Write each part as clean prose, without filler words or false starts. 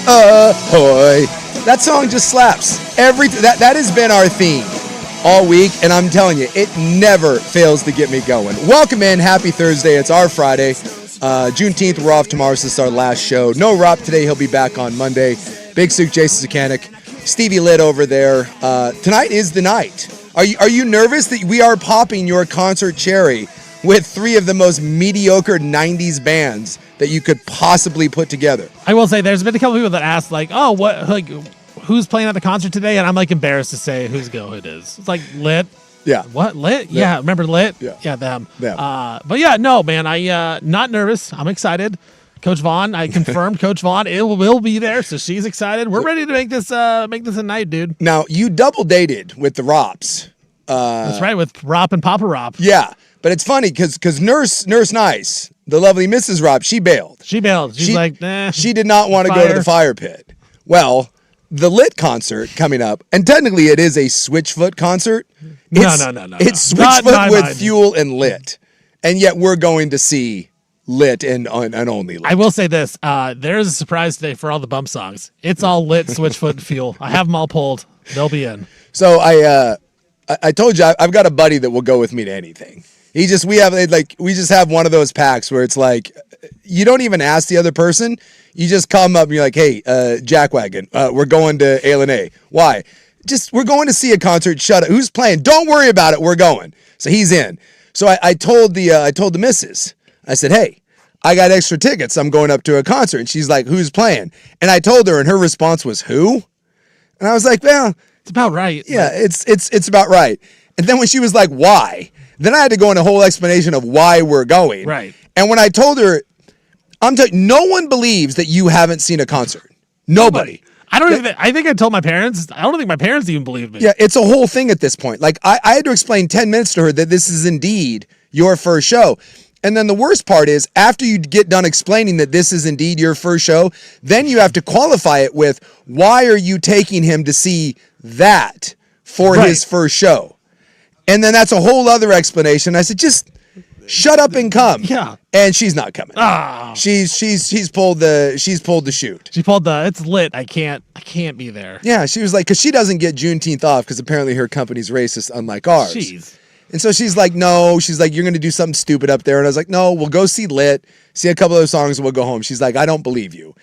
Ahoy. That song just slaps. That has been our theme all week, and I'm telling you, it never fails to get me going. Welcome in. Happy Thursday. It's our Friday. Juneteenth, we're off tomorrow, so this is our last show. No Rob today. He'll be back on Monday. Big Sook, Jason Zakanic, Stevie Litt over there. Tonight is the night. Are you nervous that we are popping your concert cherry with three of the most mediocre 90s bands that you could possibly put together? I will say there's been a couple people that asked, like, oh, what, like, who's playing at the concert today? And I'm, like, embarrassed to say who it is. It's like Lit. Yeah. What? Lit? Yeah. Remember Lit? Yeah. Them. But yeah, no, man, I not nervous. I'm excited. Coach Vaughn, I confirmed Coach Vaughn will be there, so she's excited. We're ready to make this a night, dude. Now, you double dated with the Rops. That's right, with Rop and Papa Rop. Yeah, but it's funny because Nurse Nice, the lovely Mrs. Rop, she bailed. She's like, nah. She did not want to go to the fire pit. Well, the Lit concert coming up, and technically it is a Switchfoot concert. No. It's Switchfoot with Fuel and Lit, and yet we're going to see Lit and only Lit. I will say this: there's a surprise today for all the bump songs. It's all Lit, Switchfoot, and Fuel. I have them all pulled. They'll be in. So I told you I've got a buddy that will go with me to anything. We just have one of those packs where it's like you don't even ask the other person. You just come up and you're like, hey, Jackwagon, we're going to A&A. Why? We're going to see a concert. Shut up. Who's playing? Don't worry about it. We're going. So he's in. So I told the missus. I said, hey, I got extra tickets. I'm going up to a concert. And she's like, who's playing? And I told her, and her response was, who? And I was like, well, it's about right. Yeah, it's about right. And then when she was like, why? Then I had to go into a whole explanation of why we're going. Right. And when I told her, no one believes that you haven't seen a concert. Nobody. I think I told my parents. I don't think my parents even believed me. Yeah, it's a whole thing at this point. Like, I had to explain 10 minutes to her that this is indeed your first show. And then the worst part is, after you get done explaining that this is indeed your first show, then you have to qualify it with, why are you taking him to see that for his first show? And then that's a whole other explanation. I said, just shut up and come. Yeah. And she's not coming. Oh. She's pulled the shoot. She pulled it's Lit. I can't be there. Yeah, she was like, because she doesn't get Juneteenth off because apparently her company's racist, unlike ours. Jeez. And so she's like, no. She's like, you're going to do something stupid up there. And I was like, no, we'll go see Lit, see a couple of those songs, and we'll go home. She's like, I don't believe you.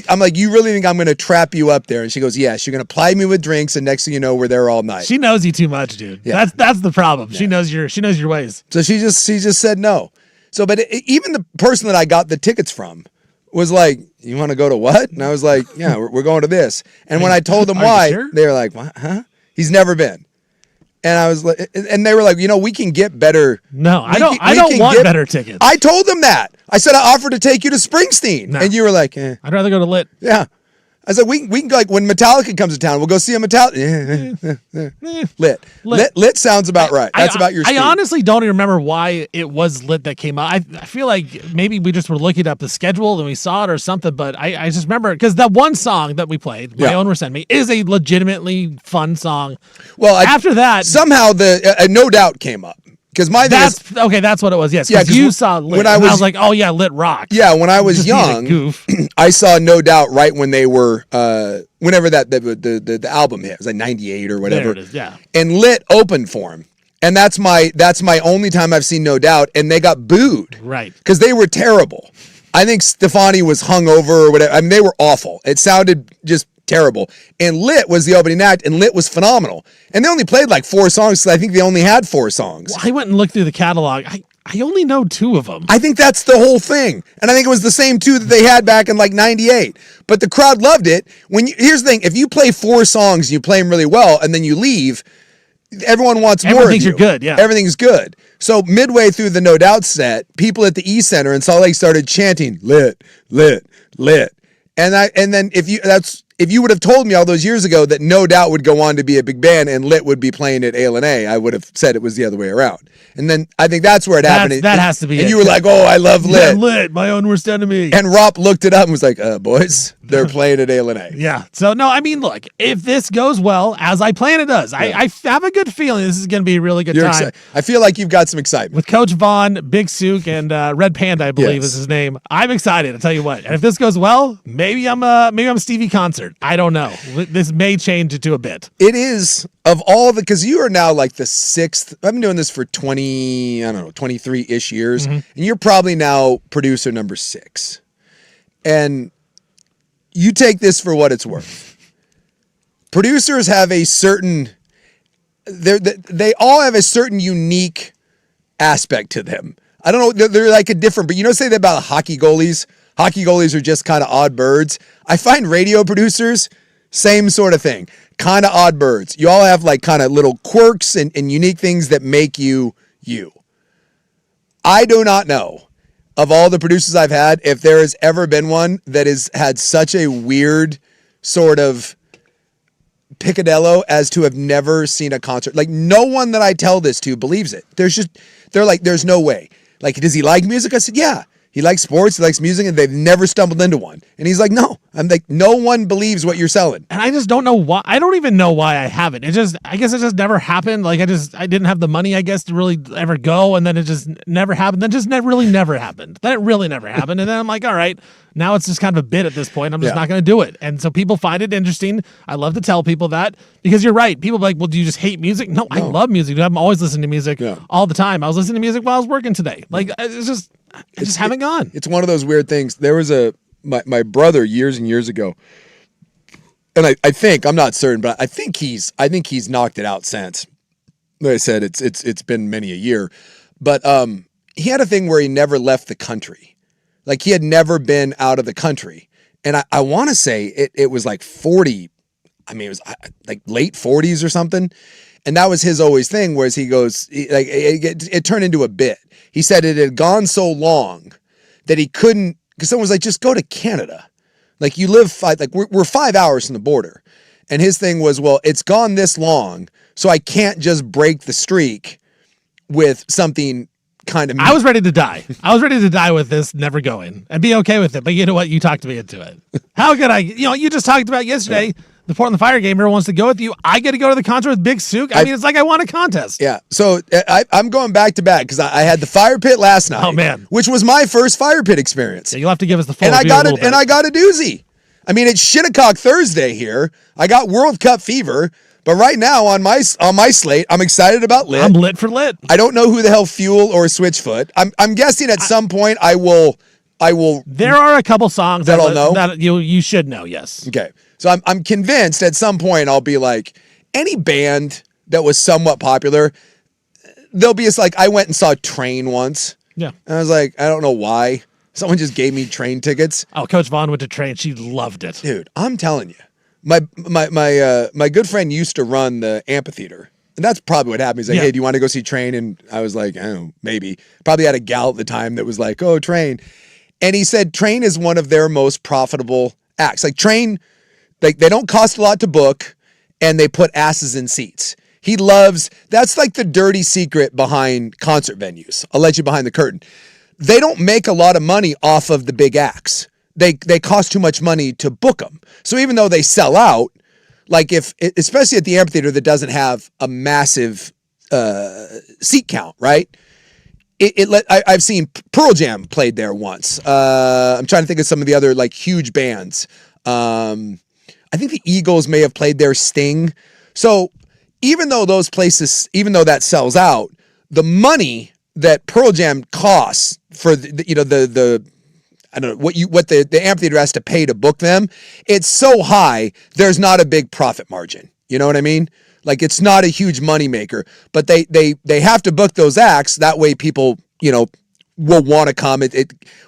I'm like, you really think I'm going to trap you up there? And she goes, yes, you're going to ply me with drinks, and next thing you know, we're there all night. She knows you too much, dude. Yeah. That's the problem. Yeah. She knows your ways. So she just said no. So, but even the person that I got the tickets from was like, you want to go to what? And I was like, yeah, we're going to this. And when I told them why, they were like, what? Huh? He's never been. And I was like, and they were like, we can get better. No, I don't want better tickets. I told them that. I said I offered to take you to Springsteen, and you were like, eh. I'd rather go to Lit. Yeah, I said we can like when Metallica comes to town, we'll go see a Metallica. Lit sounds about right. That's about your speed. I honestly don't even remember why it was Lit that came out. I feel like maybe we just were looking up the schedule and we saw it or something. But I just remember because that one song that we played, My Own Sent Me, is a legitimately fun song. Well, after that, somehow the No Doubt came up. Because that's what it was. Yes, because you saw Lit. When I was like, oh yeah, Lit rock. Yeah, when I was young, I saw No Doubt right when they were whenever the album hit. It was like 98 or whatever. There it is. Yeah, and Lit opened for him, and that's my only time I've seen No Doubt, and they got booed. Right, because they were terrible. I think Stefani was hungover or whatever. I mean, they were awful. It sounded just terrible. And Lit was the opening act, and Lit was phenomenal. And they only played like 4 songs, so I think they only had 4 songs. Well, I went and looked through the catalog. I only know 2 of them. I think that's the whole thing. And I think it was the same 2 that they had back in like 98. But the crowd loved it. Here's the thing, if you play 4 songs and you play them really well and then you leave, everyone wants more of you. Everyone thinks you're good, yeah. Everything's good. So midway through the No Doubt set, people at the E Center in Salt Lake started chanting, Lit, Lit, Lit. And then if you would have told me all those years ago that No Doubt would go on to be a big band and Lit would be playing at A, I would have said it was the other way around. And then I think that's where it happened. That has to be and it. you were like, oh, I love Lit. Yeah, Lit, my own worst enemy. And Rop looked it up and was like, boys, they're playing at A. Yeah. So, no, I mean, look, if this goes well, as I plan it does, I have a good feeling this is going to be a really good time. Excited. I feel like you've got some excitement. With Coach Vaughn, Big Sook, and Red Panda, I believe is his name. I'm excited, I'll tell you what. And if this goes well, maybe I'm Stevie Concert. I don't know. This may change it to a bit. It is, of all the, because you are now like the sixth, I've been doing this for 23-ish years, and you're probably now producer number 6. And you take this for what it's worth. Producers have a certain, they all have a certain unique aspect to them. I don't know, they're like a different, but say that about hockey goalies. Hockey goalies are just kind of odd birds. I find radio producers, same sort of thing. Kind of odd birds. You all have like kind of little quirks and unique things that make you you. I do not know, of all the producers I've had, if there has ever been one that has had such a weird sort of picadillo as to have never seen a concert. Like, no one that I tell this to believes it. They're like, there's no way. Like, does he like music? I said, yeah. He likes sports, he likes music, and they've never stumbled into one. And he's like, no. I'm like, no one believes what you're selling. And I just don't know why. I don't even know why I haven't. I guess it just never happened. Like, I didn't have the money, I guess, to really ever go. And then it just never happened. Then just really never happened. Then it really never happened. And then I'm like, all right, now it's just kind of a bit at this point. I'm just not going to do it. And so people find it interesting. I love to tell people that, because you're right. People are like, well, do you just hate music? No, I love music. I'm always listening to music all the time. I was listening to music while I was working today. Like, I just haven't gone. It's one of those weird things. There was my brother years and years ago, and I think, I'm not certain, but I think he's knocked it out since. Like I said, it's been many a year, but he had a thing where he never left the country. Like, he had never been out of the country, and I want to say it was like 40. I mean, it was like late 40s or something. And that was his always thing, whereas he goes, it turned into a bit. He said it had gone so long that he couldn't, because someone was like, just go to Canada. Like, you live we're 5 hours from the border. And his thing was, well, it's gone this long, so I can't just break the streak with something kind of. I was ready to die. I was ready to die with this never going and be okay with it. But you know what? You talked me into it. How could I? You just talked about yesterday. Yeah. The Portland Fire game, everyone wants to go with you. I get to go to the concert with Big Sook. I mean, it's like I won a contest. Yeah. So I'm going back to back because I had the fire pit last night. Oh, man. Which was my first fire pit experience. Yeah, you'll have to give us the full review. And I got a doozy. I mean, it's Shinnecock Thursday here. I got World Cup fever. But right now on my slate, I'm excited about Lit. I'm lit for Lit. I don't know who the hell Fuel or Switchfoot. I'm guessing at some point I will. There are a couple songs that I'll know that you should know. Yes. Okay. So I'm convinced at some point I'll be like, any band that was somewhat popular, there'll be like, I went and saw Train once. Yeah. And I was like, I don't know why. Someone just gave me Train tickets. Oh, Coach Vaughn went to Train. She loved it. Dude, I'm telling you. My good friend used to run the amphitheater. And that's probably what happened. He's like, hey, do you want to go see Train? And I was like, oh, maybe. Probably had a gal at the time that was like, oh, Train. And he said Train is one of their most profitable acts. Like, Train, they don't cost a lot to book, and they put asses in seats. That's like the dirty secret behind concert venues. I'll let you behind the curtain. They don't make a lot of money off of the big acts. They cost too much money to book them. So even though they sell out, like especially at the amphitheater that doesn't have a massive seat count, right? I've seen Pearl Jam played there once. I'm trying to think of some of the other like huge bands. I think the Eagles may have played their Sting. So even though those places, even though that sells out, the money that Pearl Jam costs for the I don't know what the amphitheater has to pay to book them, it's so high, there's not a big profit margin. You know what I mean? Like, it's not a huge money maker, but they have to book those acts. That way people, will want to come.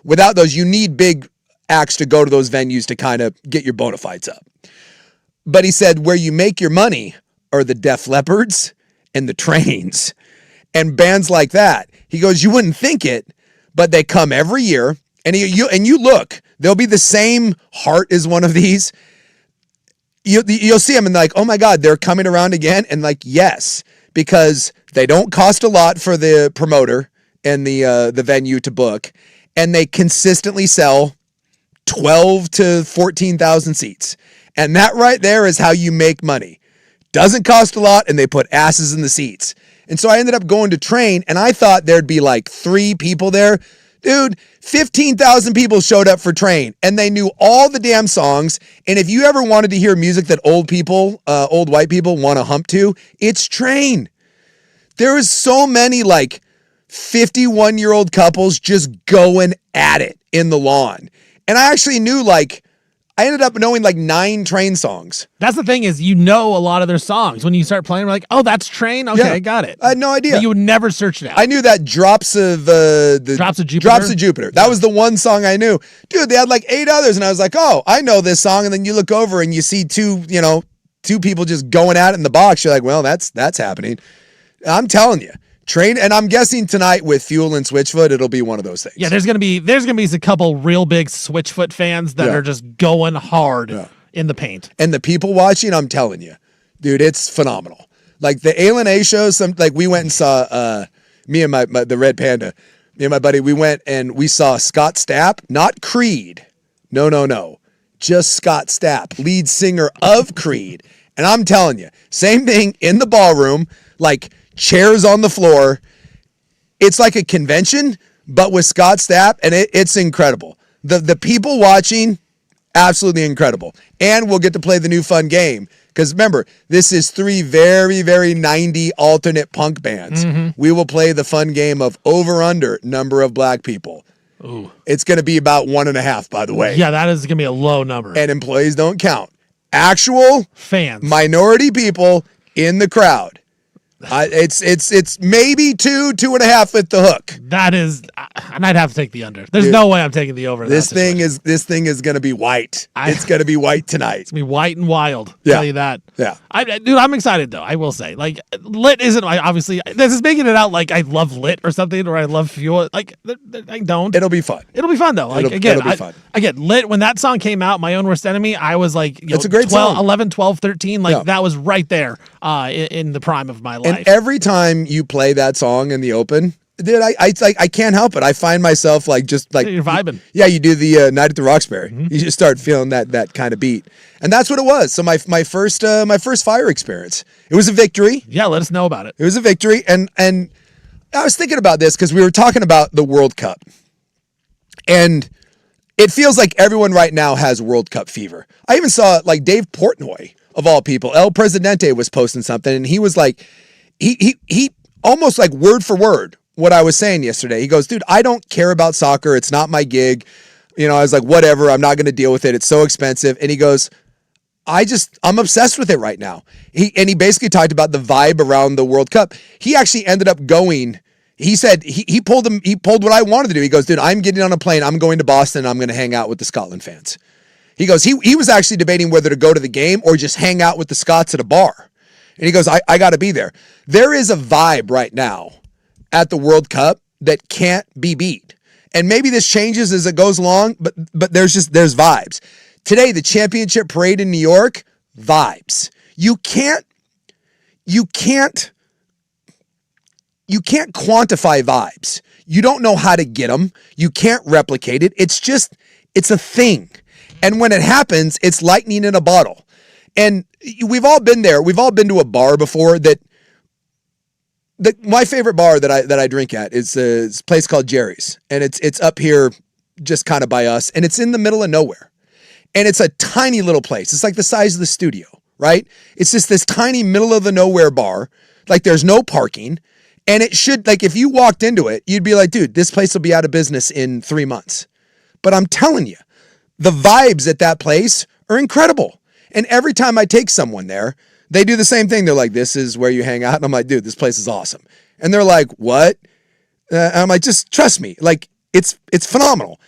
Without those, you need big acts to go to those venues to kind of get your bona fides up. But he said where you make your money are the Def Leppards and the Trains and bands like that. He goes, you wouldn't think it, but they come every year. And you look, they'll be the same Heart is one of these. you'll see them and like, oh my God, they're coming around again. And like, yes, because they don't cost a lot for the promoter and the venue to book. And they consistently sell 12 to 14,000 seats. And that right there is how you make money. Doesn't cost a lot, and they put asses in the seats. And so I ended up going to Train, and I thought there'd be like 3 people there. Dude, 15,000 people showed up for Train, and they knew all the damn songs. And if you ever wanted to hear music that old white people want to hump to, it's Train. There was so many like 51-year-old couples just going at it in the lawn. And I actually knew I ended up knowing like 9 Train songs. That's the thing is, you know a lot of their songs. When you start playing, we're like, oh, that's Train? Okay, yeah. I got it. I had no idea. But you would never search it out. I knew that Drops of Jupiter. Drops of Jupiter. That was the one song I knew. Dude, they had like 8 others, and I was like, oh, I know this song. And then you look over and you see 2 people just going at it in the box. You're like, well, that's happening. I'm telling you. Train, and I'm guessing tonight with Fuel and Switchfoot, it'll be one of those things. Yeah, there's gonna be a couple real big Switchfoot fans that are just going hard in the paint. And the people watching, I'm telling you, dude, it's phenomenal. Like the A shows, we went and saw me and the Red Panda, me and my buddy, we went and we saw Scott Stapp, not Creed. No. Just Scott Stapp, lead singer of Creed. And I'm telling you, same thing in the ballroom, like chairs on the floor. It's like a convention, but with Scott Stapp, and it's incredible. The people watching, absolutely incredible. And we'll get to play the new fun game. Because remember, this is 3 very, very 90 alternate punk bands. Mm-hmm. We will play the fun game of over-under number of black people. Ooh. It's going to be about 1.5, by the way. Yeah, that is going to be a low number. And employees don't count. Actual fans, minority people in the crowd. It's maybe 2.5 at the hook. That is, and I'd have to take the under. There's no way I'm taking the over. This thing is going to be white. It's going to be white tonight. It's going to be white and wild. Yeah. Tell you that. Yeah. Dude, I'm excited though. I will say, like, Lit isn't obviously. This is making it out like I love Lit or something, or I love Fuel. Like, I don't. It'll be fun. It'll be fun though. Like it'll be fun. Again, Lit, when that song came out, My Own Worst Enemy, I was like, it's a great 12, song. 11, 12, 13. Like that was right there in the prime of my life. And every time you play that song in the open, dude, I can't help it. I find myself you're vibing. Yeah, you do the Night at the Roxbury. Mm-hmm. You just start feeling that kind of beat, and that's what it was. So my first fire experience, it was a victory. Yeah, let us know about it. It was a victory, and I was thinking about this because we were talking about the World Cup, and it feels like everyone right now has World Cup fever. I even saw Dave Portnoy, of all people, El Presidente, was posting something, and he was like. He almost like word for word what I was saying yesterday. He goes, dude, I don't care about soccer. It's not my gig. I was like, whatever. I'm not going to deal with it. It's so expensive. And he goes, I'm obsessed with it right now. He basically talked about the vibe around the World Cup. He actually ended up going. He said he pulled what I wanted to do. He goes, dude, I'm getting on a plane. I'm going to Boston. I'm going to hang out with the Scotland fans. He goes, he was actually debating whether to go to the game or just hang out with the Scots at a bar. And he goes, I got to be there. There is a vibe right now at the World Cup that can't be beat. And maybe this changes as it goes along, but there's vibes. Today, the championship parade in New York, vibes. You can't quantify vibes. You don't know how to get them. You can't replicate it. It's a thing. And when it happens, it's lightning in a bottle. And we've all been there. We've all been to a bar before my favorite bar that I drink at is a place called Jerry's. And it's up here just kind of by us. And it's in the middle of nowhere. And it's a tiny little place. It's like the size of the studio, right? It's just this tiny middle of the nowhere bar. Like there's no parking. And it should, if you walked into it, you'd be like, dude, this place will be out of business in 3 months. But I'm telling you, the vibes at that place are incredible. And every time I take someone there, they do the same thing. They're like, this is where you hang out. And I'm like, dude, this place is awesome. And they're like, what? And I'm like, just trust me. It's phenomenal.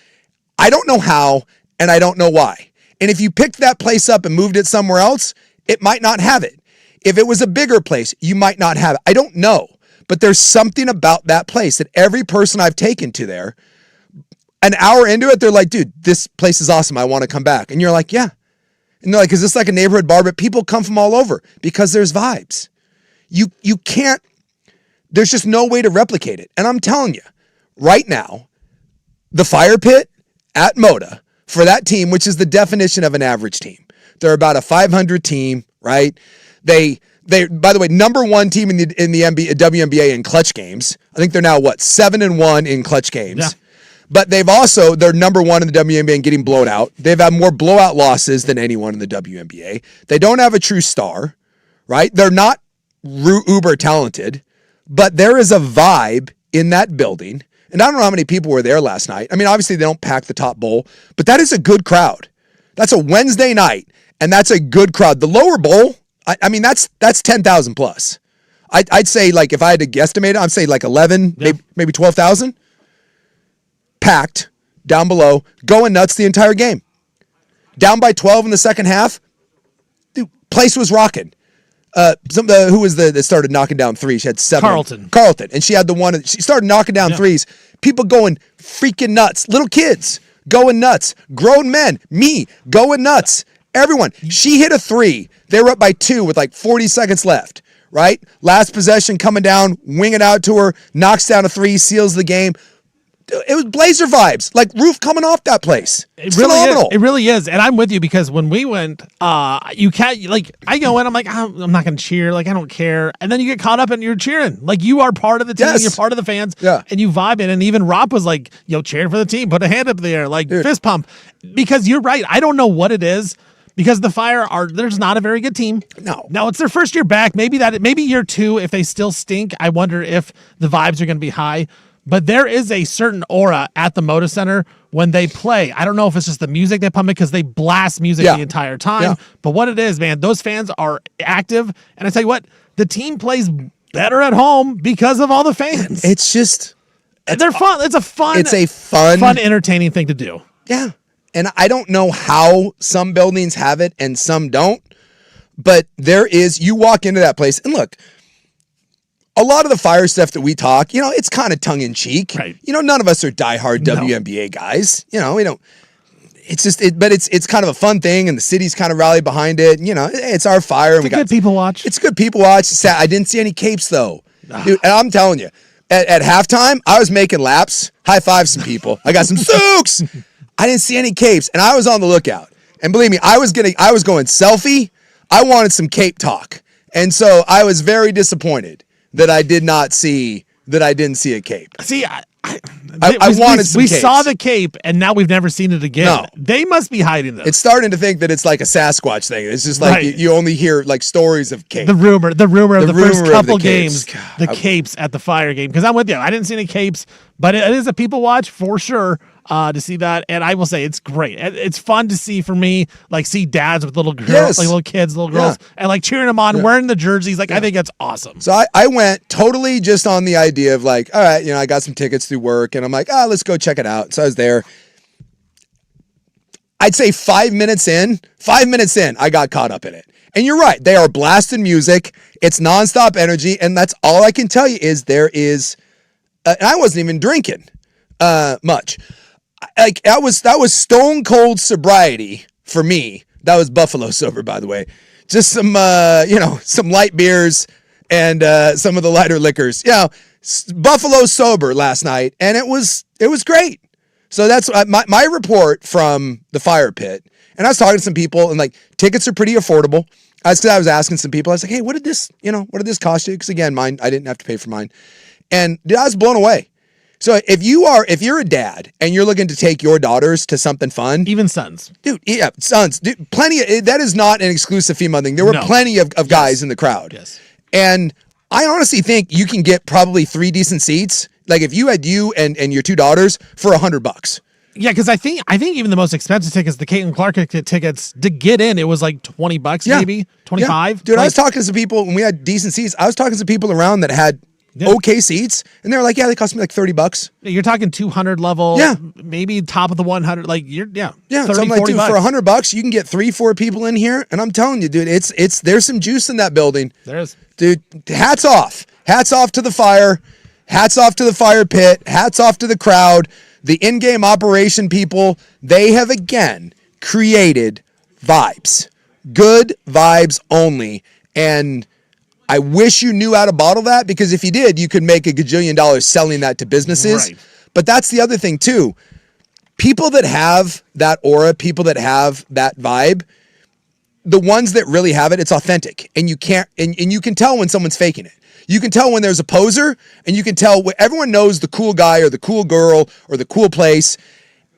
I don't know how, and I don't know why. And if you picked that place up and moved it somewhere else, it might not have it. If it was a bigger place, you might not have it. I don't know. But there's something about that place that every person I've taken to there, an hour into it, they're like, dude, this place is awesome. I want to come back. And you're like, yeah. And they're like, is this like a neighborhood bar? But people come from all over because there's vibes. You can't, there's just no way to replicate it. And I'm telling you, right now, the Fire Pit at Moda for that team, which is the definition of an average team. They're about a 500 team, right? They by the way, number one team in the NBA, WNBA in clutch games. I think they're now 7-1 in clutch games. Yeah. But they're number one in the WNBA and getting blown out. They've had more blowout losses than anyone in the WNBA. They don't have a true star, right? They're not uber talented, but there is a vibe in that building. And I don't know how many people were there last night. I mean, obviously they don't pack the top bowl, but that is a good crowd. That's a Wednesday night, and that's a good crowd. The lower bowl, I mean, that's 10,000 plus. I'd say, like, if I had to guesstimate it, I'd say like 11, maybe 12,000. Packed down below, going nuts the entire game. Down by 12 in the second half, the place was rocking. Who was that started knocking down threes? She had 7. Carlton. And she had the one, she started knocking down threes. People going freaking nuts. Little kids going nuts. Grown men, me, going nuts. Everyone. She hit a 3. They were up by 2 with like 40 seconds left, right? Last possession coming down, wing it out to her, knocks down a 3, seals the game. It was Blazer vibes, like roof coming off that place. It's phenomenal. It really is. And I'm with you because when we went, you can't, like, I go in, I'm like, I'm not going to cheer. Like, I don't care. And then you get caught up and you're cheering. Like, you are part of the team. Yes. You're part of the fans. Yeah. And you vibe in. And even Rob was like, yo, cheering for the team. Put a hand up in the air. Like, fist pump. Because you're right. I don't know what it is. Because the Fire there's not a very good team. No, it's their first year back. Maybe year 2, if they still stink, I wonder if the vibes are going to be high. But there is a certain aura at the Moda Center when they play. I don't know if it's just the music they pump in because they blast music the entire time. Yeah. But what it is, man, those fans are active. And I tell you what, the team plays better at home because of all the fans. It's just... They're fun. It's a fun, entertaining thing to do. Yeah. And I don't know how some buildings have it and some don't. But you walk into that place and look... A lot of the Fire stuff that we talk, it's kind of tongue in cheek. Right. None of us are diehard WNBA guys. We don't. It's just but it's kind of a fun thing, and the city's kind of rallied behind it. It's our Fire. It's a good people watch. It's good people watch. I didn't see any capes though, dude. And I'm telling you, at halftime, I was making laps, high five some people. I got some Zooks. I didn't see any capes, and I was on the lookout. And believe me, I was going selfie. I wanted some cape talk, and so I was very disappointed that I didn't see a cape. See, I wanted some capes. We saw the cape, and now we've never seen it again. No. They must be hiding this. It's starting to think that it's like a Sasquatch thing. It's just like you only hear like stories of capes. The rumor of the first couple games, the capes at the Fire game. Because I'm with you. I didn't see any capes, but it is a people watch for sure. To see that, and I will say it's great. It's fun to see for me, like see dads with little girls, like little kids, little girls, and like cheering them on, wearing the jerseys. Like I think that's awesome. So I went totally just on the idea of like, all right, I got some tickets through work, and I'm like, let's go check it out. So I was there. I'd say 5 minutes in, I got caught up in it. And you're right, they are blasting music. It's nonstop energy, and that's all I can tell you is there is. And I wasn't even drinking much. Like that was stone cold sobriety for me. That was Buffalo sober, by the way. Just some some light beers and some of the lighter liquors. Buffalo sober last night, and it was great. So that's my report from the Fire Pit. And I was talking to some people, and like tickets are pretty affordable. I was asking some people. I was like, hey, what did this cost you? Because again, mine, I didn't have to pay for mine, and I was blown away. So if you're a dad and you're looking to take your daughters to something fun, even sons, sons, plenty of, that is not an exclusive female thing. There were plenty of guys in the crowd. Yes. And I honestly think you can get probably 3 decent seats. Like if you had you and your 2 daughters for $100. Yeah, because I think even the most expensive tickets, the Caitlin Clark tickets to get in, it was like $20 maybe, 25. Yeah. Dude, I was talking to some people when we had decent seats. I was talking to some people around that had okay seats, and they were like, they cost me like $30. You're talking 200 level, maybe top of the 100. Like 30, so I'm like, dude, for $100, you can get 3-4 people in here, and I'm telling you, dude, there's some juice in that building. There is, dude. Hats off to the Fire, hats off to the Fire Pit, hats off to the crowd, the in-game operation people. They have again created vibes, good vibes only. And I wish you knew how to bottle that, because if you did, you could make $1 gajillion selling that to businesses. Right. But that's the other thing too. People that have that aura, people that have that vibe, the ones that really have it, it's authentic. And you can't, and you can tell when someone's faking it. You can tell when there's a poser, and you can tell when everyone knows the cool guy or the cool girl or the cool place,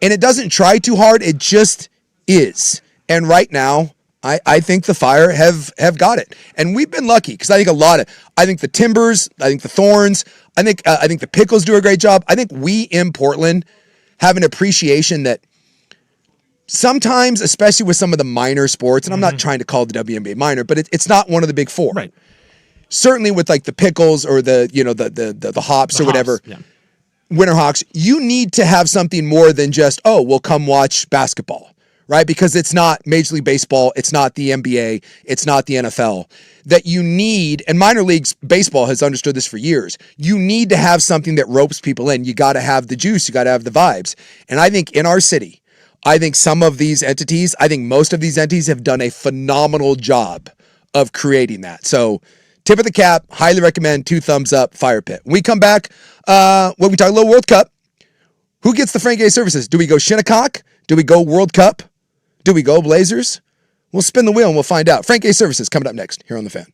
and it doesn't try too hard. It just is. And right now, I think the Fire have got it. And we've been lucky, because I think the Timbers, I think the Thorns, I think the Pickles do a great job. I think we in Portland have an appreciation that sometimes, especially with some of the minor sports, and I'm not trying to call the WNBA minor, but it's not one of the big four. Right. Certainly with like the Pickles or the Hops or whatever, yeah. Winterhawks, you need to have something more than just, oh, we'll come watch basketball, right? Because it's not Major League Baseball, it's not the NBA, it's not the NFL. That you need, and minor leagues baseball has understood this for years, you need to have something that ropes people in. You got to have the juice, you got to have the vibes. And I think in our city, I think some of these entities, I think most of these entities have done a phenomenal job of creating that. So tip of the cap, highly recommend, 2 thumbs up, Fire Pit. When we come back, when we talk a little World Cup, who gets the Frank A services? Do we go Shinnecock? Do we go World Cup? Do we go Blazers? We'll spin the wheel and we'll find out. Frank A services coming up next here on The Fan.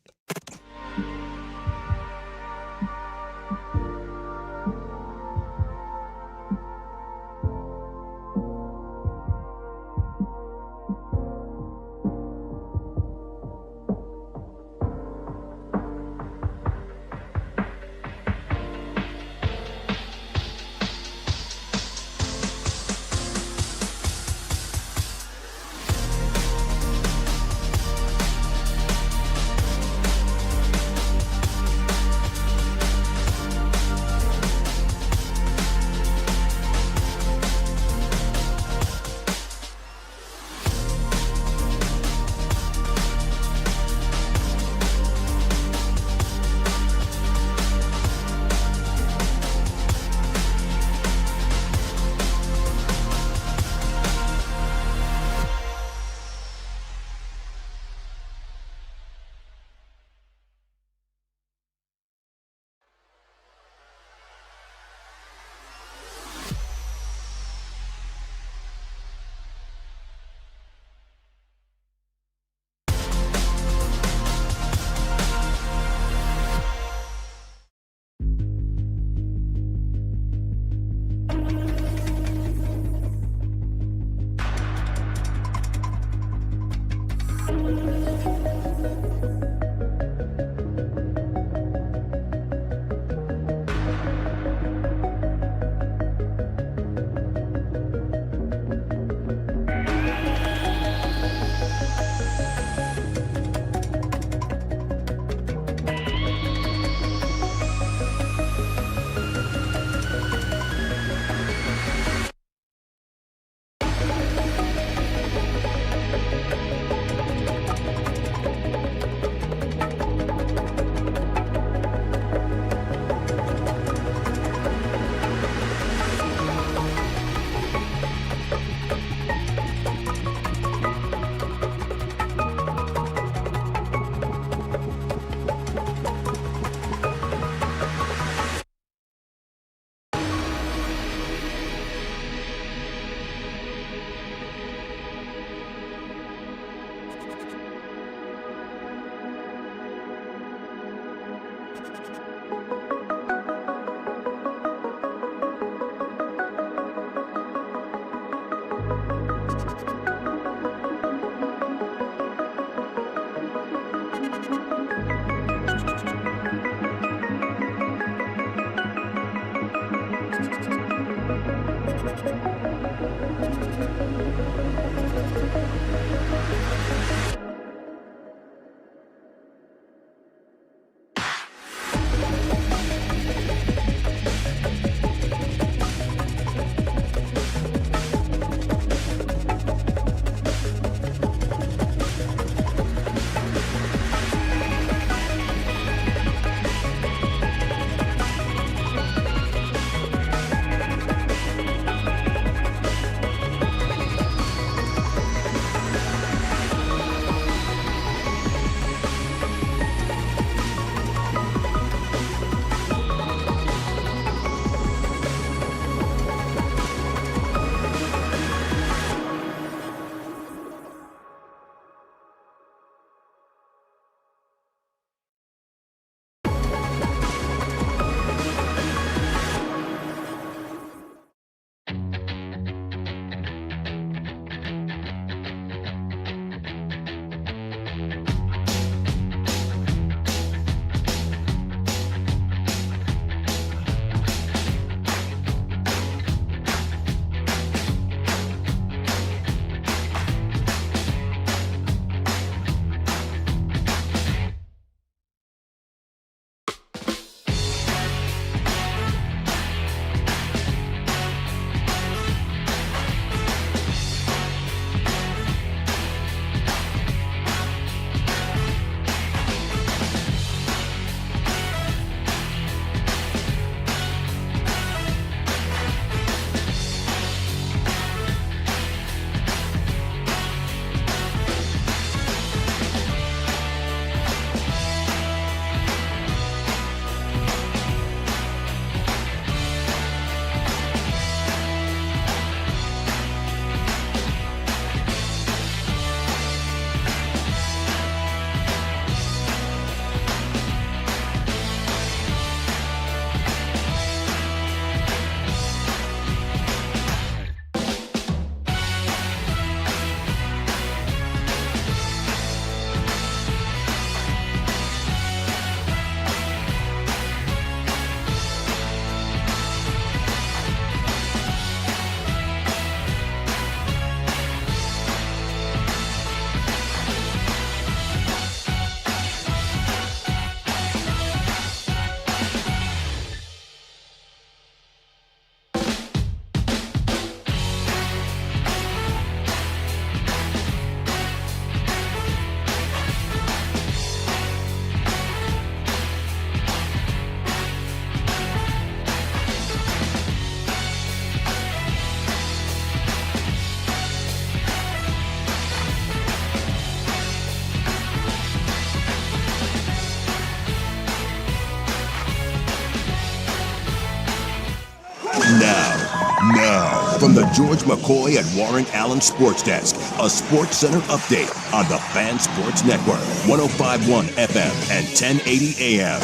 From the George McCoy and Warren Allen Sports Desk, a Sports Center update on the Fan Sports Network, 105.1 FM and 1080 AM.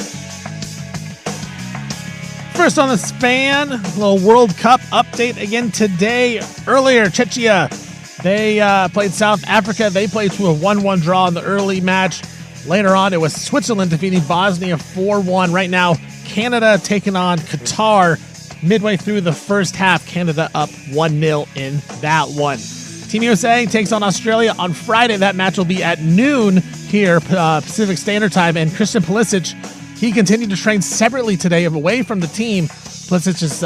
First on this Fan, a little World Cup update again today. Earlier, Czechia, they played South Africa. They played to a 1-1 draw in the early match. Later on, it was Switzerland defeating Bosnia 4-1. Right now, Canada taking on Qatar. Midway through the first half, Canada up 1-0 in that one. Team USA takes on Australia on Friday. That match will be at noon here, Pacific Standard Time. And Christian Pulisic, he continued to train separately today away from the team. Pulisic is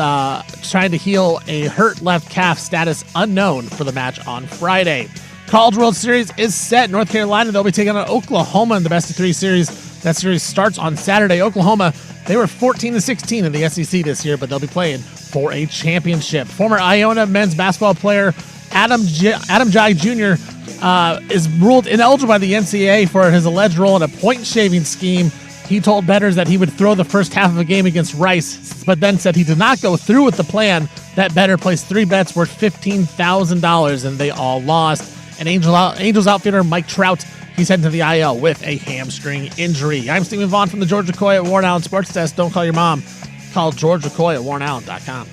trying to heal a hurt left calf, status unknown for the match on Friday. College World Series is set. North Carolina, they'll be taking on Oklahoma in the best-of-3 series. That series starts on Saturday. Oklahoma, they were 14-16 in the SEC this year, but they'll be playing for a championship. Former Iona men's basketball player Adam Jai Jr. Is ruled ineligible by the NCAA for his alleged role in a point-shaving scheme. He told bettors that he would throw the first half of a game against Rice, but then said he did not go through with the plan. That bettor placed 3 bets worth $15,000, and they all lost. And Angels outfitter Mike Trout, he's heading to the IL with a hamstring injury. I'm Stephen Vaughn from the George McCoy at Warren Allen Sports Desk. Don't call your mom. Call George McCoy at warrenallen.com.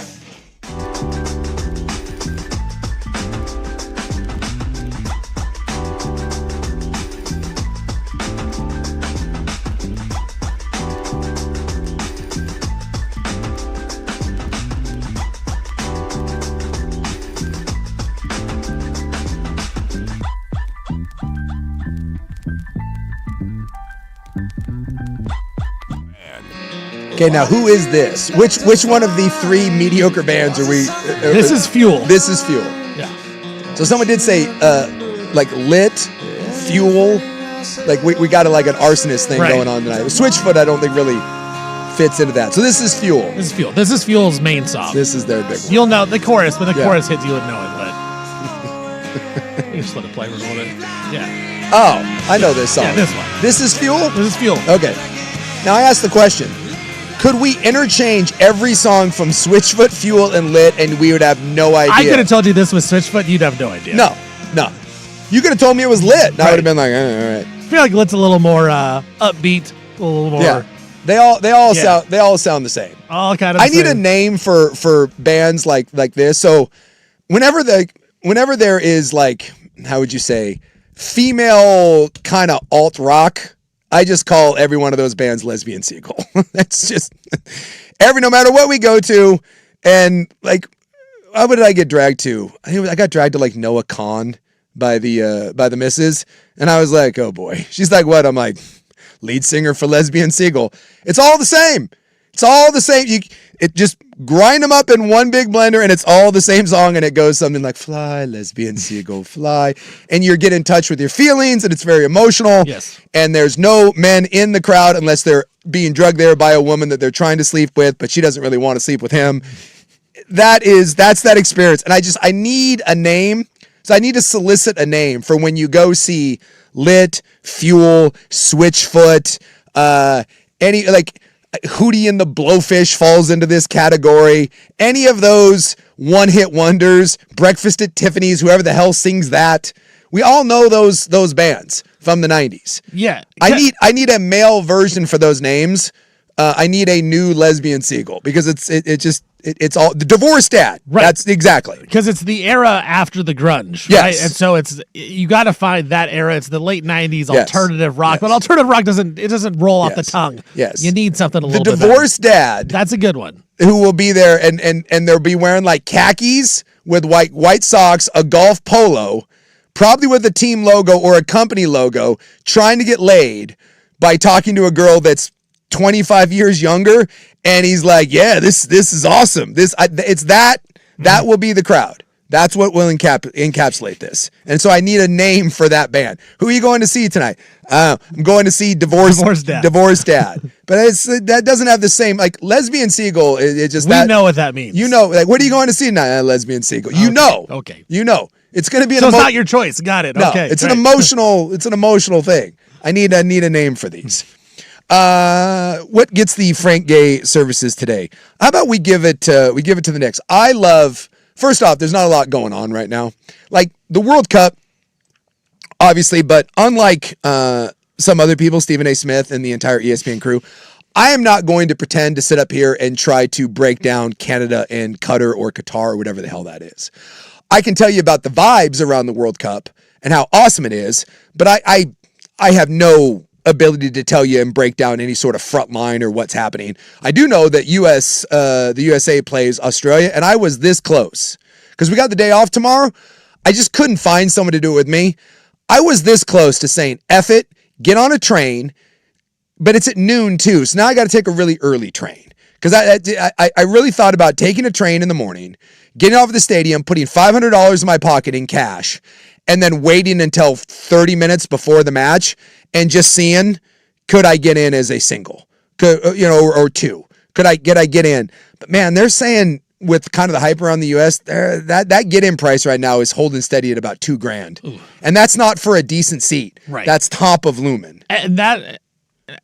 Okay, now who is this? Which one of the 3 mediocre bands are we? This is Fuel. This is Fuel. Yeah. So someone did say, like Lit, Fuel, like we got like an arsonist thing going on tonight. Switchfoot, I don't think really fits into that. So this is Fuel. This is Fuel. This is Fuel's main song. This is their big one. You'll know the chorus. When the chorus hits, you would know it. But you just let it play for a little bit. Yeah. Oh, I know this song. Yeah, this one. This is Fuel? This is Fuel. Okay. Now I asked the question. Could we interchange every song from Switchfoot, Fuel, and Lit, and we would have no idea? I could have told you this was Switchfoot. You'd have no idea. No. You could have told me it was Lit. And I would have been like, all right. I feel like Lit's a little more upbeat, a little more. Yeah. They all sound the same. All kind of. I need a name for bands like this. So whenever there is like, how would you say, female kind of alt rock, I just call every one of those bands Lesbian Seagull. That's just no matter what we go to, and like, what did I get dragged to? I got dragged to like Noah Kahn by the missus, and I was like, oh boy. She's like, what? I'm like, lead singer for Lesbian Seagull. It's all the same. It's all the same. It just grind them up in one big blender, and it's all the same song, and it goes something like, fly, lesbian seagull, fly. And you get in touch with your feelings, and it's very emotional. Yes. And there's no men in the crowd unless they're being drugged there by a woman that they're trying to sleep with, but she doesn't really want to sleep with him. That's that experience. And I need a name. So I need to solicit a name for when you go see Lit, Fuel, Switchfoot, any like Hootie and the Blowfish falls into this category. Any of those one-hit wonders, Breakfast at Tiffany's, whoever the hell sings that. We all know those bands from the 90s. Yeah. I need a male version for those names. I need a new Lesbian Seagull because it's all the Divorced Dad. Right. That's exactly. Because it's the era after the grunge, Yes. right? And so you got to find that era. It's the late 90s Yes. alternative rock, Yes. but alternative rock doesn't roll off the Yes. tongue. Yes. You need something a The little bit Divorced better. Dad. That's a good one. Who will be there and they'll be wearing like khakis with white socks, a golf polo, probably with a team logo or a company logo, trying to get laid by talking to a girl that's 25 years younger, and he's like, yeah, this is awesome. That will be the crowd. That's what will encapsulate this. And so I need a name for that band. Who are you going to see tonight? I'm going to see Divorced Dad. But that doesn't have the same, like, Lesbian Seagull. It just We know what that means. You know, like, what are you going to see tonight? Lesbian Seagull. You know. Okay. You know. It's going to be So it's not your choice. Got it. No, Okay. it's great. an emotional thing. I need a name for these. What gets the Frank Gay services today? How about we give it to the Knicks? I love first off, there's not a lot going on right now. Like the World Cup, obviously, but unlike some other people, Stephen A. Smith and the entire ESPN crew, I am not going to pretend to sit up here and try to break down Canada and Qatar or Qatar or whatever the hell that is. I can tell you about the vibes around the World Cup and how awesome it is, but I have no ability to tell you and break down any sort of front line or what's happening. I do know that the USA plays Australia, and I was this close because we got the day off tomorrow. I just couldn't find someone to do it with me. I was this close to saying, F it, get on a train, but it's at noon too. So now I got to take a really early train because I really thought about taking a train in the morning, getting off at the stadium, putting $500 in my pocket in cash, and then waiting until 30 minutes before the match and just seeing, could I get in as a single, or two? Could I get in? But man, they're saying with kind of the hype around the U.S., that get-in price right now is holding steady at about $2,000. Ooh. And that's not for a decent seat. Right. That's top of Lumen. And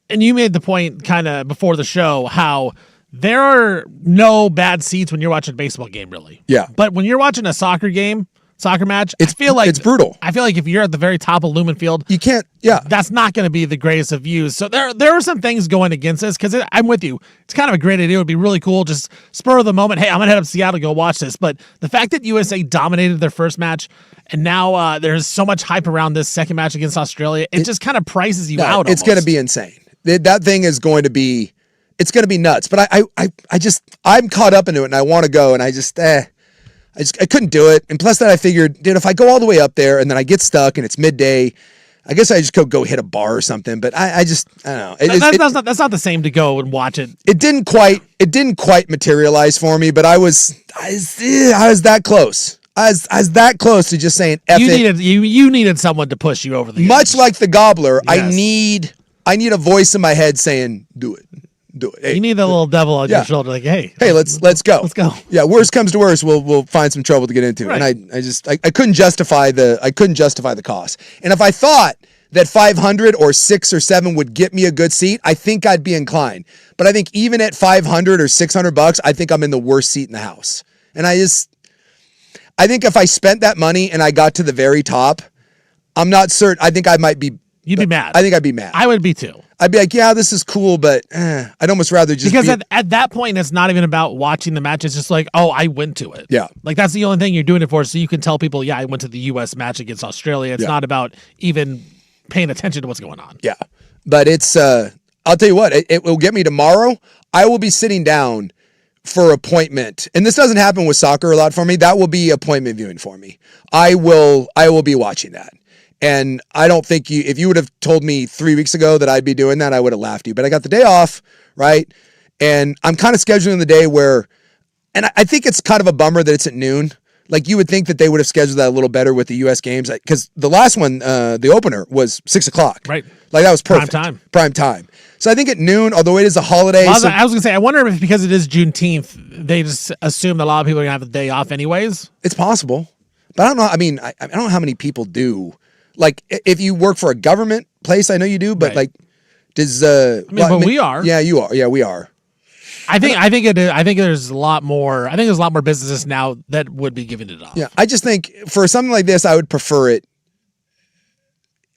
you made the point kind of before the show how there are no bad seats when you're watching a baseball game, really. Yeah. But when you're watching a soccer match, I feel like it's brutal. I feel like if you're at the very top of Lumen Field, you can't. Yeah, that's not going to be the greatest of views. So there are some things going against this because I'm with you. It's kind of a great idea. It would be really cool. Just spur of the moment. Hey, I'm gonna head up to Seattle to go watch this. But the fact that USA dominated their first match and now there's so much hype around this second match against Australia, it just kind of prices you out. It's going to be insane. That thing is going to be. It's going to be nuts. But I'm caught up into it and I want to go and I couldn't do it. And plus that I figured, dude, if I go all the way up there and then I get stuck and it's midday, I guess I just go hit a bar or something. But I don't know. That's not the same to go and watch it. It didn't quite materialize for me, but I was that close. I was that close to just saying F it. You needed someone to push you over the Much edge. like the gobbler, Yes. I need a voice in my head saying, do it. Hey, you need a little devil on your shoulder, like, hey, let's go. Let's go. Yeah, worst comes to worst, we'll find some trouble to get into. Right. And I couldn't justify the cost. And if I thought that 500 or 6 or 7 would get me a good seat, I think I'd be inclined. But I think even at 500 or $600, I think I'm in the worst seat in the house. And I think if I spent that money and I got to the very top, I'm not certain. I think I might be. You'd be mad. I think I'd be mad. I would be too. I'd be like, yeah, this is cool, but I'd almost rather just because at that point, it's not even about watching the match. It's just like, oh, I went to it. Yeah, like that's the only thing you're doing it for, so you can tell people, yeah, I went to the U.S. match against Australia. It's not about even paying attention to what's going on. Yeah, but it's. I'll tell you what, it will get me tomorrow. I will be sitting down for appointment, and this doesn't happen with soccer a lot for me. That will be appointment viewing for me. I will be watching that. And I don't think if you would have told me 3 weeks ago that I'd be doing that, I would have laughed at you. But I got the day off, right? And I'm kind of scheduling the day where, and I think it's kind of a bummer that it's at noon. Like you would think that they would have scheduled that a little better with the U.S. games because the last one, the opener, was 6 o'clock. Right. Like that was perfect. Prime time. So I think at noon, although it is a holiday. Well, I was going to say, I wonder if because it is Juneteenth, they just assume that a lot of people are going to have the day off anyways. It's possible. But I don't know. I mean, I don't know how many people do. Like if you work for a government place, I know you do, but right. like does we are. Yeah, you are. Yeah, we are. I think there's a lot more. I think there's a lot more businesses now that would be giving it off. Yeah, I just think for something like this, I would prefer it.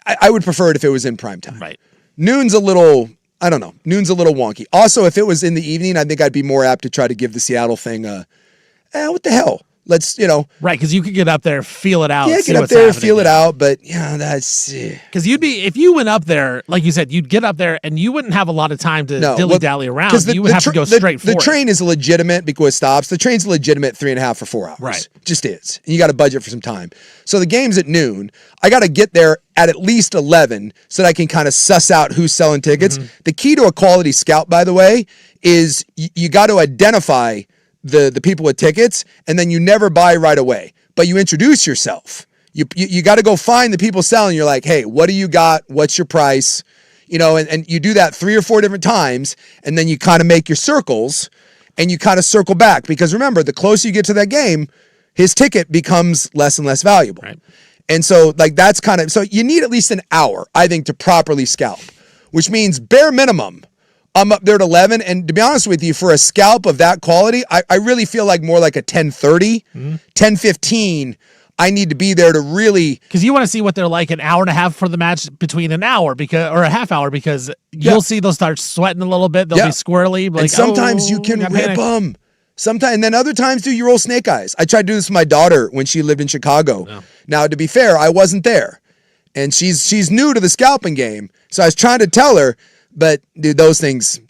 I would prefer it if it was in prime time. Right. Noon's a little. I don't know. Noon's a little wonky. Also, if it was in the evening, I think I'd be more apt to try to give the Seattle thing what the hell? Let's, right, because you could get up there, feel it out. Yeah, get up there, feel it out, but yeah, that's... Because if you went up there, like you said, you'd get up there and you wouldn't have a lot of time to dilly-dally around. You would have to go straight for it. The train is legitimate because it stops. The train's legitimate 3.5 or 4 hours. Right. Just is. And you got to budget for some time. So the game's at noon. I got to get there at least 11 so that I can kind of suss out who's selling tickets. Mm-hmm. The key to a quality scout, by the way, is you got to identify the people with tickets, and then you never buy right away. But you introduce yourself. You got to go find the people selling. You're like, hey, what do you got? What's your price? And you do that 3 or 4 different times, and then you kind of make your circles, and you kind of circle back. Because remember, the closer you get to that game, his ticket becomes less and less valuable. Right. And so, like, that's so you need at least an hour, I think, to properly scalp, which means bare minimum, I'm up there at 11. And to be honest with you, for a scalp of that quality, I really feel like more like a 10:30, 10:15. I need to be there to really, because you want to see what they're like an hour and a half for the match between an hour or a half hour, because you'll see they'll start sweating a little bit. They'll be squirrely. Like, and sometimes you can rip them. Sometimes, and then other times, do you roll snake eyes? I tried to do this with my daughter when she lived in Chicago. No. Now, to be fair, I wasn't there, and she's new to the scalping game, so I was trying to tell her. But dude, those things,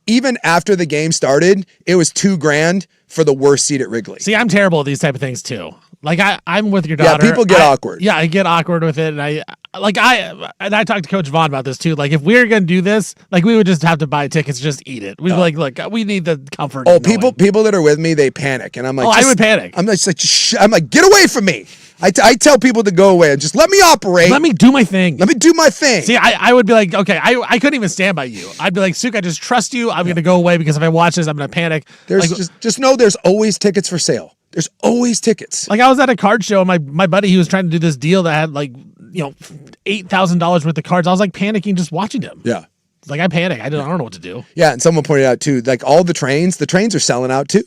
even after the game started, it was $2,000 for the worst seat at Wrigley. See, I'm terrible at these type of things too. Like I'm with your daughter. Yeah, people get awkward. Yeah, I get awkward with it, and I talked to Coach Vaughn about this too. Like, if we were gonna do this, like, we would just have to buy tickets, just eat it. We'd be like, look, we need the comfort. Oh, people that are with me, they panic, and I'm like, I would panic. I'm just like, I'm like, get away from me. I tell people to go away and just let me operate. Let me do my thing. Let me do my thing. See, I would be like, okay, I couldn't even stand by you. I'd be like, Suk, I just trust you. I'm gonna go away, because if I watch this, I'm gonna panic. There's just know there's always tickets for sale. There's always tickets. Like, I was at a card show, and my buddy, he was trying to do this deal that had, like, $8,000 worth of cards. I was like panicking just watching him. Yeah. Like, I panic. I don't know what to do. Yeah, and someone pointed out too, like, all the trains are selling out too.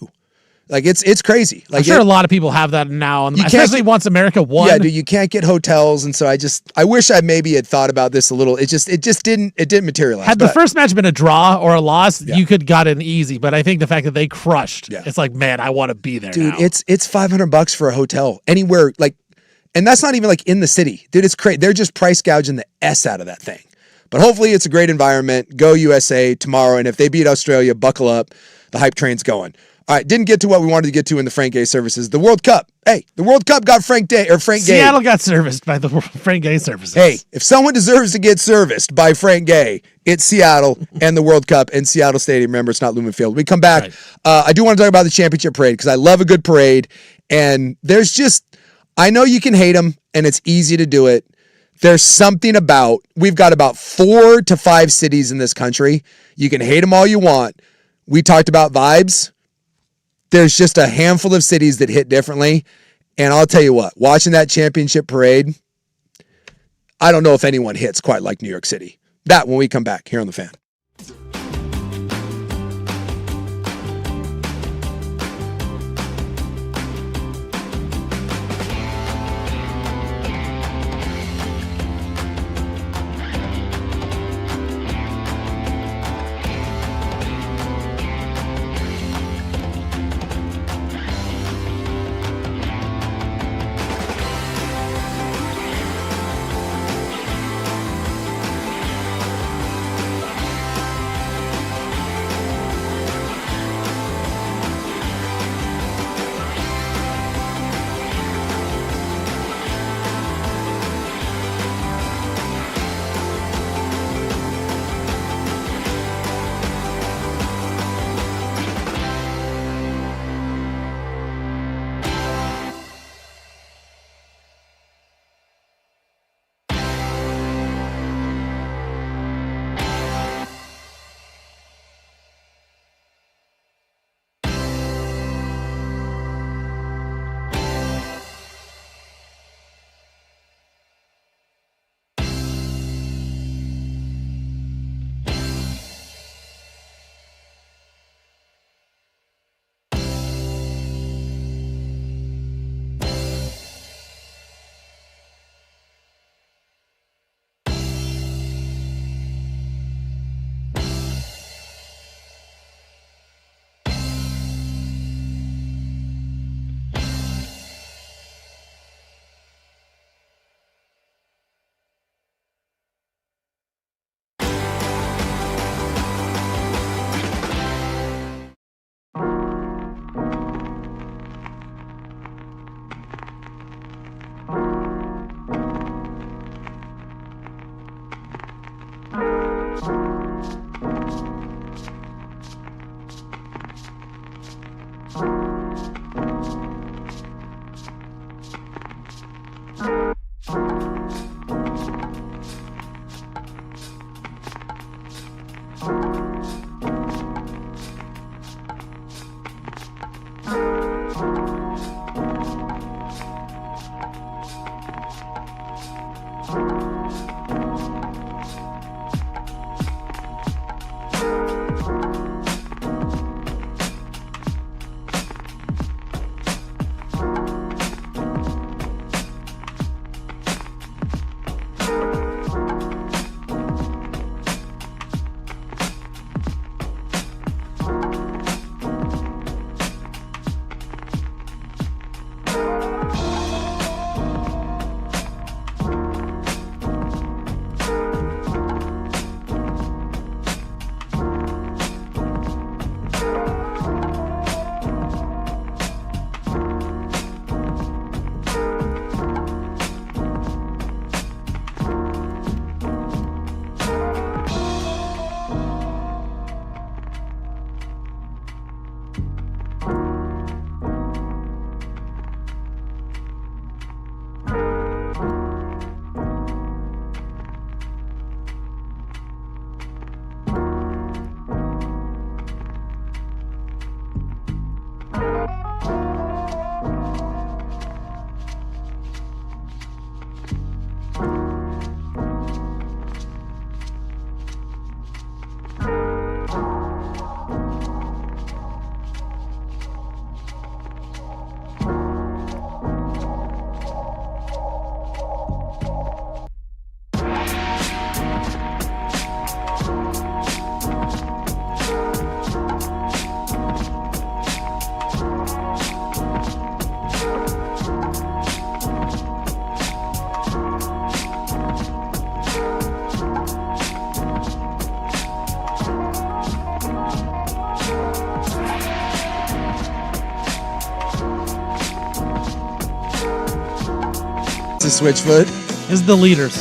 Like, it's crazy. Like, I'm sure a lot of people have that now, especially once America won. Yeah, dude, you can't get hotels, and so I wish I maybe had thought about this a little. It just didn't materialize. Had the first match been a draw or a loss, you could got in easy. But I think the fact that they crushed, it's like, man, I want to be there. Dude, now. it's $500 for a hotel anywhere, like, and that's not even like in the city, dude. It's crazy. They're just price gouging the S out of that thing. But hopefully, it's a great environment. Go USA tomorrow, and if they beat Australia, buckle up. The hype train's going. All right, didn't get to what we wanted to get to in the Frank Gay services. The World Cup. Hey, the World Cup got Frank Gay. Seattle got serviced by the Frank Gay services. Hey, if someone deserves to get serviced by Frank Gay, it's Seattle and the World Cup and Seattle Stadium. Remember, it's not Lumen Field. We come back. Right. I do want to talk about the championship parade, because I love a good parade. And there's just, I know you can hate them, and it's easy to do it. There's something about, we've got about 4 to 5 cities in this country. You can hate them all you want. We talked about vibes. There's just a handful of cities that hit differently. And I'll tell you what, watching that championship parade, I don't know if anyone hits quite like New York City. That when we come back here on The Fan. Switchfoot. Is the leaders.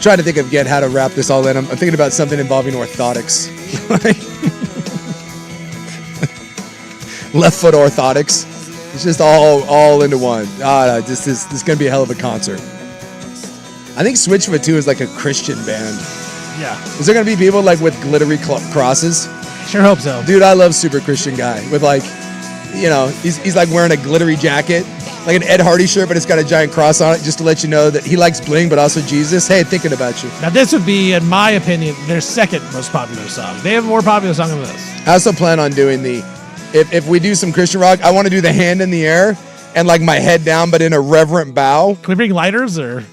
Trying to think of again how to wrap this all in. I'm thinking about something involving orthotics. Left foot orthotics. It's just all into one. This is going to be a hell of a concert. I think Switchfoot too is like a Christian band. Yeah. Is there going to be people like with glittery crosses? Sure hope so. Dude, I love super Christian guy with like, he's like wearing a glittery jacket, like an Ed Hardy shirt, but it's got a giant cross on it just to let you know that he likes bling, but also Jesus. Hey, thinking about you. Now this would be, in my opinion, their second most popular song. They have a more popular song than this. I also plan on doing if we do some Christian rock, I want to do the hand in the air and like my head down, but in a reverent bow. Can we bring lighters or?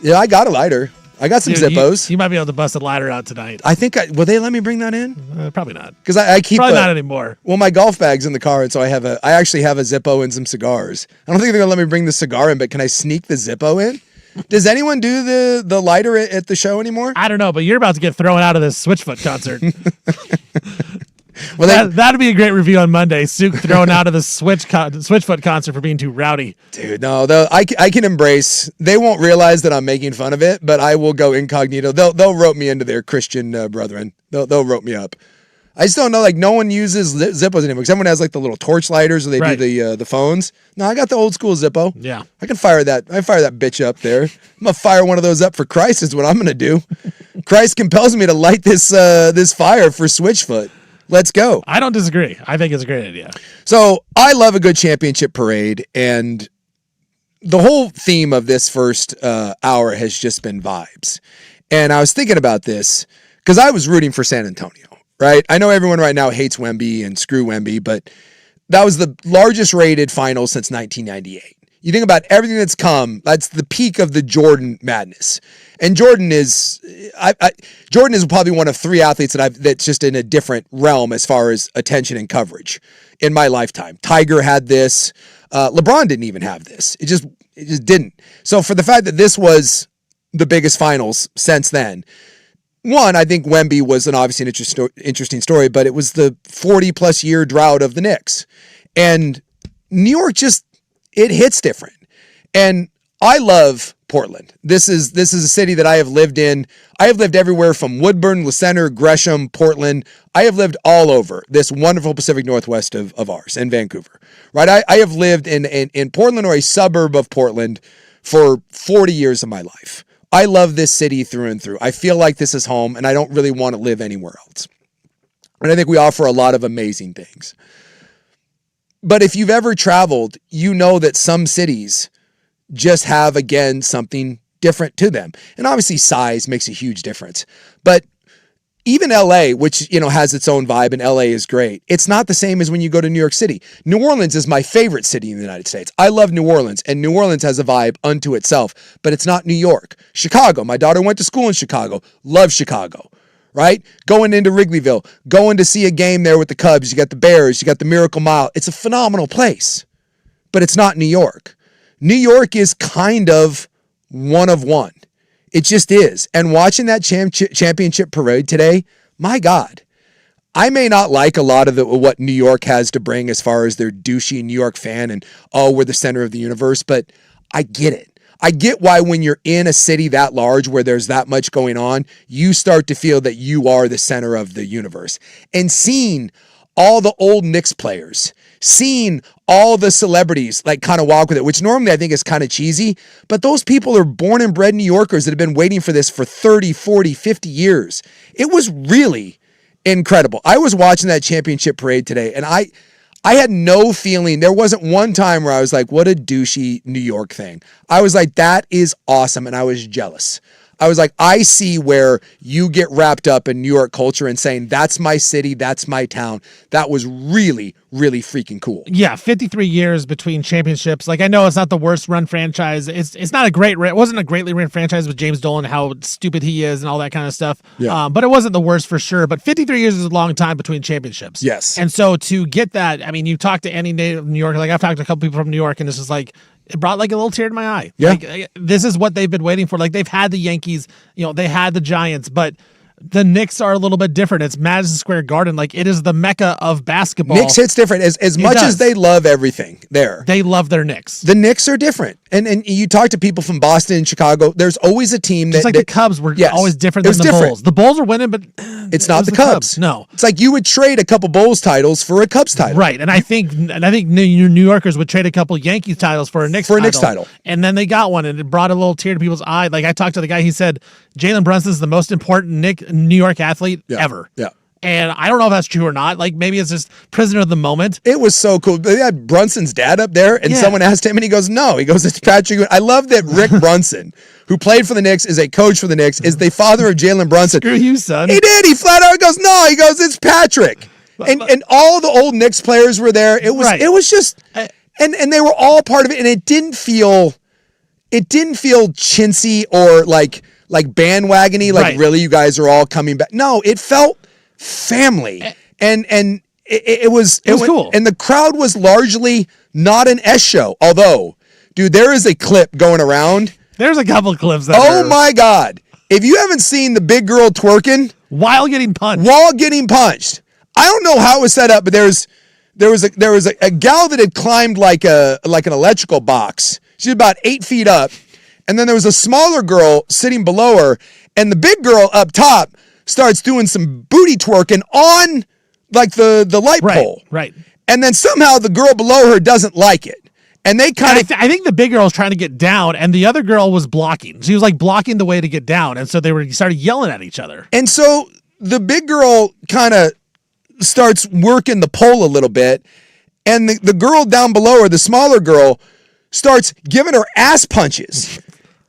Yeah, I got a lighter. I got some Zippos. You might be able to bust a lighter out tonight. I think, will they let me bring that in? Probably not. Because I keep probably not anymore. Well, my golf bag's in the car, and so I actually have a Zippo and some cigars. I don't think they're gonna let me bring the cigar in, but can I sneak the Zippo in? Does anyone do the lighter at the show anymore? I don't know, but you're about to get thrown out of this Switchfoot concert. Well, that'd be a great review on Monday. Suk thrown out of the Switchfoot concert for being too rowdy. Dude, no, I can embrace. They won't realize that I'm making fun of it, but I will go incognito. They'll rope me into their Christian brethren. They'll rope me up. I just don't know. Like no one uses Zippos anymore. Someone has like the little torch lighters, or they do the phones. No, I got the old school Zippo. Yeah, I can fire that. I fire that bitch up there. I'm gonna fire one of those up for Christ. Is what I'm gonna do. Christ compels me to light this fire for Switchfoot. Let's go. I don't disagree. I think it's a great idea. So I love a good championship parade, and the whole theme of this first hour has just been vibes. And I was thinking about this because I was rooting for San Antonio, right? I know everyone right now hates Wemby and screw Wemby, but that was the largest rated final since 1998. You think about everything that's come, that's the peak of the Jordan madness. And Jordan is probably one of three athletes that's just in a different realm as far as attention and coverage in my lifetime. Tiger had this. LeBron didn't even have this. It just didn't. So for the fact that this was the biggest finals since then, one, I think Wemby was obviously an interesting story, but it was the 40-plus year drought of the Knicks. And New York it hits different. And I love Portland. This is a city that I have lived in. I have lived everywhere from Woodburn, La Center, Gresham, Portland. I have lived all over this wonderful Pacific Northwest of ours and Vancouver, right? I have lived in Portland or a suburb of Portland for 40 years of my life. I love this city through and through. I feel like this is home, and I don't really want to live anywhere else. And I think we offer a lot of amazing things. But if you've ever traveled, you know that some cities just have, again, something different to them. And obviously size makes a huge difference. But even LA, which, has its own vibe, and LA is great, it's not the same as when you go to New York City. New Orleans is my favorite city in the United States. I love New Orleans, and New Orleans has a vibe unto itself, but it's not New York. Chicago, my daughter went to school in Chicago. Love Chicago. Right? Going into Wrigleyville, going to see a game there with the Cubs. You got the Bears, you got the Miracle Mile. It's a phenomenal place, but it's not New York. New York is kind of one of one. It just is. And watching that championship parade today, my God, I may not like a lot of what New York has to bring as far as their douchey New York fan and, we're the center of the universe, but I get it. I get why when you're in a city that large where there's that much going on, you start to feel that you are the center of the universe. And seeing all the old Knicks players, seeing all the celebrities like kind of walk with it, which normally I think is kind of cheesy, but those people are born and bred New Yorkers that have been waiting for this for 30, 40, 50 years. It was really incredible. I was watching that championship parade today, and I had no feeling. There wasn't one time where I was like, what a douchey New York thing. I was like, that is awesome. And I was jealous. I was like, I see where you get wrapped up in New York culture and saying, that's my city, that's my town. That was really, really freaking cool. Yeah, 53 years between championships. Like, I know it's not the worst run franchise. It's not it wasn't a greatly run franchise with James Dolan, how stupid he is and all that kind of stuff. Yeah. But it wasn't the worst for sure. But 53 years is a long time between championships. Yes. And so to get that, I mean, you talk to any native New Yorker, like I've talked to a couple people from New York, and it's just like, it brought like a little tear to my eye. Yeah. Like, this is what they've been waiting for. Like, they've had the Yankees, they had the Giants, but the Knicks are a little bit different. It's Madison Square Garden. Like, it is the mecca of basketball. Knicks hits different. As much as they love everything there. They love their Knicks. The Knicks are different. And you talk to people from Boston and Chicago, there's always a team that... Just like the Cubs were always different than the Bulls. The Bulls are winning, but... It's not the Cubs. No. It's like you would trade a couple Bulls titles for a Cubs title. Right. And I think New Yorkers would trade a couple Yankees titles for a Knicks title. And then they got one, and it brought a little tear to people's eye. Like, I talked to the guy, he said, Jalen Brunson is the most important New York athlete ever. Yeah. And I don't know if that's true or not. Like, maybe it's just prisoner of the moment. It was so cool. They had Brunson's dad up there, and someone asked him, and he goes, no. He goes, it's Patrick. I love that Rick Brunson, who played for the Knicks, is a coach for the Knicks, is the father of Jalen Brunson. Screw you, son. He did. He flat out goes, no. He goes, it's Patrick. And all the old Knicks players were there. It was just, and they were all part of it, and it didn't feel chintzy or like bandwagony, like really you guys are all coming back. No, it felt family. And it was cool. And the crowd was largely not an S show. Although, dude, there is a clip going around. There's a couple of clips. My God. If you haven't seen the big girl twerking while getting punched, I don't know how it was set up, but there was a gal that had climbed like an electrical box. She's about 8 feet up. And then there was a smaller girl sitting below her, and the big girl up top starts doing some booty twerking on like the light pole. Right. And then somehow the girl below her doesn't like it. And they kind of... I think the big girl was trying to get down, and the other girl was blocking. She was like blocking the way to get down, and so they started yelling at each other. And so the big girl kind of starts working the pole a little bit, and the girl down below her, the smaller girl, starts giving her ass punches.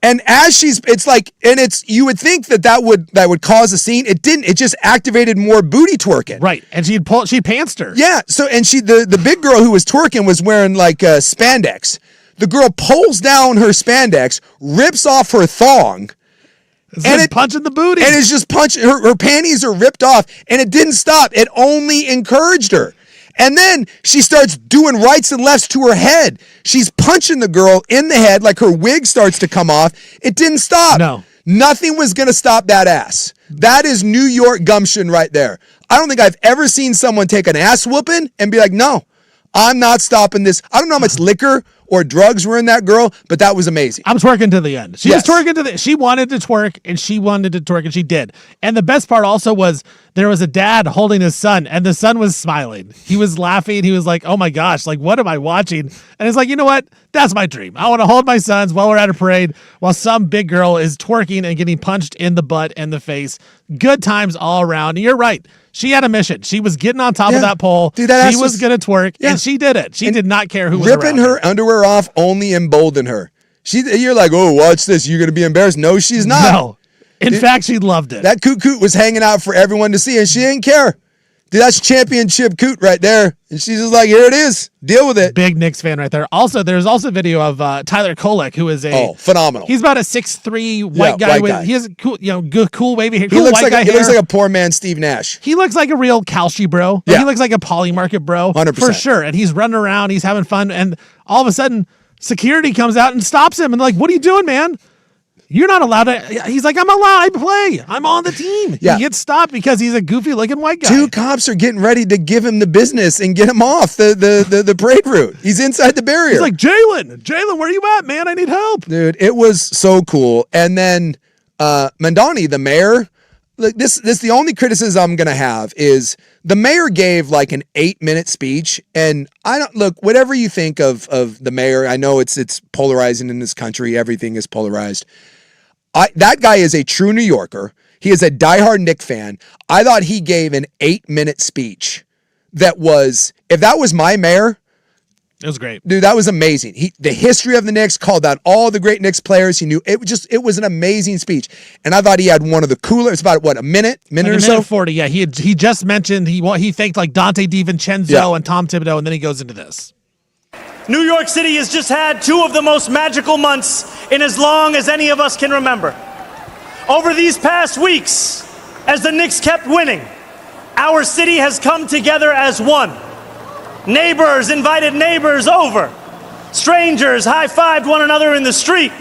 And as you would think that would cause a scene. It didn't. It just activated more booty twerking. Right. And she pantsed her. Yeah. So, and the big girl who was twerking was wearing like spandex. The girl pulls down her spandex, rips off her thong. And punching the booty. And it's just punching. Her panties are ripped off, and it didn't stop. It only encouraged her. And then she starts doing rights and lefts to her head. She's punching the girl in the head, like her wig starts to come off. It didn't stop. No. Nothing was going to stop that ass. That is New York gumption right there. I don't think I've ever seen someone take an ass whooping and be like, no, I'm not stopping this. I don't know how much liquor or drugs were in that girl, but that was amazing. I'm twerking to the end. She was twerking she wanted to twerk, and she wanted to twerk, and she did. And the best part also was there was a dad holding his son, and the son was smiling. He was laughing. He was like, oh my gosh, like, what am I watching? And it's like, you know what? That's my dream. I want to hold my sons while we're at a parade while some big girl is twerking and getting punched in the butt and the face. Good times all around. And you're right. She had a mission. She was getting on top of that pole. Dude, she was going to twerk, and she did it. She did not care who was around her. Ripping her underwear off only emboldened her. You're like, oh, watch this. You're going to be embarrassed. No, she's not. No. In fact, she loved it. That coot was hanging out for everyone to see, and she didn't care. Dude, that's championship coot right there. And she's just like, here it is. Deal with it. Big Knicks fan right there. Also, there's also a video of Tyler Kolek, who is phenomenal. He's about a 6'3" white guy. He has cool, cool wavy hair. He looks like a poor man Steve Nash. He looks like a real Kalshi bro. He looks like a Poly Market bro. 100%. For sure. And he's running around. He's having fun. And all of a sudden, security comes out and stops him. And they're like, what are you doing, man? You're not allowed to. He's like, I'm allowed. I play. I'm on the team. Yeah. He gets stopped because he's a goofy looking white guy. 2 cops are getting ready to give him the business and get him off the parade route. He's inside the barrier. He's like, Jalen, where you at, man? I need help. Dude, it was so cool. And then Mandani, the mayor, like this the only criticism I'm going to have is the mayor gave like an 8-minute speech. And whatever you think of the mayor, I know it's polarizing in this country. Everything is polarized. That guy is a true New Yorker. He is a diehard Knicks fan. I thought he gave an 8-minute speech that was, if that was my mayor, it was great. Dude, that was amazing. The history of the Knicks, called out all the great Knicks players. He knew it was an amazing speech. And I thought he had one of the cooler, it's about a minute or so? 40, yeah. He just mentioned, he thanked like Dante DiVincenzo and Tom Thibodeau, and then he goes into this. New York City has just had 2 of the most magical months in as long as any of us can remember. Over these past weeks, as the Knicks kept winning, our city has come together as one. Neighbors invited neighbors over. Strangers high-fived one another in the street.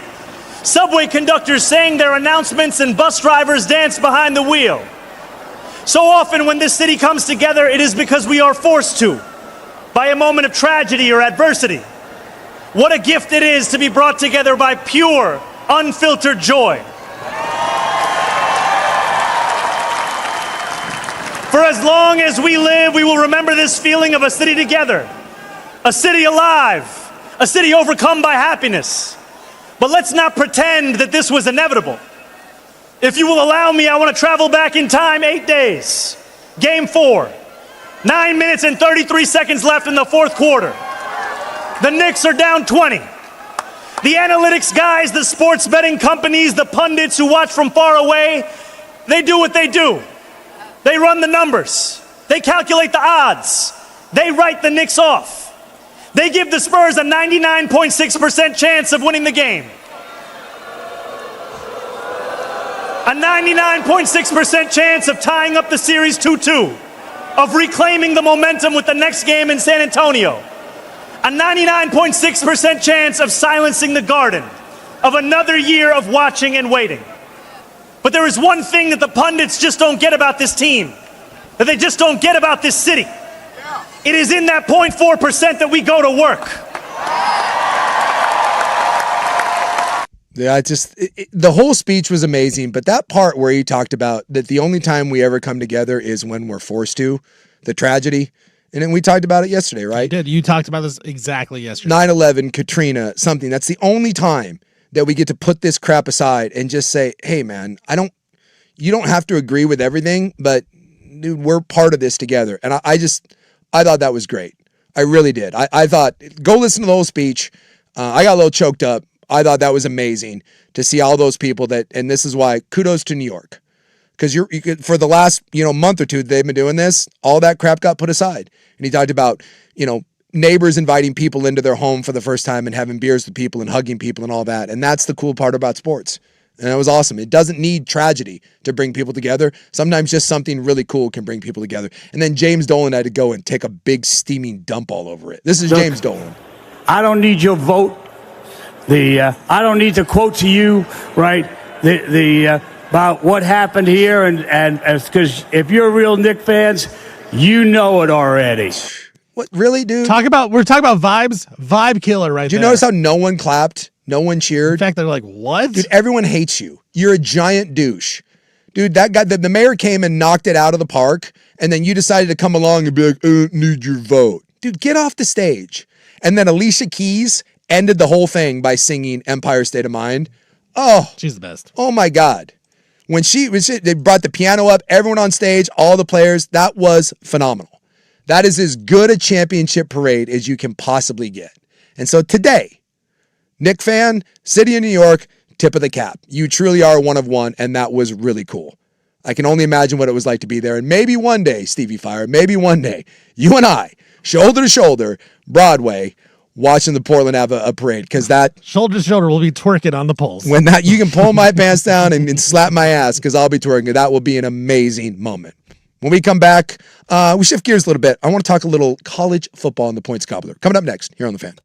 Subway conductors sang their announcements and bus drivers danced behind the wheel. So often when this city comes together, it is because we are forced to, by a moment of tragedy or adversity. What a gift it is to be brought together by pure, unfiltered joy. For as long as we live, we will remember this feeling of a city together, a city alive, a city overcome by happiness. But let's not pretend that this was inevitable. If you will allow me, I want to travel back in time 8 days. Game 4. 9 minutes and 33 seconds left in the fourth quarter. The Knicks are down 20. The analytics guys, the sports betting companies, the pundits who watch from far away, they do what they do. They run the numbers. They calculate the odds. They write the Knicks off. They give the Spurs a 99.6% chance of winning the game. A 99.6% chance of tying up the series 2-2, of reclaiming the momentum with the next game in San Antonio. A 99.6% chance of silencing the Garden, of another year of watching and waiting. But there is one thing that the pundits just don't get about this team, that they just don't get about this city. It is in that 0.4% that we go to work. Yeah, the whole speech was amazing, but that part where he talked about that the only time we ever come together is when we're forced to, the tragedy. And then we talked about it yesterday, right? You did. You talked about this exactly yesterday. 9/11, Katrina, something. That's the only time that we get to put this crap aside and just say, hey, man, you don't have to agree with everything, but dude, we're part of this together. And I thought that was great. I really did. I thought, go listen to the whole speech. I got a little choked up. I thought that was amazing to see all those people and this is why kudos to New York. Because for the last, month or two they've been doing this, all that crap got put aside. And he talked about, neighbors inviting people into their home for the first time and having beers with people and hugging people and all that. And that's the cool part about sports. And it was awesome. It doesn't need tragedy to bring people together. Sometimes just something really cool can bring people together. And then James Dolan had to go and take a big steaming dump all over it. This is James Dolan. I don't need your vote. I don't need to quote to you, right? About what happened here, and because if you're real Knick fans, you know it already. What, really, dude? We're talking about vibes. Vibe killer right there. Did you notice how no one clapped? No one cheered? In fact, they're like, what? Dude, everyone hates you. You're a giant douche. Dude, that guy, the mayor came and knocked it out of the park, and then you decided to come along and be like, I need your vote. Dude, get off the stage. And then Alicia Keys ended the whole thing by singing Empire State of Mind. Oh. She's the best. Oh, my God. When they brought the piano up, everyone on stage, all the players, that was phenomenal. That is as good a championship parade as you can possibly get. And so today, Knick fan, City of New York, tip of the cap. You truly are one of one, and that was really cool. I can only imagine what it was like to be there. And maybe one day, Stevie Fire, maybe one day, you and I, shoulder to shoulder, Broadway, watching the Portland have a parade. Because that... Shoulder to shoulder, we'll be twerking on the poles. When that, you can pull my pants down and slap my ass because I'll be twerking. That will be an amazing moment. When we come back, we shift gears a little bit. I want to talk a little college football and the points cobbler. Coming up next here on The Fan.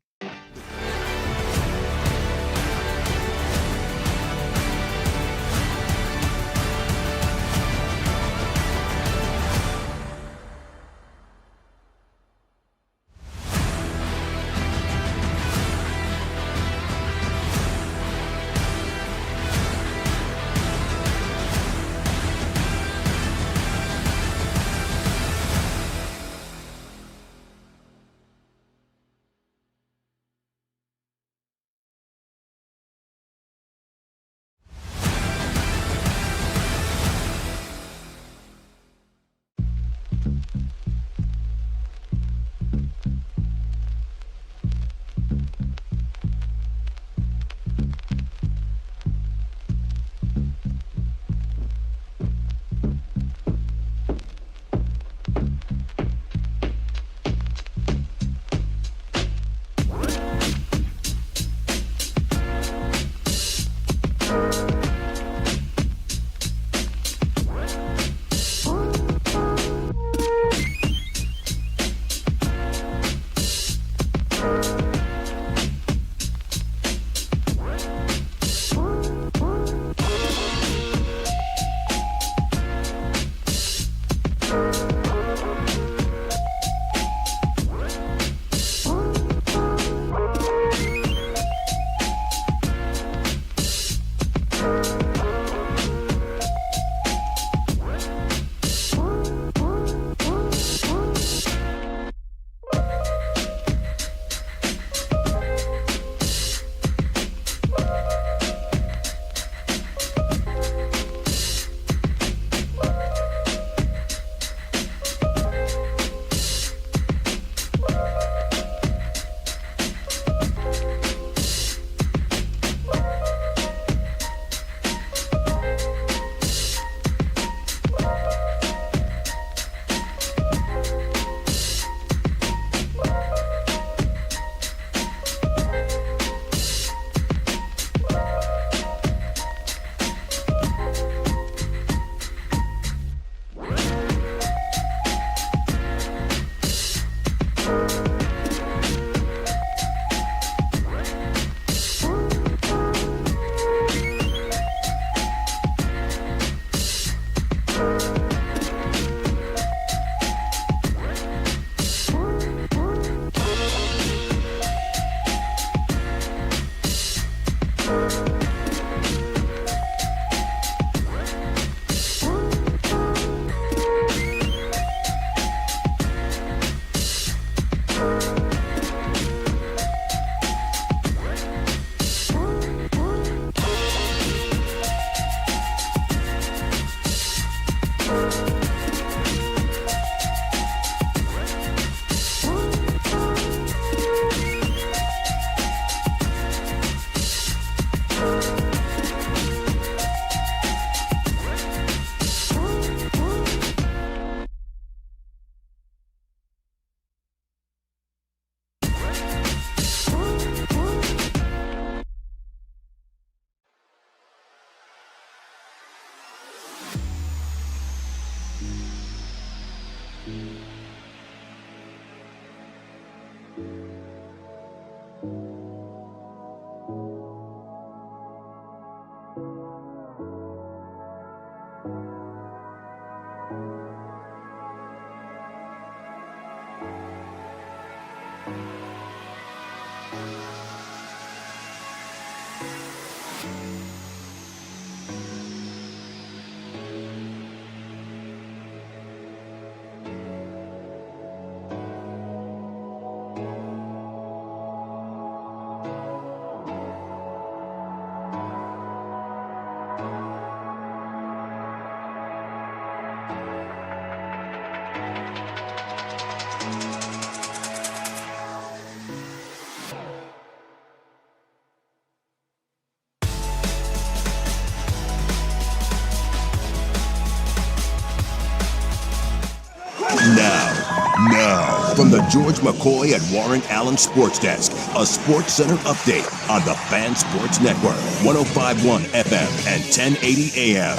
Now, from the George McCoy and Warren Allen Sports Desk, a Sports Center update on the Fan Sports Network, 105.1 FM and 1080 AM.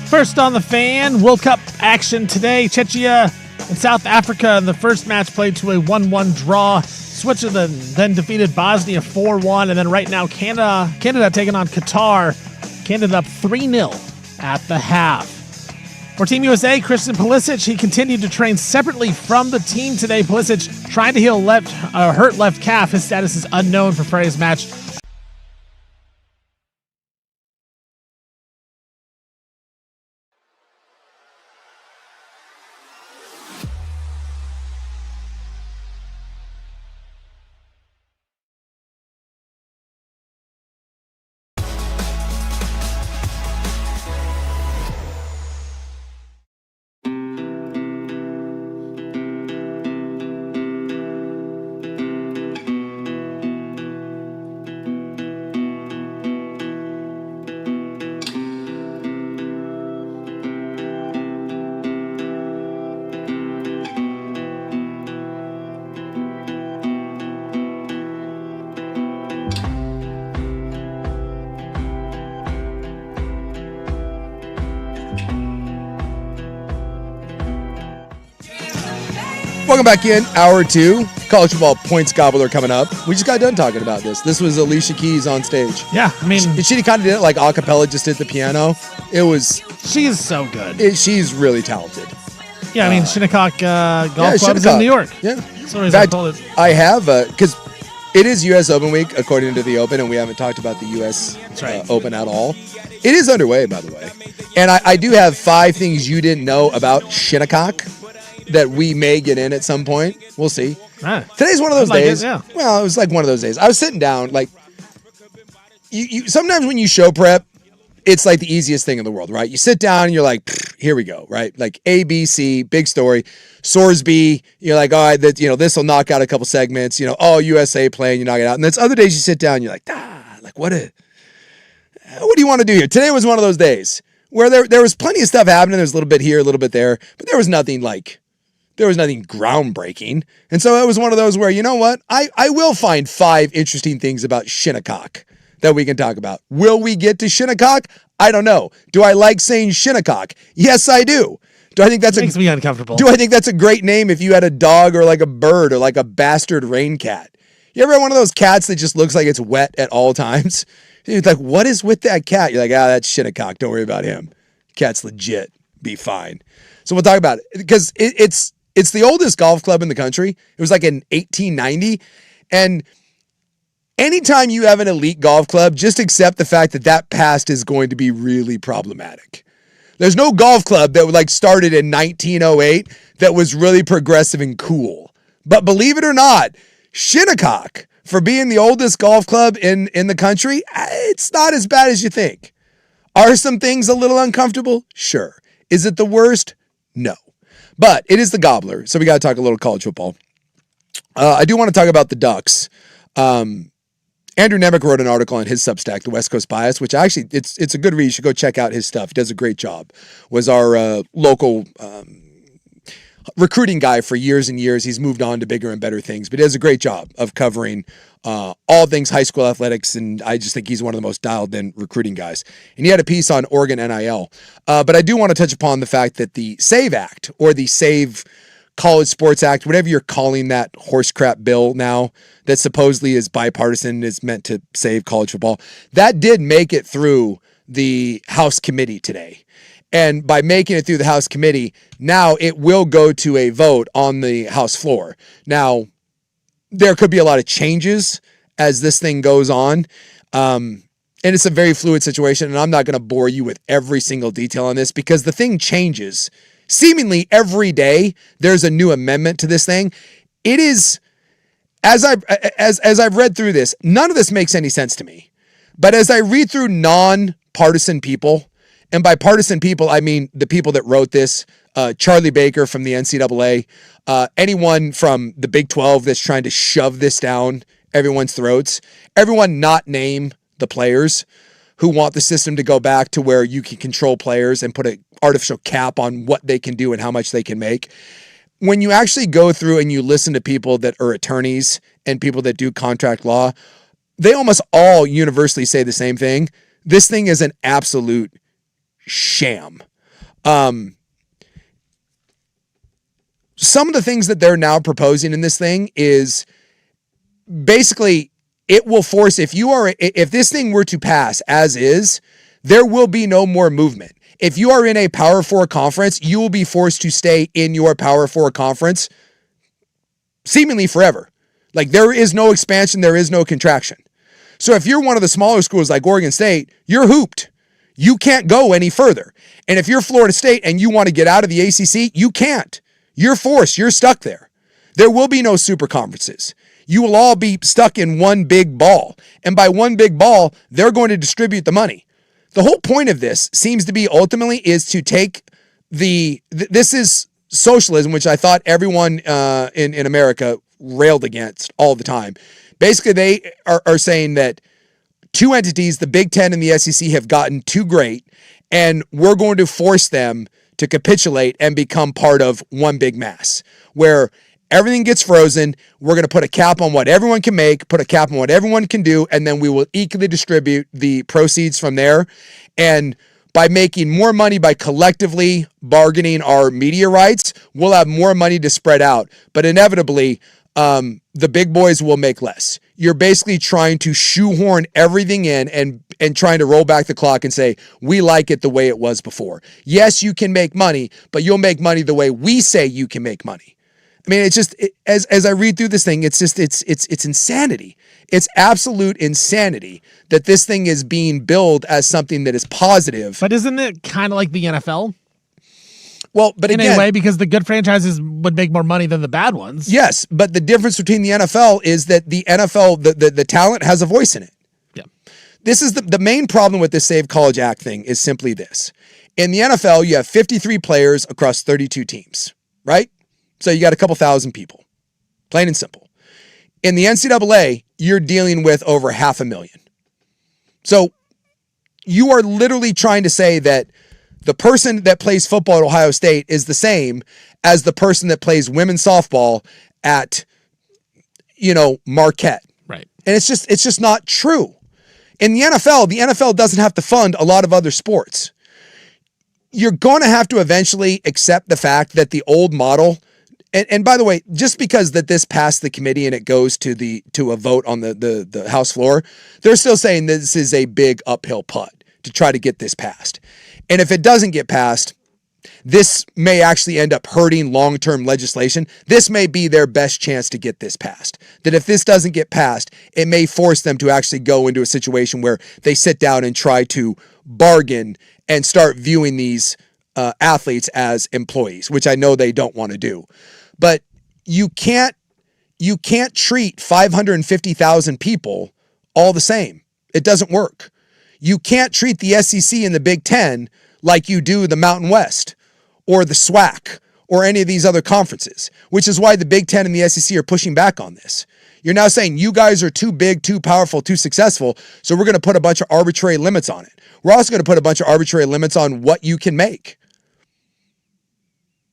First on the Fan, World Cup action today. Czechia and South Africa in the first match played to a 1-1 draw. Switzerland then defeated Bosnia 4-1. And then right now, Canada taking on Qatar. Canada up 3-0 at the half. For Team USA, Christian Pulisic, he continued to train separately from the team today. Pulisic trying to heal hurt left calf. His status is unknown for Friday's match. Welcome back in, hour two. College football points gobbler coming up. We just got done talking about this. This was Alicia Keys on stage. Yeah, I mean, she kind of did it like a cappella, just did the piano. It was. She is so good. She's really talented. Yeah, I mean, Shinnecock Golf Club is in New York. Yeah. So in fact, I have, because it is U.S. Open week, according to the Open, and we haven't talked about the U.S. Open at all. It is underway, by the way. And I do have 5 things you didn't know about Shinnecock that we may get in at some point. We'll see. Today's one of those days. Well, it was like one of those days. I was sitting down, like, you sometimes when you show prep, it's like the easiest thing in the world, right? You sit down and you're like, here we go, right? Like A, B, C, big story. Sorsby, you're like, all right, this will knock out a couple segments. USA playing, you knock it out. And then other days you sit down and you're like, what do you want to do here? Today was one of those days where there was plenty of stuff happening. There's a little bit here, a little bit there, but there was nothing groundbreaking. And so it was one of those where, you know what? I will find 5 interesting things about Shinnecock that we can talk about. Will we get to Shinnecock? I don't know. Do I like saying Shinnecock? Yes, I do. Do I think that makes me uncomfortable? Do I think that's a great name if you had a dog or like a bird or like a bastard rain cat? You ever have one of those cats that just looks like it's wet at all times? It's like, what is with that cat? You're like, that's Shinnecock. Don't worry about him. Cat's legit. Be fine. So we'll talk about it because it's the oldest golf club in the country. It was like in 1890. And anytime you have an elite golf club, just accept the fact that past is going to be really problematic. There's no golf club that started in 1908 that was really progressive and cool. But believe it or not, Shinnecock, for being the oldest golf club in the country, it's not as bad as you think. Are some things a little uncomfortable? Sure. Is it the worst? No. But it is the Gobbler, so we got to talk a little college football. I do want to talk about the Ducks. Andrew Nemec wrote an article on his Substack, The West Coast Bias, which actually, it's a good read. You should go check out his stuff. He does a great job. Was our local recruiting guy for years and years. He's moved on to bigger and better things, but he does a great job of covering all things high school athletics, and I just think he's one of the most dialed-in recruiting guys. And he had a piece on Oregon NIL. But I do want to touch upon the fact that the SAVE Act, or the SAVE College Sports Act, whatever you're calling that horse crap bill now that supposedly is bipartisan and is meant to save college football, that did make it through the House committee today. And by making it through the House committee, now it will go to a vote on the House floor. Now, there could be a lot of changes as this thing goes on. And it's a very fluid situation, and I'm not going to bore you with every single detail on this because the thing changes. Seemingly every day, there's a new amendment to this thing. It is, as I've read through this, none of this makes any sense to me. But as I read through non-partisan people, and by partisan people, I mean the people that wrote this, Charlie Baker from the NCAA, anyone from the Big 12 that's trying to shove this down everyone's throats, everyone not name the players who want the system to go back to where you can control players and put an artificial cap on what they can do and how much they can make. When you actually go through and you listen to people that are attorneys and people that do contract law, they almost all universally say the same thing. This thing is an absolute sham. Some of the things that they're now proposing in this thing is basically it will force, if this thing were to pass as is, there will be no more movement. If you are in a Power 4 conference, you will be forced to stay in your Power 4 conference seemingly forever. Like there is no expansion, there is no contraction. So if you're one of the smaller schools like Oregon State, you're hooped. You can't go any further. And if you're Florida State and you want to get out of the ACC, you can't. You're forced. You're stuck there. There will be no super conferences. You will all be stuck in one big ball. And by one big ball, they're going to distribute the money. The whole point of this seems to be ultimately is to take this is socialism, which I thought everyone in America railed against all the time. Basically, they are saying that two entities, the Big Ten and the SEC, have gotten too great, and we're going to force them to capitulate and become part of one big mass, where everything gets frozen. We're going to put a cap on what everyone can make, put a cap on what everyone can do, and then we will equally distribute the proceeds from there. And by making more money by collectively bargaining our media rights, we'll have more money to spread out. But inevitably, the big boys will make less. You're basically trying to shoehorn everything in and trying to roll back the clock and say, we like it the way it was before. Yes, you can make money, but you'll make money the way we say you can make money. I mean, it's just, as I read through this thing, it's just, it's insanity. It's absolute insanity that this thing is being billed as something that is positive. But isn't it kind of like the NFL? Well, but in again, a way, because the good franchises would make more money than the bad ones. Yes, but the difference between the NFL is that the NFL, the talent has a voice in it. Yeah. This is the main problem with this Save College Act thing is simply this. In the NFL, you have 53 players across 32 teams, right? So you got a couple thousand people, plain and simple. In the NCAA, you're dealing with over 500,000. So you are literally trying to say that the person that plays football at Ohio State is the same as the person that plays women's softball at, Marquette. Right. And it's just not true. In the NFL doesn't have to fund a lot of other sports. You're going to have to eventually accept the fact that the old model, and by the way, just because that this passed the committee and it goes to a vote on the House floor, they're still saying this is a big uphill putt to try to get this passed. And if it doesn't get passed, this may actually end up hurting long-term legislation. This may be their best chance to get this passed. That if this doesn't get passed, it may force them to actually go into a situation where they sit down and try to bargain and start viewing these athletes as employees, which I know they don't want to do. But you can't treat 550,000 people all the same. It doesn't work. You can't treat the SEC and the Big Ten like you do the Mountain West or the SWAC or any of these other conferences, which is why the Big Ten and the SEC are pushing back on this. You're now saying you guys are too big, too powerful, too successful, so we're going to put a bunch of arbitrary limits on it. We're also going to put a bunch of arbitrary limits on what you can make.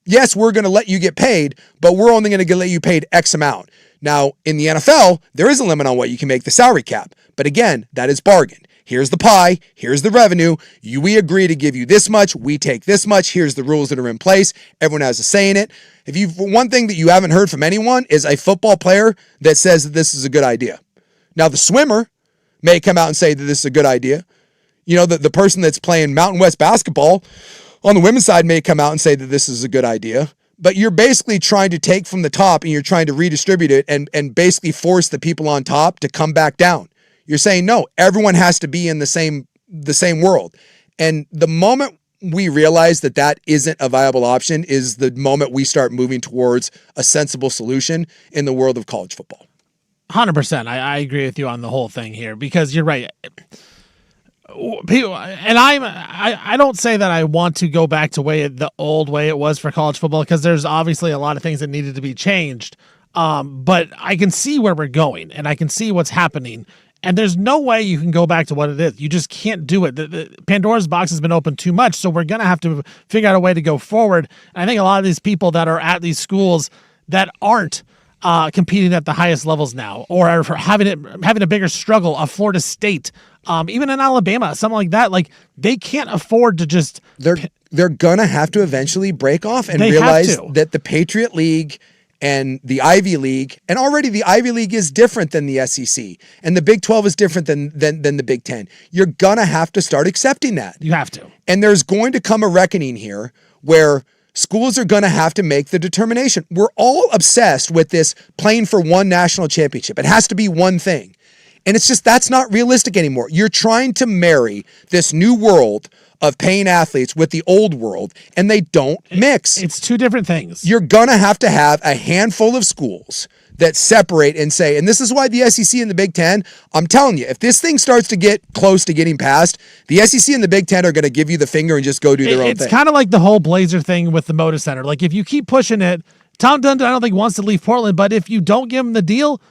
Yes, we're going to let you get paid, but we're only going to let you paid X amount. Now, in the NFL, there is a limit on what you can make, the salary cap. But again, that is bargain. here's the pie, here's the revenue. We agree to give you this much. We take this much. Here's the rules that are in place. Everyone has a say in it. One thing that you haven't heard from anyone is a football player that says that this is a good idea. Now, the swimmer may come out and say that this is a good idea. You know, the person that's playing Mountain West basketball on the women's side may come out and say that this is a good idea. But you're basically trying to take from the top and you're trying to redistribute it and basically force the people on top to come back down. You're saying, no, everyone has to be in the same world. And the moment we realize that that isn't a viable option is the moment we start moving towards a sensible solution in the world of college football. 100%. I agree with you on the whole thing here because you're right. People, and I don't say that I want to go back to the old way it was for college football because there's obviously a lot of things that needed to be changed. But I can see where we're going and I can see what's happening. And there's no way you can go back to what it is. You just can't do it. The Pandora's box has been opened too much, so we're going to have to figure out a way to go forward. And I think a lot of these people that are at these schools that aren't competing at the highest levels now or are having a bigger struggle, a Florida State, even in Alabama, something like that, like they can't afford to just... They're going to have to eventually break off and realize that the Patriot League and the Ivy League, and already the Ivy League is different than the SEC, and the Big 12 is different than the Big 10. You're going to have to start accepting that. You have to. And there's going to come a reckoning here where schools are going to have to make the determination. We're all obsessed with this playing for one national championship. It has to be one thing. And it's just, that's not realistic anymore. You're trying to marry this new world of paying athletes with the old world, and they don't mix. It's two different things. You're going to have a handful of schools that separate and say, and this is why the SEC and the Big Ten, I'm telling you, if this thing starts to get close to getting passed, the SEC and the Big Ten are going to give you the finger and just go do their own thing. It's kind of like the whole Blazer thing with the Moda Center. Like if you keep pushing it, Tom Dundon, I don't think wants to leave Portland, but if you don't give him the deal,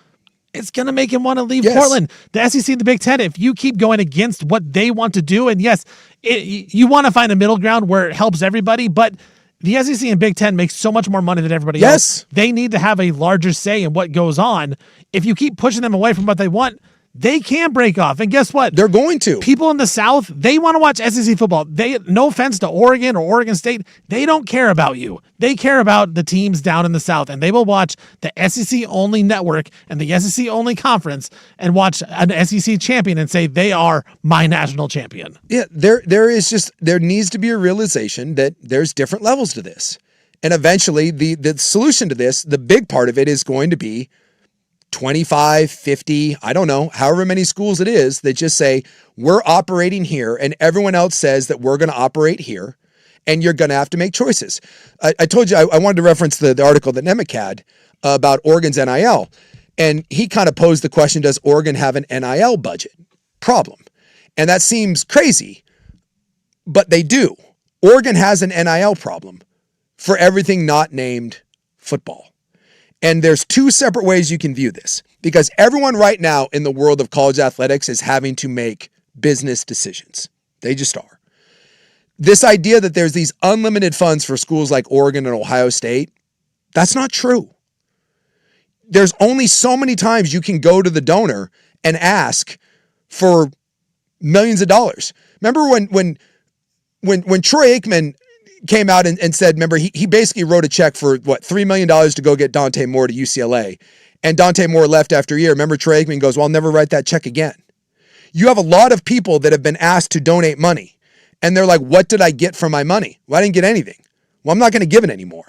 it's going to make him want to leave Portland. The SEC and the Big Ten, if you keep going against what they want to do, and yes, you want to find a middle ground where it helps everybody, but the SEC and Big Ten make so much more money than everybody else. They need to have a larger say in what goes on. If you keep pushing them away from what they want, they can break off. And guess what? They're going to. People in the South, they want to watch SEC football. No offense to Oregon or Oregon State, they don't care about you. They care about the teams down in the South, and they will watch the SEC-only network and the SEC-only conference and watch an SEC champion and say, they are my national champion. Yeah, there needs to be a realization that there's different levels to this. And eventually, the solution to this, the big part of it is going to be 25, 50, I don't know, however many schools it is that just say, we're operating here, and everyone else says that we're going to operate here, and you're going to have to make choices. I told you I wanted to reference the article that Nemec had about Oregon's NIL, and he kind of posed the question, does Oregon have an NIL budget problem? And that seems crazy, but they do. Oregon has an NIL problem for everything not named football. And there's two separate ways you can view this, because everyone right now in the world of college athletics is having to make business decisions. They just are. This idea that there's these unlimited funds for schools like Oregon and Ohio State, that's not true. There's only so many times you can go to the donor and ask for millions of dollars. Remember when Troy Aikman came out and said, remember, he basically wrote a check for $3 million to go get Dante Moore to UCLA. And Dante Moore left after a year. Remember, Troy Aikman goes, well, I'll never write that check again. You have a lot of people that have been asked to donate money. And they're like, what did I get from my money? Well, I didn't get anything. Well, I'm not going to give it anymore.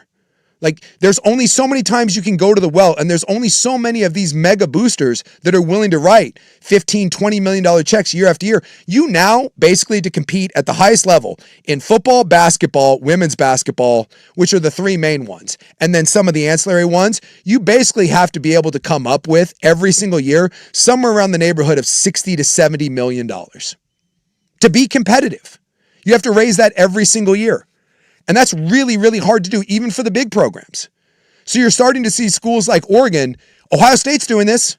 Like, there's only so many times you can go to the well, and there's only so many of these mega boosters that are willing to write $15, $20 million checks year after year. You now, basically, to compete at the highest level in football, basketball, women's basketball, which are the three main ones, and then some of the ancillary ones, you basically have to be able to come up with, every single year, somewhere around the neighborhood of $60 to $70 million. To be competitive, you have to raise that every single year. And that's really, really hard to do, even for the big programs. So you're starting to see schools like Oregon. Ohio State's doing this.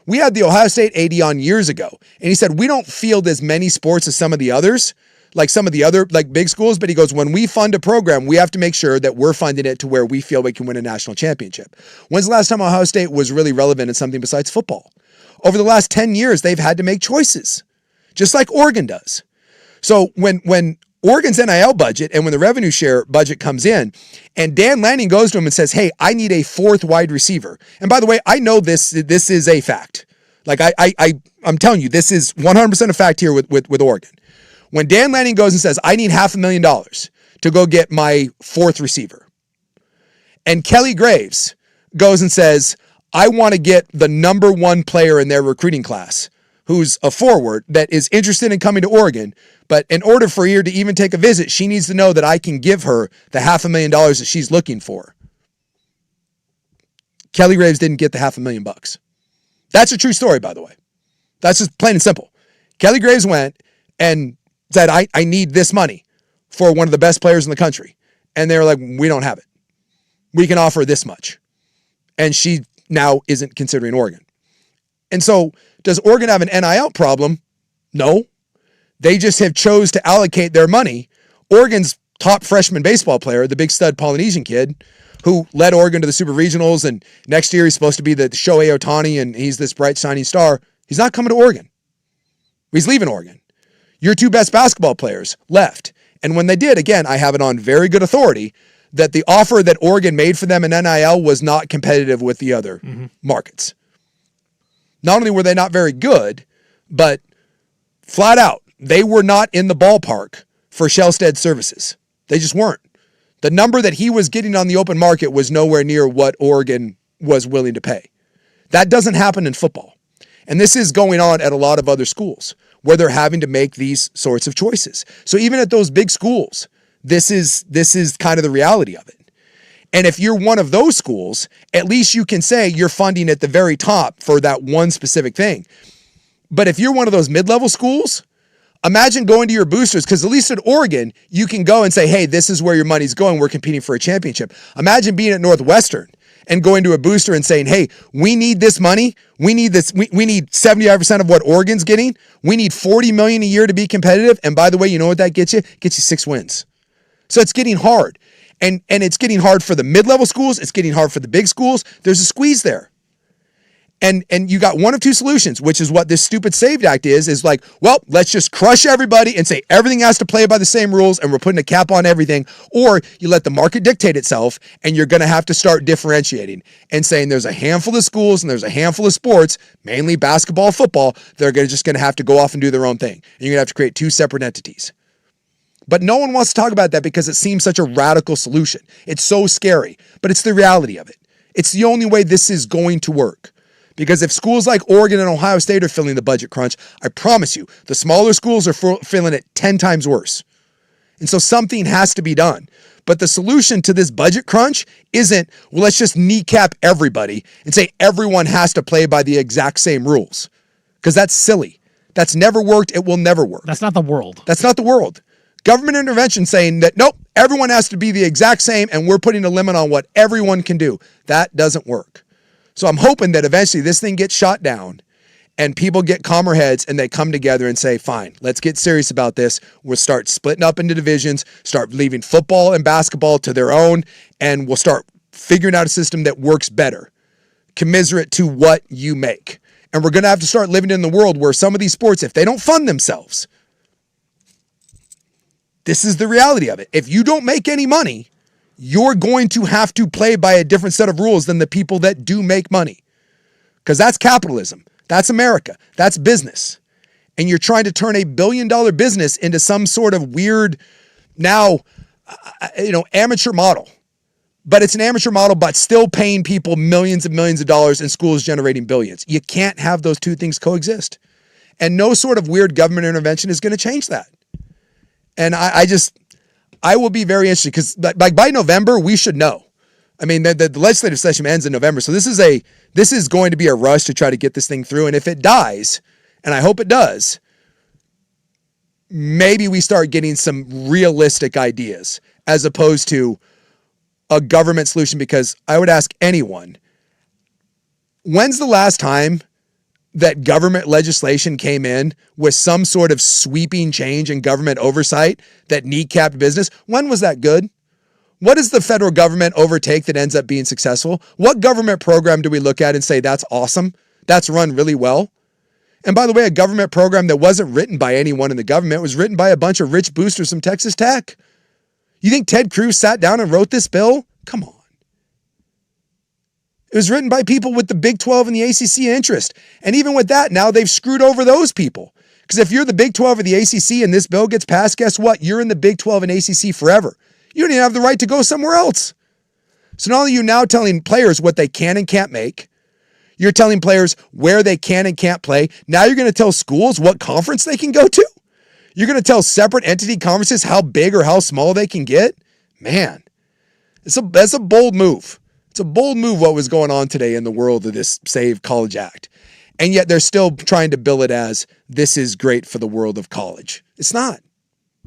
We had the Ohio State AD on years ago, and he said, we don't field as many sports as some of the others, like some of the other big schools, but he goes, when we fund a program, we have to make sure that we're funding it to where we feel we can win a national championship. When's the last time Ohio State was really relevant in something besides football? Over the last 10 years, they've had to make choices. just like Oregon does. So when Oregon's NIL budget and when the revenue share budget comes in and Dan Lanning goes to him and says, hey, I need a fourth wide receiver. And by the way, I know this is a fact. Like I'm telling you, this is 100% a fact here with Oregon. When Dan Lanning goes and says, I need $500,000 to go get my fourth receiver. And Kelly Graves goes and says, I want to get the number one player in their recruiting class who's a forward that is interested in coming to Oregon. But in order for her to even take a visit, she needs to know that I can give her the $500,000 that she's looking for. Kelly Graves didn't get the $500,000. That's a true story, by the way. That's just plain and simple. Kelly Graves went and said, I need this money for one of the best players in the country. And they were like, we don't have it. We can offer this much. And she now isn't considering Oregon. And so does Oregon have an NIL problem? No. They just have chose to allocate their money. Oregon's top freshman baseball player, the big stud Polynesian kid, who led Oregon to the Super Regionals, and next year he's supposed to be the Shohei Ohtani, and he's this bright, shining star. He's not coming to Oregon. He's leaving Oregon. Your two best basketball players left. And when they did, again, I have it on very good authority that the offer that Oregon made for them in NIL was not competitive with the other markets. Not only were they not very good, but flat out, they were not in the ballpark for Shellstead's services. They just weren't. The number that he was getting on the open market was nowhere near what Oregon was willing to pay. That doesn't happen in football. And this is going on at a lot of other schools where they're having to make these sorts of choices. So even at those big schools, this is kind of the reality of it. And if you're one of those schools, at least you can say you're funding at the very top for that one specific thing. But if you're one of those mid-level schools, imagine going to your boosters, because at least at Oregon, you can go and say, hey, this is where your money's going. We're competing for a championship. Imagine being at Northwestern and going to a booster and saying, hey, we need this money. We need this. We need 75% of what Oregon's getting. We need $40 million a year to be competitive. And by the way, you know what that gets you? It gets you 6 wins. So it's getting hard. And it's getting hard for the mid-level schools. It's getting hard for the big schools. There's a squeeze there. And you got one of two solutions, which is what this stupid SAVED Act is like, well, let's just crush everybody and say everything has to play by the same rules and we're putting a cap on everything. Or you let the market dictate itself and you're going to have to start differentiating and saying there's a handful of schools and there's a handful of sports, mainly basketball, football, they're just going to have to go off and do their own thing. And you're going to have to create two separate entities. But no one wants to talk about that because it seems such a radical solution. It's so scary, but it's the reality of it. It's the only way this is going to work. Because if schools like Oregon and Ohio State are feeling the budget crunch, I promise you, the smaller schools are feeling it 10 times worse. And so something has to be done. But the solution to this budget crunch isn't, well, let's just kneecap everybody and say everyone has to play by the exact same rules. Because that's silly. That's never worked. It will never work. That's not the world. That's not the world. Government intervention saying that, nope, everyone has to be the exact same and we're putting a limit on what everyone can do. That doesn't work. So I'm hoping that eventually this thing gets shot down and people get calmer heads and they come together and say, fine, let's get serious about this. We'll start splitting up into divisions, start leaving football and basketball to their own, and we'll start figuring out a system that works better, commiserate to what you make. And we're going to have to start living in the world where some of these sports, if they don't fund themselves, this is the reality of it. If you don't make any money, you're going to have to play by a different set of rules than the people that do make money. Because that's capitalism. That's America. That's business. And you're trying to turn $1 billion business into some sort of weird, now, amateur model. But it's an amateur model, but still paying people millions and millions of dollars and schools generating billions. You can't have those two things coexist. And no sort of weird government intervention is going to change that. And I will be very interested because by November, we should know. I mean, the legislative session ends in November. So this is going to be a rush to try to get this thing through. And if it dies, and I hope it does, maybe we start getting some realistic ideas as opposed to a government solution. Because I would ask anyone, when's the last time that government legislation came in with some sort of sweeping change in government oversight that kneecapped business? When was that good? What does the federal government overtake that ends up being successful? What government program do we look at and say, that's awesome? That's run really well? And by the way, a government program that wasn't written by anyone in the government, was written by a bunch of rich boosters from Texas Tech. You think Ted Cruz sat down and wrote this bill? Come on. It was written by people with the Big 12 and the ACC interest. And even with that, now they've screwed over those people. Because if you're the Big 12 or the ACC and this bill gets passed, guess what? You're in the Big 12 and ACC forever. You don't even have the right to go somewhere else. So not only are you now telling players what they can and can't make, you're telling players where they can and can't play. Now you're going to tell schools what conference they can go to. You're going to tell separate entity conferences how big or how small they can get. Man, that's a bold move. It's a bold move what was going on today in the world of this Save College Act. And yet they're still trying to bill it as this is great for the world of college. It's not.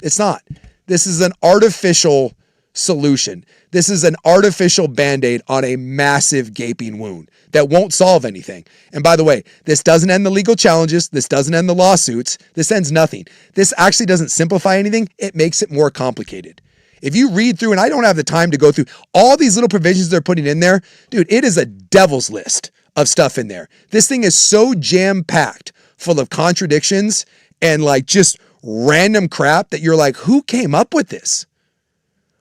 It's not. This is an artificial solution. This is an artificial Band-Aid on a massive gaping wound that won't solve anything. And by the way, this doesn't end the legal challenges. This doesn't end the lawsuits. This ends nothing. This actually doesn't simplify anything. It makes it more complicated. If you read through, and I don't have the time to go through all these little provisions they're putting in there, dude, it is a devil's list of stuff in there. This thing is so jam-packed full of contradictions and like just random crap that you're like, who came up with this?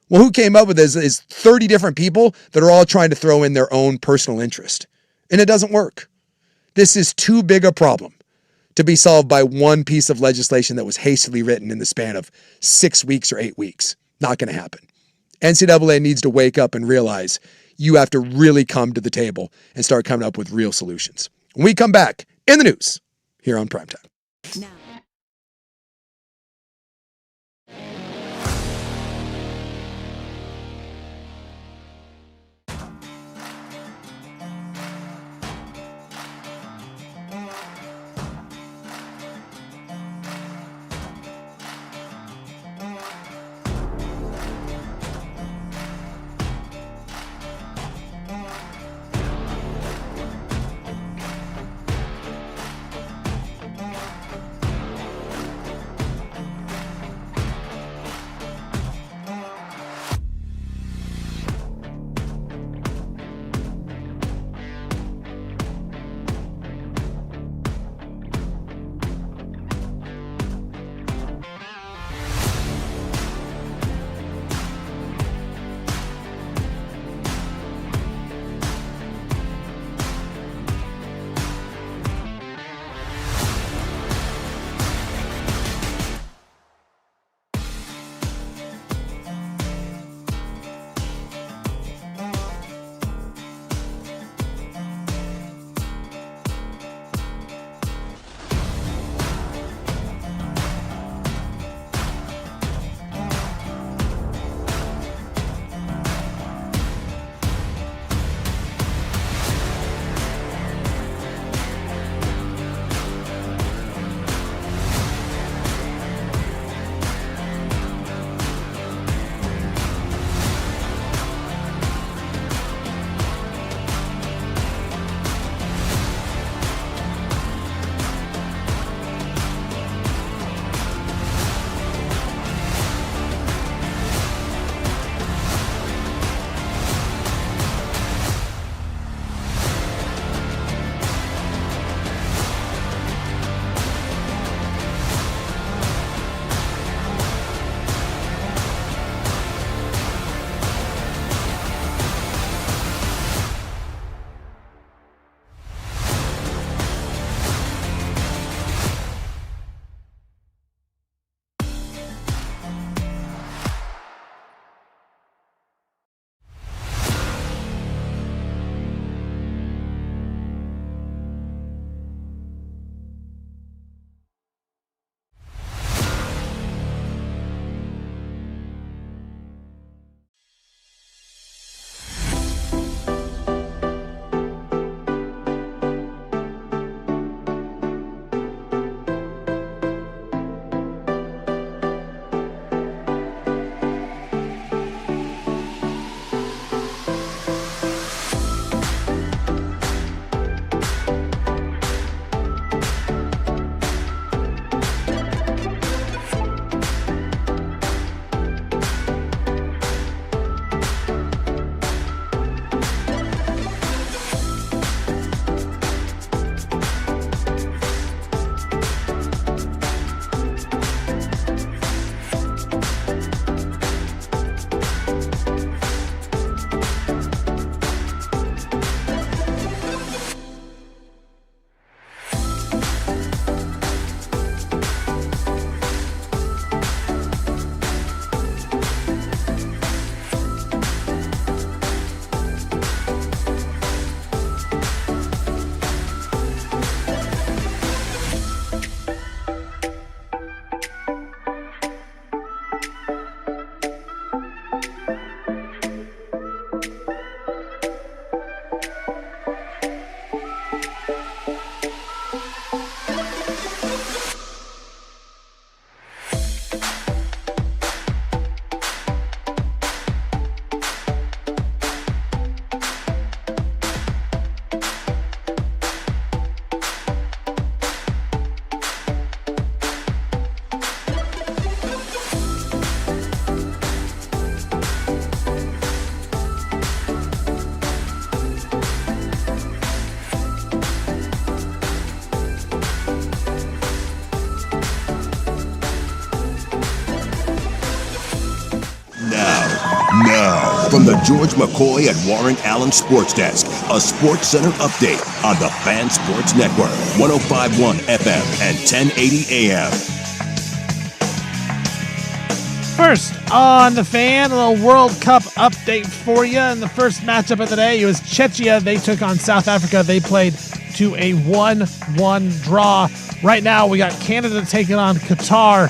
Well, who came up with this is 30 different people that are all trying to throw in their own personal interest. And it doesn't work. This is too big a problem to be solved by one piece of legislation that was hastily written in the span of 6 weeks or 8 weeks. Not going to happen. NCAA needs to wake up and realize you have to really come to the table and start coming up with real solutions. When we come back in the news here on Primetime. Now. From the George McCoy and Warren Allen Sports Desk, a Sports Center update on the Fan Sports Network, 105.1 FM and 1080 AM. First on the Fan, a little World Cup update for you. And the first matchup of the day was Czechia. They took on South Africa. They played to a 1-1 draw. Right now, we got Canada taking on Qatar.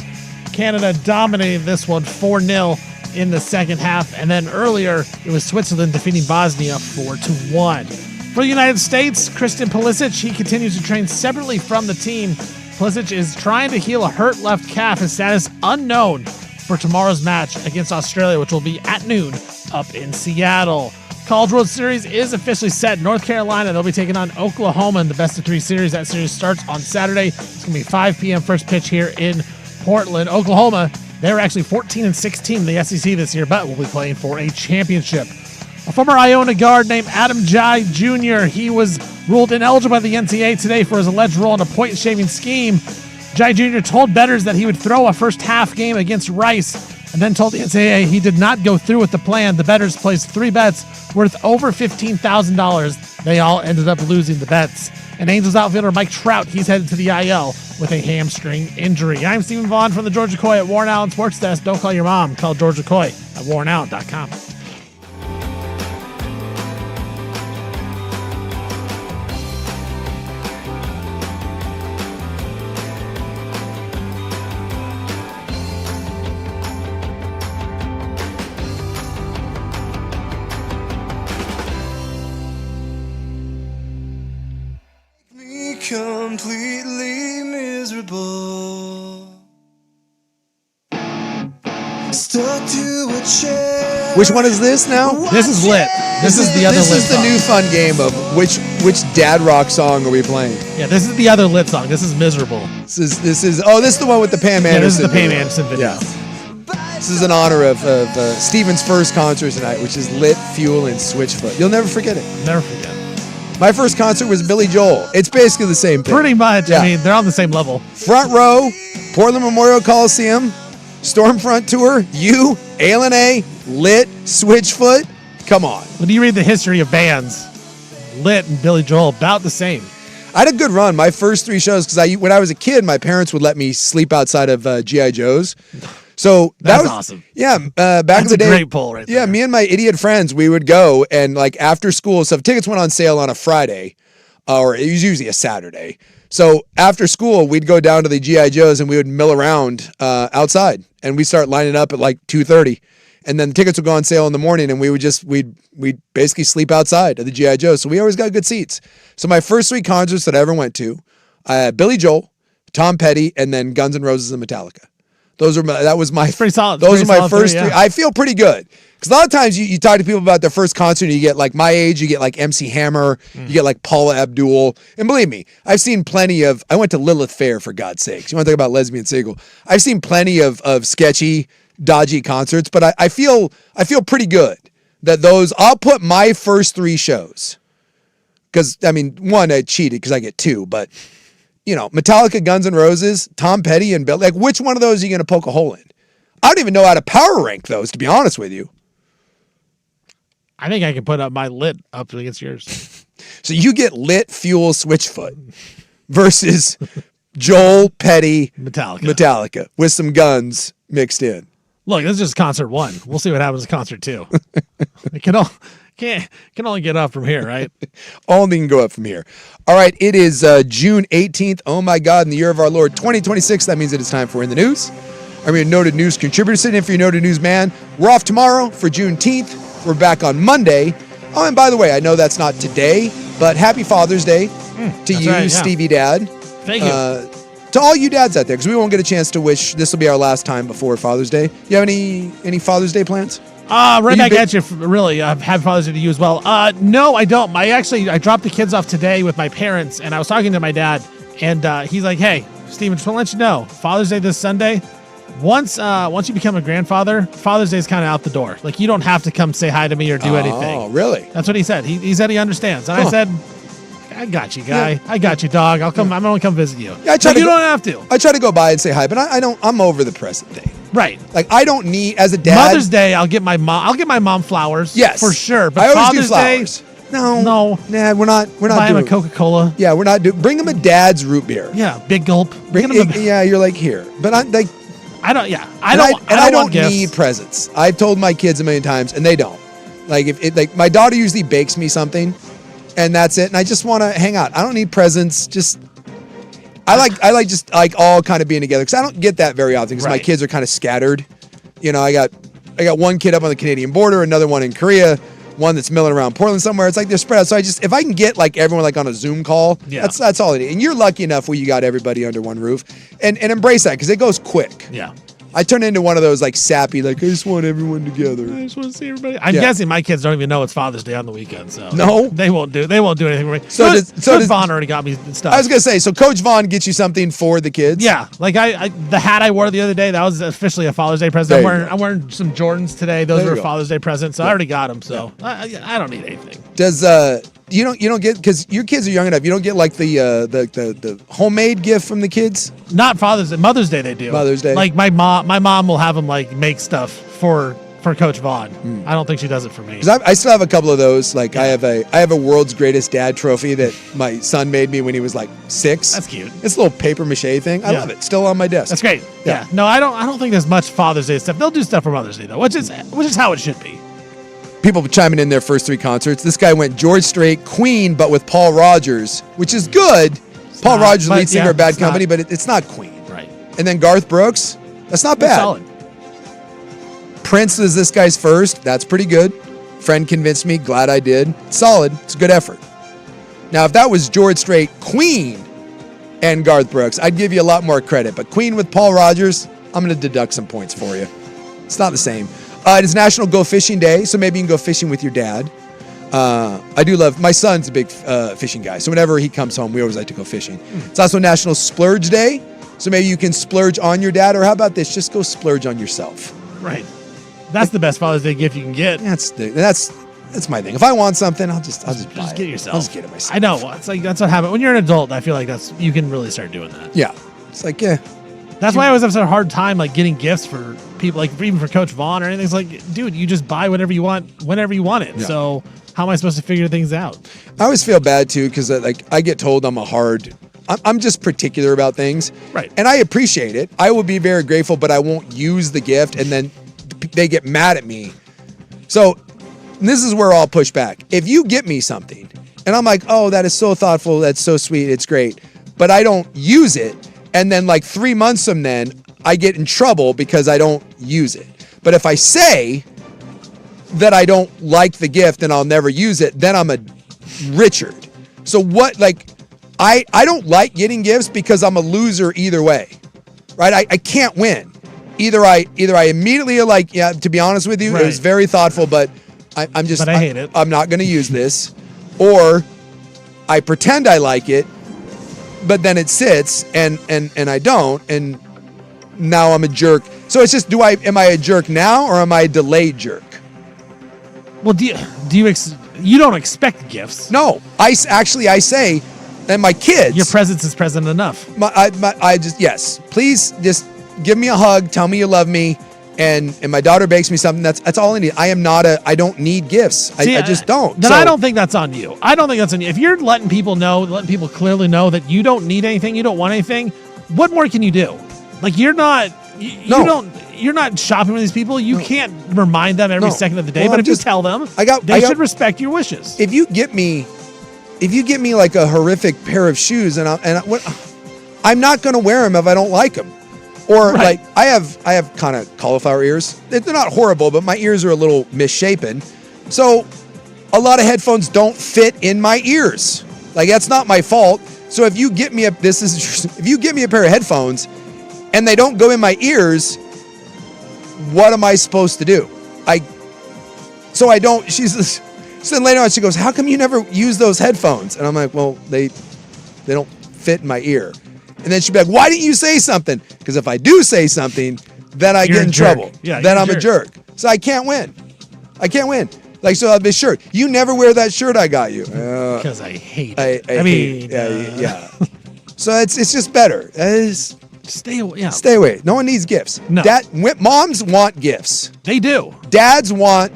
Canada dominated this one 4-0 in the second half. And then earlier, it was Switzerland defeating Bosnia 4-1. For the United States, Christian Pulisic, he continues to train separately from the team. Pulisic is trying to heal a hurt left calf. His status unknown for tomorrow's match against Australia, which will be at noon up in Seattle. College World Series is officially set. North Carolina, they'll be taking on Oklahoma in the best-of-3 series. That series starts on Saturday. It's going to be 5 p.m. first pitch here in Portland. Oklahoma, they were actually 14-16 in the SEC this year, but will be playing for a championship. A former Iona guard named Adam Jai Jr., he was ruled ineligible by the NCAA today for his alleged role in a point-shaving scheme. Jai Jr. told bettors that he would throw a first half game against Rice and then told the NCAA he did not go through with the plan. The bettors placed 3 bets worth over $15,000. They all ended up losing the bets. And Angels outfielder Mike Trout, he's headed to the IL with a hamstring injury. I'm Stephen Vaughn from the George McCoy at Warren Allen Sports Desk. Don't call your mom. Call George McCoy at warrenallen.com. Completely miserable. Stuck to a chair. Which one is this now? This is lit. This is the other This lit is the song. new fun game of which dad rock song are we playing? Yeah, this is the other lit song. This is Miserable. This is the one with the Pam Anderson. Yeah, this is the Pam video. Anderson video. Yeah. This is in honor of Steven's first concert tonight, which is Lit, Fuel, and Switchfoot. You'll never forget it. Never forget. My first concert was Billy Joel. It's basically the same thing. Pretty much. Yeah. I mean, they're on the same level. Front row, Portland Memorial Coliseum, Stormfront Tour, you, ALNA, Lit, Switchfoot. Come on. When you read the history of bands, Lit and Billy Joel, about the same. I had a good run. My first 3 shows, because when I was a kid, my parents would let me sleep outside of G.I. Joe's. So That's awesome. Yeah, back That's in the day. a great poll right Yeah, there. me and my idiot friends, we would go and like after school. So if tickets went on sale on a Friday, or it was usually a Saturday. So after school, we'd go down to the G.I. Joe's and we would mill around outside, and we start lining up at like 2:30, and then the tickets would go on sale in the morning, and we'd basically sleep outside of the G.I. Joe's. So we always got good seats. So my first 3 concerts that I ever went to, Billy Joel, Tom Petty, and then Guns N' Roses and Metallica. That was my pretty solid. Those are my solid first 3, 3. yeah. I feel pretty good because a lot of times you talk to people about their first concert, and you get like my age, you get like MC Hammer, you get like Paula Abdul, and believe me, I've seen plenty of. I went to Lilith Fair for God's sakes. You want to talk about lesbian single? I've seen plenty of sketchy, dodgy concerts, but I feel pretty good that those. I'll put my first 3 shows because I mean, one I cheated because I get 2, but. You know, Metallica, Guns N' Roses, Tom Petty, and Bill. Like, which one of those are you going to poke a hole in? I don't even know how to power rank those, to be honest with you. I think I can put up my Lit up against yours. So you get Lit, Fuel, Switchfoot versus Joel, Petty, Metallica with some Guns mixed in. Look, this is just concert 1. We'll see what happens in concert 2. It can only get up from here, right? Only can go up from here. All right, it is June 18th. Oh my God, in the year of our Lord 2026. That means it is time for In the News. I'm your noted news contributor sitting in for your noted newsman. We're off tomorrow for Juneteenth. We're back on Monday. Oh, and by the way, I know that's not today, but happy Father's Day to you, right, yeah. Stevie Dad. Thank you. To all you dads out there, because we won't get a chance to wish. This will be our last time before Father's Day. You have any Father's Day plans? Right back at you. Really, happy Father's Day to you as well. No, I don't. I dropped the kids off today with my parents, and I was talking to my dad, and he's like, "Hey, Steven, just want to let you know, Father's Day this Sunday. Once you become a grandfather, Father's Day is kind of out the door. Like, you don't have to come say hi to me or do anything." Oh, really? That's what he said. He said he understands, and I said, I got you, guy. I got you, dog. I'm gonna come visit you. Yeah, You don't have to. I try to go by and say hi, but I don't. I'm over the present day. Right. Like I don't need as a dad. Mother's Day, I'll get my mom flowers. Yes, for sure. But I always Father's do flowers. Day, no, no. we're not buy him doing a Coca-Cola. Yeah, we're not doing. Bring him a dad's root beer. Yeah, big gulp. Yeah, you're like here, but I like. I don't. Yeah, I don't don't gifts. need presents. I've told my kids a million times, and they don't. Like like my daughter usually bakes me something, and that's it. And I just want to hang out. I don't need presents. Just I like just like all kind of being together because I don't get that very often because my kids are kind of scattered. You know, I got one kid up on the Canadian border, another one in Korea, one that's milling around Portland somewhere. It's like they're spread out. So if I can get like everyone like on a Zoom call, that's all I need. And you're lucky enough where you got everybody under one roof, and embrace that because it goes quick. Yeah. I turn into one of those like sappy, like I just want everyone together. I just want to see everybody. I'm guessing my kids don't even know it's Father's Day on the weekend, so no, they won't do anything for me. So Coach Vaughn already got me stuff. I was gonna say, so Coach Vaughn gets you something for the kids. Yeah, like the hat I wore the other day, that was officially a Father's Day present. I'm wearing some Jordans today. Those were Father's Day presents, so I already got them. So I don't need anything. Does you don't get because your kids are young enough. You don't get like the homemade gift from the kids. Not Father's Day, Mother's Day they do. Mother's Day. Like my mom will have them like make stuff for Coach Vaughn. I don't think she does it for me. Because I still have a couple of those. Like I have a world's greatest dad trophy that my son made me when he was like 6. That's cute. It's a little paper mache thing. I love it. Still on my desk. That's great. Yeah. No, I don't think there's much Father's Day stuff. They'll do stuff for Mother's Day though, which is how it should be. People chiming in their first 3 concerts. This guy went George Strait, Queen, but with Paul Rogers, which is good. Paul Rogers, lead singer of Bad Company, but it's not Queen. Right. And then Garth Brooks, that's not bad. Solid. Prince is this guy's first. That's pretty good. Friend convinced me. Glad I did. Solid. It's a good effort. Now, if that was George Strait, Queen, and Garth Brooks, I'd give you a lot more credit. But Queen with Paul Rogers, I'm going to deduct some points for you. It's not the same. It is National Go Fishing Day, so maybe you can go fishing with your dad. I do love, my son's a big fishing guy, so whenever he comes home, we always like to go fishing. It's also National Splurge Day, so maybe you can splurge on your dad, or how about this, just go splurge on yourself. Right. That's the best Father's Day gift you can get. That's my thing. If I want something, I'll just buy it. Just get it yourself. I'll just get it myself. I know. It's like that's what happens when you're an adult. I feel like you can really start doing that. Yeah. It's like, yeah. That's why I always have such a hard time like getting gifts for people, like even for Coach Vaughn or anything. It's like, dude, you just buy whatever you want whenever you want it. Yeah. So how am I supposed to figure things out? I always feel bad too because like I get told I'm just particular about things. Right. And I appreciate it. I will be very grateful, but I won't use the gift and then they get mad at me. So this is where I'll push back. If you get me something and I'm like, oh, that is so thoughtful, that's so sweet, it's great, but I don't use it, and then like 3 months from then, I get in trouble because I don't use it. But if I say that I don't like the gift and I'll never use it, then I'm a Richard. So what, like, I don't like getting gifts because I'm a loser either way, right? I can't win. Either I immediately are like, yeah, to be honest with you, It was very thoughtful, but I'm just, but I hate it. I'm not going to use this. Or I pretend I like it, but then it sits and I don't, and now I'm a jerk. So it's just, am I a jerk now or am I a delayed jerk? Well, you don't expect gifts? No, I say, and my kids. Your presence is present enough. Yes, please just give me a hug, tell me you love me, and my daughter bakes me something. That's all I need. I don't need gifts. I just don't. Then I don't think that's on you. I don't think that's on you. If you're letting people clearly know that you don't need anything, you don't want anything, what more can you do? Like you're not shopping with these people. You can't remind them every second of the day. But if you tell them, they should respect your wishes. If you get me like a horrific pair of shoes, I'm not going to wear them if I don't like them. Or like I have kind of cauliflower ears. They're not horrible, but my ears are a little misshapen. So a lot of headphones don't fit in my ears. Like that's not my fault. So if you get me if you get me a pair of headphones and they don't go in my ears, what am I supposed to do? So I don't. So then later on she goes, "How come you never use those headphones?" And I'm like, "Well, they don't fit in my ear." And then she'd be like, "Why didn't you say something?" Because if I do say something, then I get in trouble. Yeah, then I'm a jerk. So I can't win. Like, so I'll be shirt. You never wear that shirt I got you. Because I hate it. I mean, mean, yeah. So it's just better. stay away. Yeah, Stay away. No one needs gifts. No. Moms want gifts. they do. Dads want,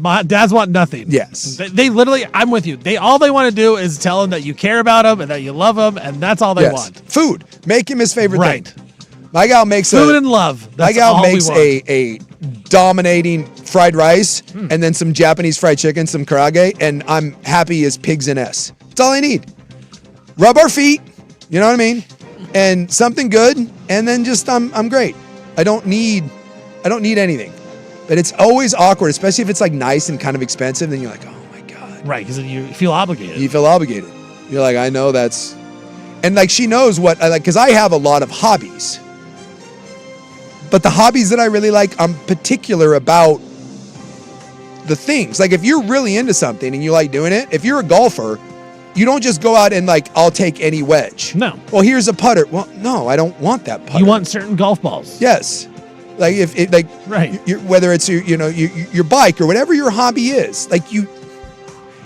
My dads want nothing. yes. They literally, I'm with you. All they want to do is tell him that you care about him and that you love him, and that's all they Yes. want. Food. Make him his favorite Right. thing. My gal makes Food and love. my That's gal all makes we want. a dominating fried rice and then some Japanese fried chicken, some karage, and I'm happy as pigs in S. That's all I need. Rub our feet, you know what I mean? And something good, and then just I'm great. I don't need anything. But it's always awkward, especially if it's like nice and kind of expensive, then you're like, oh my God. Right, because you feel obligated. You feel obligated. You're like, I know that's, and like she knows what I like, because I have a lot of hobbies. But the hobbies that I really like, I'm particular about the things. Like if you're really into something and you like doing it, if you're a golfer, you don't just go out and like, I'll take any wedge. No. Well, here's a putter. Well, no, I don't want that putter. You want certain golf balls. Yes. Like if it like Right. whether it's your bike or whatever your hobby is, like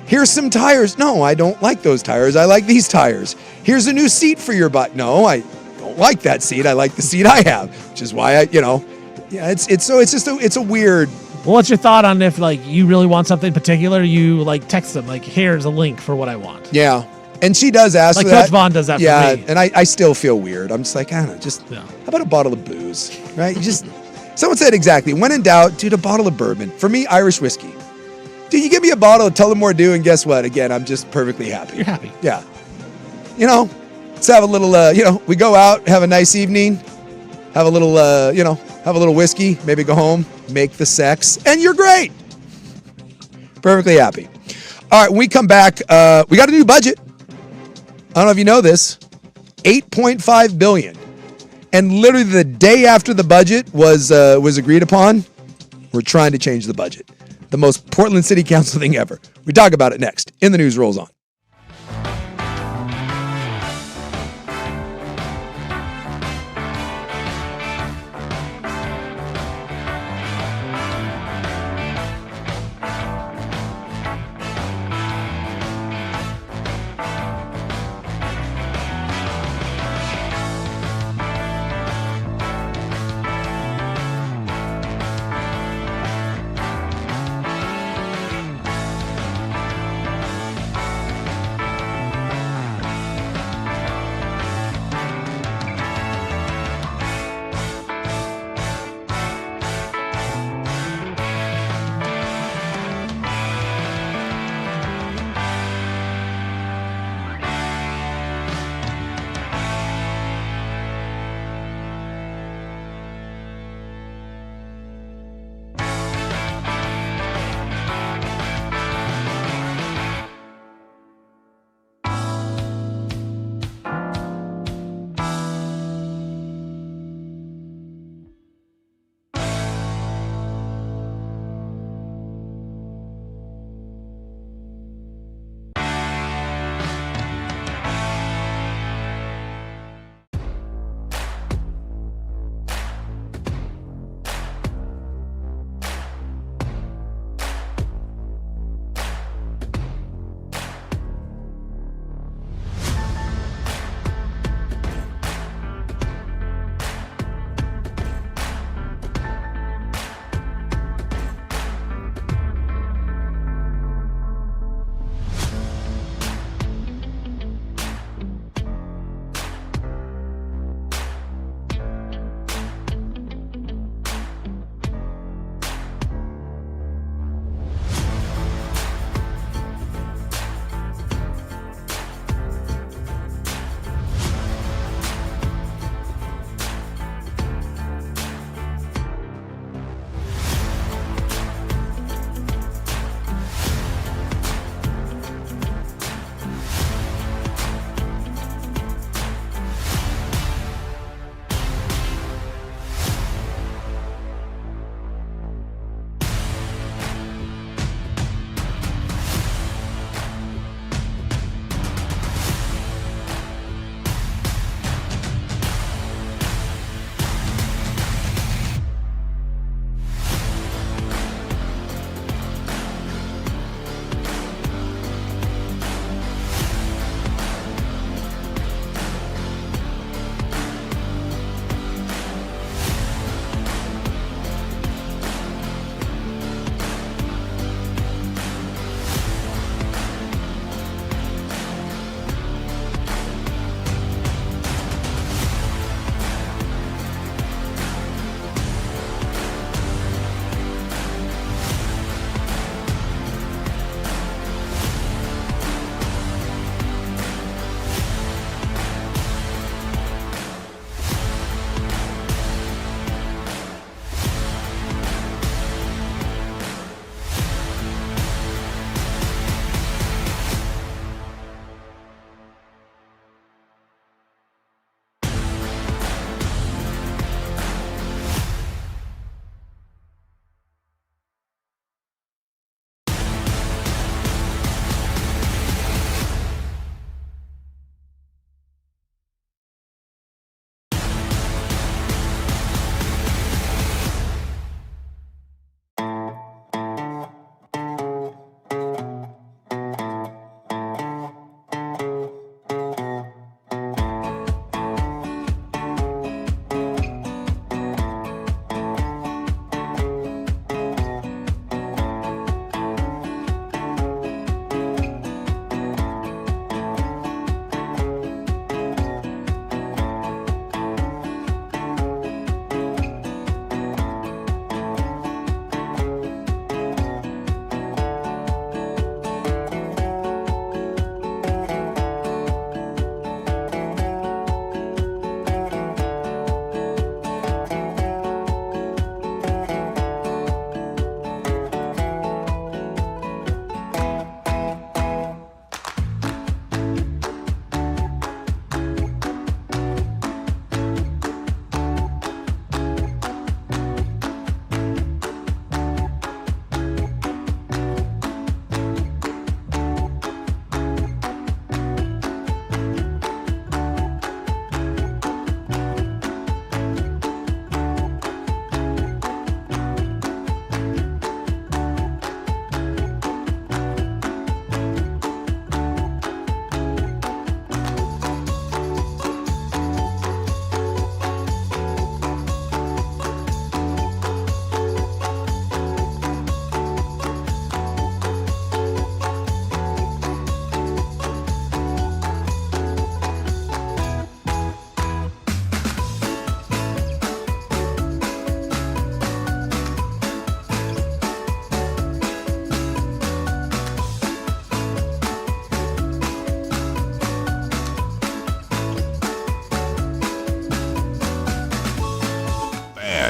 here's some tires. No, I don't like those tires. I like these tires. Here's a new seat for your bike. No, I don't like that seat. I like the seat I have, which is why it's a weird. Well, what's your thought on if like you really want something particular, you like text them like, here's a link for what I want. Yeah. And she does ask Like for that. Coach Vaughn does that for yeah, me. and I still feel weird. I'm just like, I don't know, just Yeah. how about a bottle of booze, right? You just someone said exactly. When in doubt, dude, a bottle of bourbon. For me, Irish whiskey. Dude, you give me a bottle of Tullamore Dew, and guess what? Again, I'm just perfectly happy. You're happy. Yeah. Let's have a little. We go out, have a nice evening, have a little. Have a little whiskey. Maybe go home, make the sex, and you're great. Perfectly happy. All right, when we come back, we got a new budget. I don't know if you know this, $8.5 billion. And literally the day after the budget was agreed upon, we're trying to change the budget. The most Portland City Council thing ever. We talk about it next in The News Rolls On.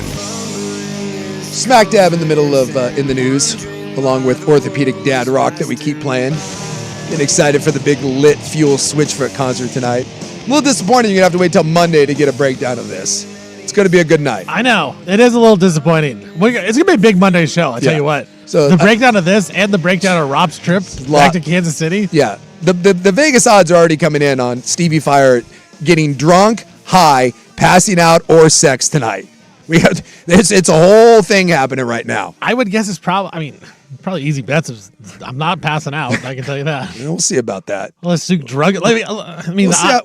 man. Smack dab in the middle of In the News, along with Orthopedic Dad Rock that we keep playing. Getting excited for the big Lit Fuel Switchfoot concert tonight. A little disappointing you're going to have to wait till Monday to get a breakdown of this. It's going to be a good night. I know. It is a little disappointing. It's going to be a big Monday show, I'll tell you what. So the breakdown of this and the breakdown of Rob's trip back to Kansas City. Yeah. The Vegas odds are already coming in on Stevie Fire getting drunk, high, passing out, or sex tonight. It's a whole thing happening right now. I would guess it's probably easy bets. I'm not passing out. I can tell you that. We'll see about that. Unless Sook drug it.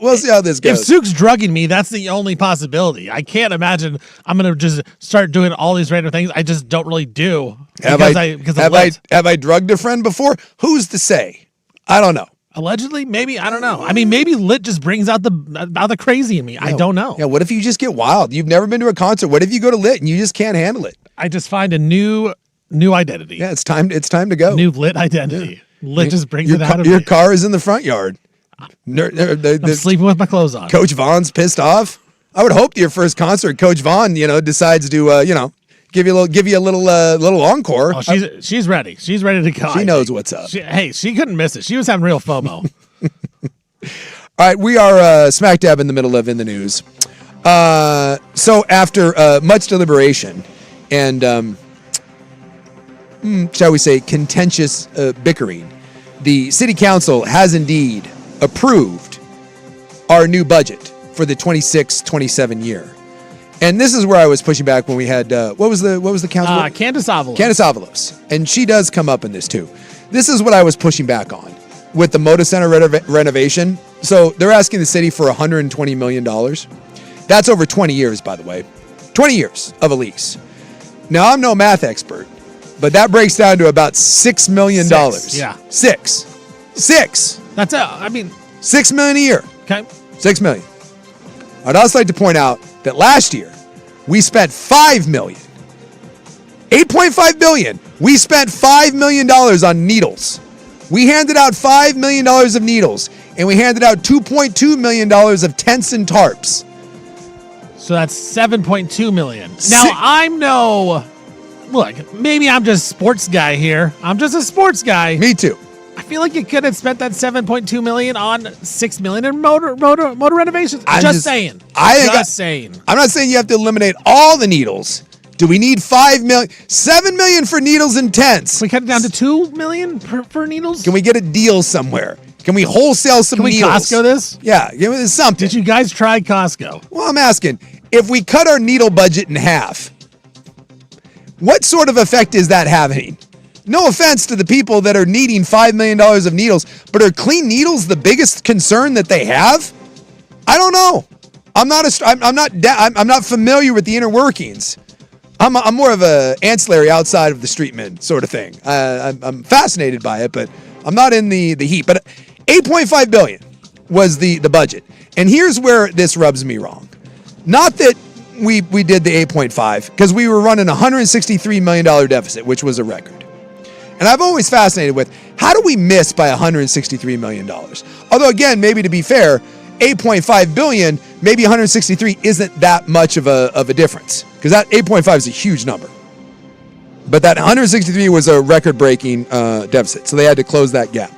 We'll see how this goes. If Sook's drugging me, that's the only possibility. I can't imagine I'm going to just start doing all these random things I just don't really do. Have I drugged a friend before? Who's to say? I don't know. Allegedly, maybe, I don't know. I mean, maybe Lit just brings out the crazy in me. I don't know. Yeah, what if you just get wild? You've never been to a concert. What if you go to Lit and you just can't handle it? I just find a new identity. Yeah, it's time to go. New Lit identity. Yeah. Lit just brings it out of your me. car is in the front yard. I'm sleeping with my clothes on. Coach Vaughn's pissed off. I would hope your first concert, Coach Vaughn, decides to give you a little encore. Oh, she's ready. She's ready to go. She knows what's up. She couldn't miss it. She was having real FOMO. All right, we are smack dab in the middle of In the News. So after much deliberation and, shall we say, contentious bickering, the city council has indeed approved our new budget for the 26-27 year. And this is where I was pushing back when we had what was the council? Candace Avalos. Candace Avalos, and she does come up in this too. This is what I was pushing back on with the Moda Center renovation. So they're asking the city for $120 million. That's over 20 years, by the way, 20 years of a lease. Now I'm no math expert, but that breaks down to about $6 million. Yeah, six. That's it. I mean, $6 million a year. Okay, $6 million. I'd also like to point out that last year we spent $5 million. $8.5 billion. We spent $5 million on needles. We handed out $5 million of needles, and we handed out $2.2 million of tents and tarps. So that's $7.2 million. Now look, maybe I'm just a sports guy here. I'm just a sports guy. Me too. I feel like you could have spent that $7.2 million on $6 million in motor renovations. I'm just saying. I'm not saying you have to eliminate all the needles. Do we need $5 million? $7 million for needles and tents. Can we cut it down to $2 million for needles? Can we get a deal somewhere? Can we wholesale some needles? Can we Costco this? Yeah, give me something. Did you guys try Costco? Well, I'm asking, if we cut our needle budget in half, what sort of effect is that having? No offense to the people that are needing $5 million of needles, but are clean needles the biggest concern that they have? I don't know. I'm not familiar with the inner workings. I'm more of a ancillary outside of the streetman sort of thing. I'm fascinated by it, but I'm not in the heat. But $8.5 billion was the budget, and here's where this rubs me wrong. Not that we did the 8.5, because we were running a $163 million deficit, which was a record. And I've always fascinated with, how do we miss by $163 million? Although, again, maybe to be fair, 8.5 billion, maybe 163 isn't that much of a difference, because that 8.5 is a huge number. But that 163 was a record-breaking deficit, so they had to close that gap.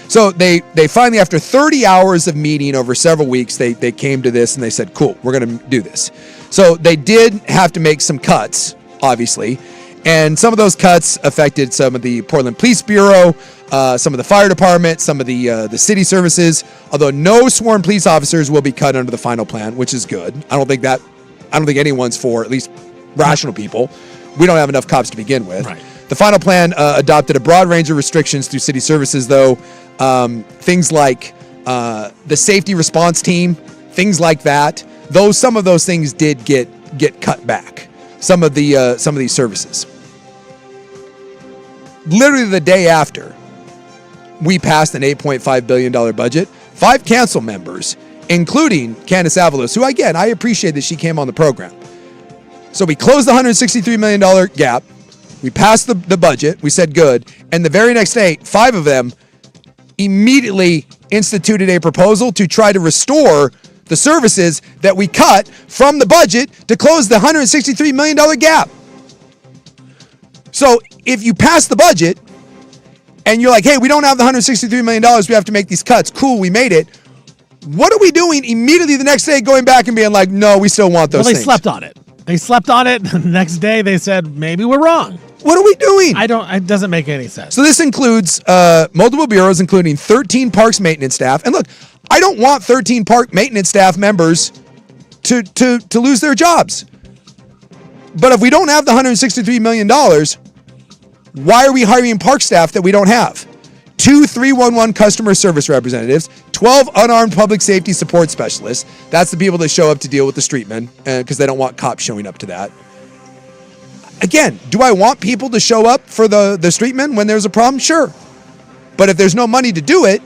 So they finally, after 30 hours of meeting over several weeks, they came to this and they said, cool, we're going to do this. So they did have to make some cuts, obviously. And some of those cuts affected some of the Portland Police Bureau, some of the fire department, some of the city services. Although no sworn police officers will be cut under the final plan, which is good. I don't think anyone's for, at least rational people. We don't have enough cops to begin with. Right. The final plan adopted a broad range of restrictions through city services, though. Things like the safety response team, things like that. Some of those things did get cut back. Some of these services. Literally the day after we passed an $8.5 billion budget, 5 council members, including Candace Avalos, who, again, I appreciate that she came on the program. So we closed the $163 million gap. We passed the budget. We said good. And the very next day, 5 of them immediately instituted a proposal to try to restore the services that we cut from the budget to close the $163 million gap. So if you pass the budget and you're like, hey, we don't have the $163 million, we have to make these cuts. Cool, we made it. What are we doing immediately the next day going back and being like, no, we still want those things? Well, they slept on it. They slept on it. The next day they said, maybe we're wrong. What are we doing? It doesn't make any sense. So this includes multiple bureaus, including 13 parks maintenance staff. And look, I don't want 13 park maintenance staff members to lose their jobs. But if we don't have the $163 million, why are we hiring park staff that we don't have? 2 311 customer service representatives, 12 unarmed public safety support specialists. That's the people that show up to deal with the streetmen because they don't want cops showing up to that. Again, do I want people to show up for the streetmen when there's a problem? Sure. But if there's no money to do it,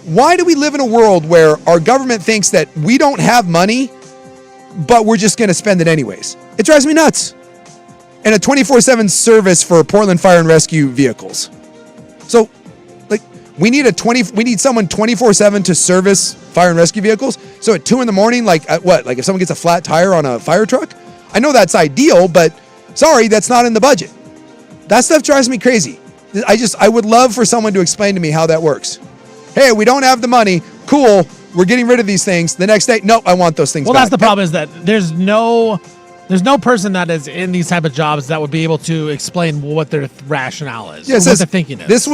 why do we live in a world where our government thinks that we don't have money, but we're just going to spend it anyways? It drives me nuts. And a 24/7 service for Portland Fire and Rescue vehicles. So, we need someone 24/7 to service fire and rescue vehicles. So at 2 a.m, like if someone gets a flat tire on a fire truck, I know that's ideal, but sorry, that's not in the budget. That stuff drives me crazy. I would love for someone to explain to me how that works. Hey, we don't have the money. Cool. We're getting rid of these things. The next day, nope, I want those things back. Well, that's the problem is that there's no person that is in these type of jobs that would be able to explain what their rationale is, what their thinking is. This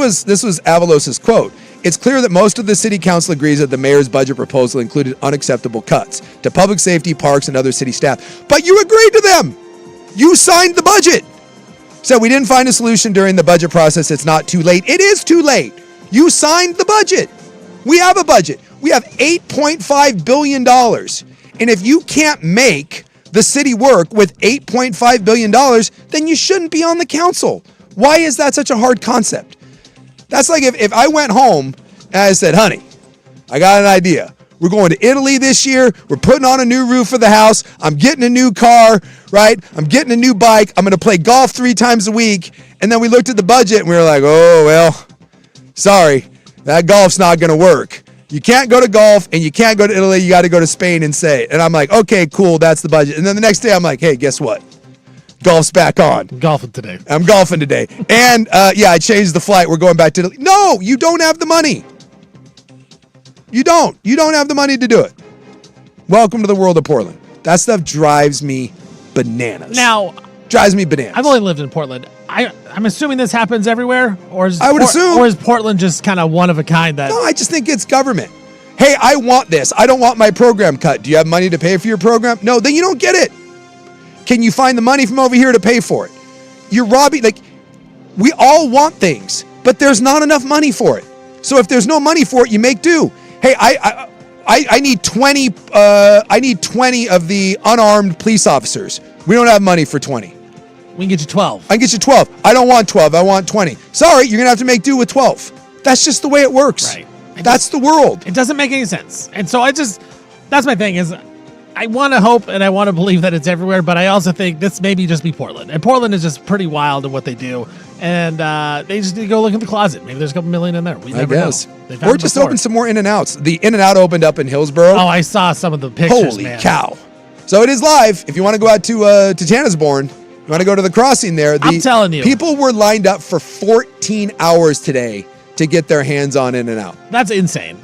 was Avalos's quote. It's clear that most of the city council agrees that the mayor's budget proposal included unacceptable cuts to public safety, parks, and other city staff. But you agreed to them. You signed the budget. So we didn't find a solution during the budget process. It's not too late. It is too late. You signed the budget. We have a budget. We have $8.5 billion. And if you can't make the city work with $8.5 billion, then you shouldn't be on the council. Why is that such a hard concept? That's like if I went home and I said, honey, I got an idea. We're going to Italy this year. We're putting on a new roof for the house. I'm getting a new car, right? I'm getting a new bike. I'm going to play golf 3 times a week. And then we looked at the budget and we were like, oh, well, sorry, that golf's not going to work. You can't go to golf and you can't go to Italy. You got to go to Spain and say. And I'm like, okay, cool. That's the budget. And then the next day I'm like, hey, guess what? Golf's back on. Golfing today. I'm golfing today. And I changed the flight. We're going back to Italy. No, you don't have the money. You don't. You don't have the money to do it. Welcome to the world of Portland. That stuff drives me bananas. Now, drives me bananas. I've only lived in Portland. I'm assuming this happens everywhere, or is assume, or is Portland just kind of one of a kind that? No, I just think it's government. Hey, I want this. I don't want my program cut. Do you have money to pay for your program? No, then you don't get it. Can you find the money from over here to pay for it? You're robbing. We all want things, but there's not enough money for it. So if there's no money for it, you make do. Hey, I need 20. I need 20 of the unarmed police officers. We don't have money for 20. We can get you 12. I can get you 12. I don't want 12. I want 20. Sorry, you're going to have to make do with 12. That's just the way it works. Right. That's the world. It doesn't make any sense. And so that's my thing is I want to hope and I want to believe that it's everywhere, but I also think this maybe just be Portland. And Portland is just pretty wild in what they do. And they just need to go look in the closet. Maybe there's a couple million in there. We never know. Or just open some more In-N-Outs. The In-N-Out opened up in Hillsborough. Oh, I saw some of the pictures, Holy cow. So it is live. If you want to go out to Tanasbourne, you want to go to the crossing there. I'm telling you. People were lined up for 14 hours today to get their hands on In-N-Out. That's insane.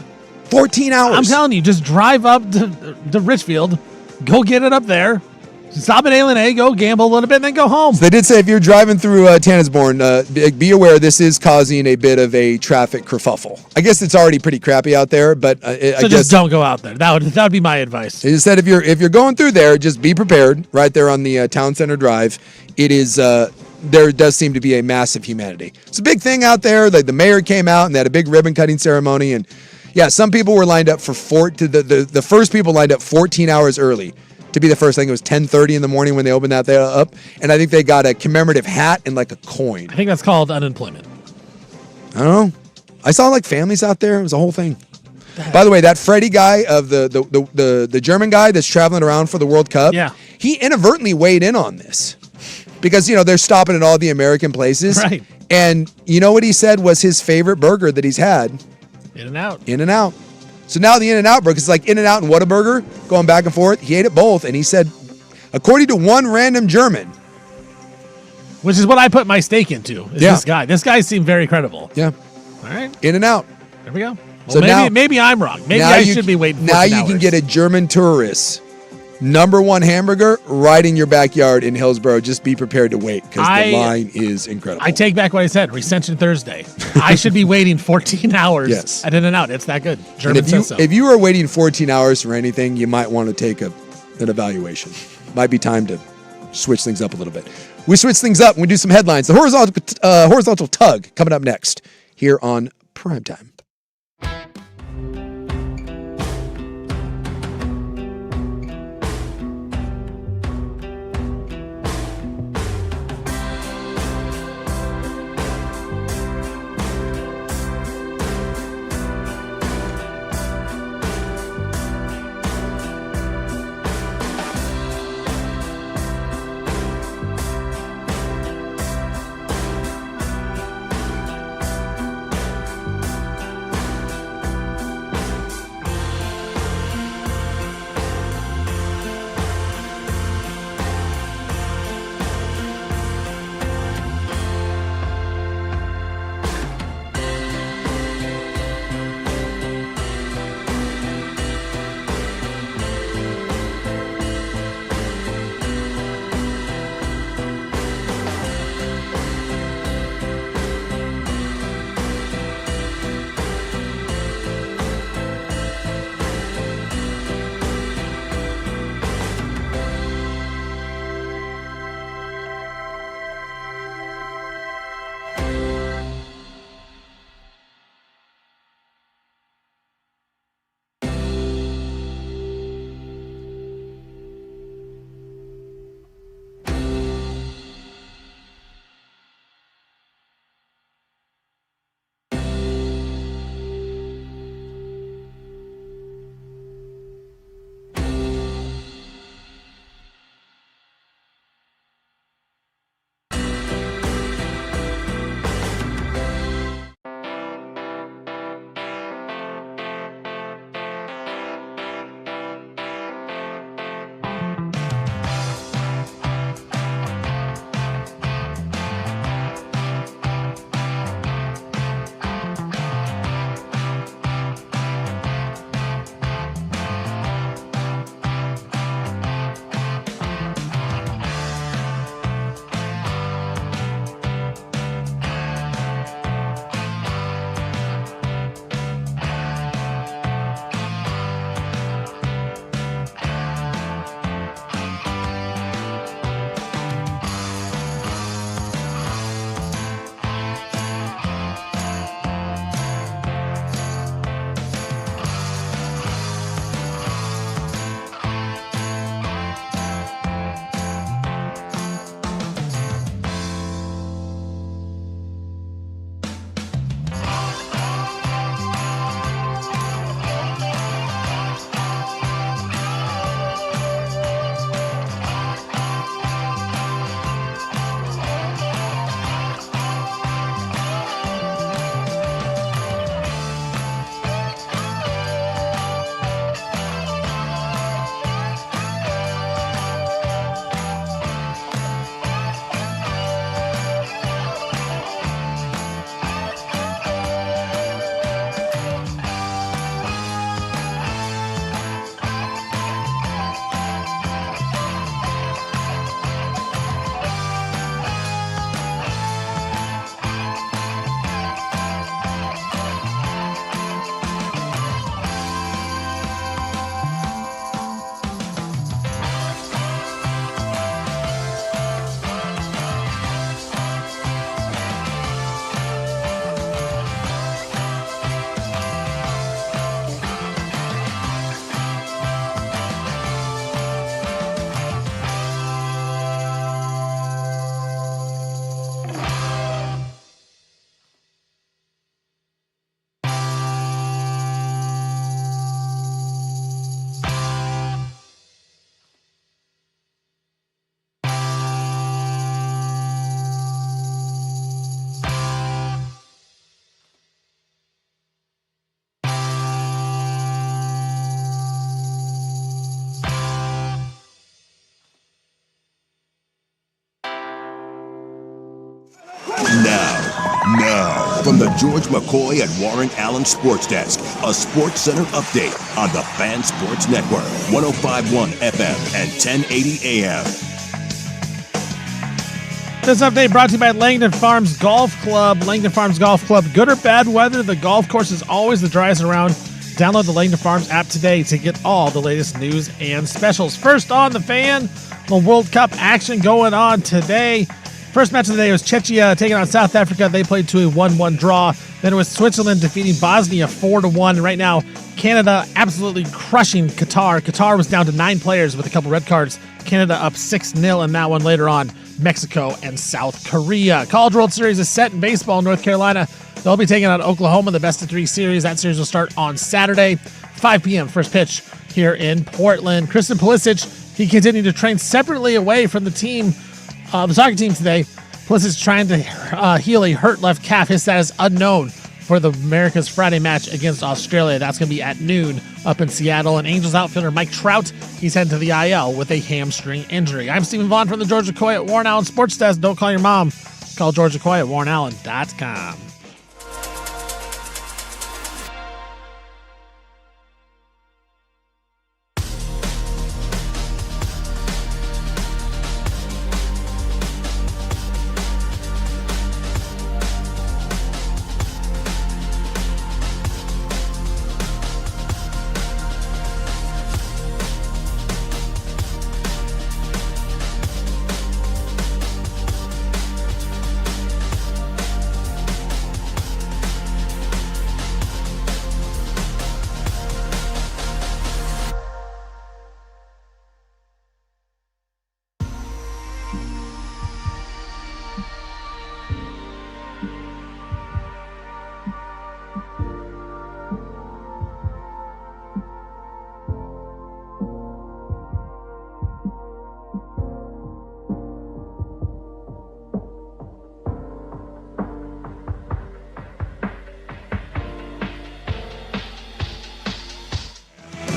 14 hours. I'm telling you, just drive up to Richfield, go get it up there, stop at A&A, go gamble a little bit, and then go home. So they did say if you're driving through Tanasbourne, be aware this is causing a bit of a traffic kerfuffle. I guess it's already pretty crappy out there, but I guess just don't go out there. That would be my advice. They just said if you're going through there, just be prepared. Right there on the Town Center Drive, it is. There does seem to be a massive humanity. It's a big thing out there. Like the mayor came out and they had a big ribbon cutting ceremony, and yeah, some people were lined up for the first people lined up 14 hours early to be the first. I think it was 10:30 in the morning when they opened that there up, and I think they got a commemorative hat and like a coin. I think that's called unemployment. I don't know. I saw like families out there. It was a whole thing. By the way, that Freddie guy of the German guy that's traveling around for the World Cup, yeah, he inadvertently weighed in on this. Because, they're stopping at all the American places. Right. And you know what he said was his favorite burger that he's had? In-N-Out. In-N-Out. So now the In-N-Out burger, it's like In-N-Out and Whataburger going back and forth. He ate it both, and he said, according to one random German. Which is what I put my stake into, is this guy. This guy seemed very credible. Yeah. All right. In-N-Out. There we go. Well, So maybe I'm wrong. Maybe I should be waiting 14 Now you hours. can get a German tourist #1 hamburger right in your backyard in Hillsborough. Just be prepared to wait because the line is incredible. I take back what I said. Recension Thursday. I should be waiting 14 hours Yes. at In-N-Out. It's that good. And German says so. if you are waiting 14 hours for anything, you might want to take an evaluation. Might be time to switch things up a little bit. We switch things up when we do some headlines. The horizontal tug coming up next here on Primetime. from the George McCoy and Warren Allen Sports Desk, a Sports Center update on the Fan Sports Network, 105.1 FM and 1080 AM. This update brought to you by Langdon Farms Golf Club. Langdon Farms Golf Club. Good or bad weather, the golf course is always the driest around. Download the Langdon Farms app today to get all the latest news and specials. First on the Fan, the World Cup action going on today. First match of the day was Czechia taking on South Africa. They played to a 1-1 draw. Then it was Switzerland defeating Bosnia 4-1. Right now, Canada absolutely crushing Qatar. Qatar was down to 9 players with a couple red cards. Canada up 6-0 in that one. Later on, Mexico and South Korea. College World Series is set in baseball in North Carolina. They'll be taking on Oklahoma, the best-of-3 series. That series will start on Saturday, 5 p.m. First pitch here in Portland. Christian Pulisic, he continued to train separately away from the team, the soccer team today. Pulisic trying to heal a hurt left calf. His status unknown for the America's Friday match against Australia. That's going to be at noon up in Seattle. And Angels outfielder Mike Trout, he's heading to the IL with a hamstring injury. I'm Stephen Vaughn from the George McCoy at Warren Allen Sports Desk. Don't call your mom. Call George McCoy at warrenallen.com.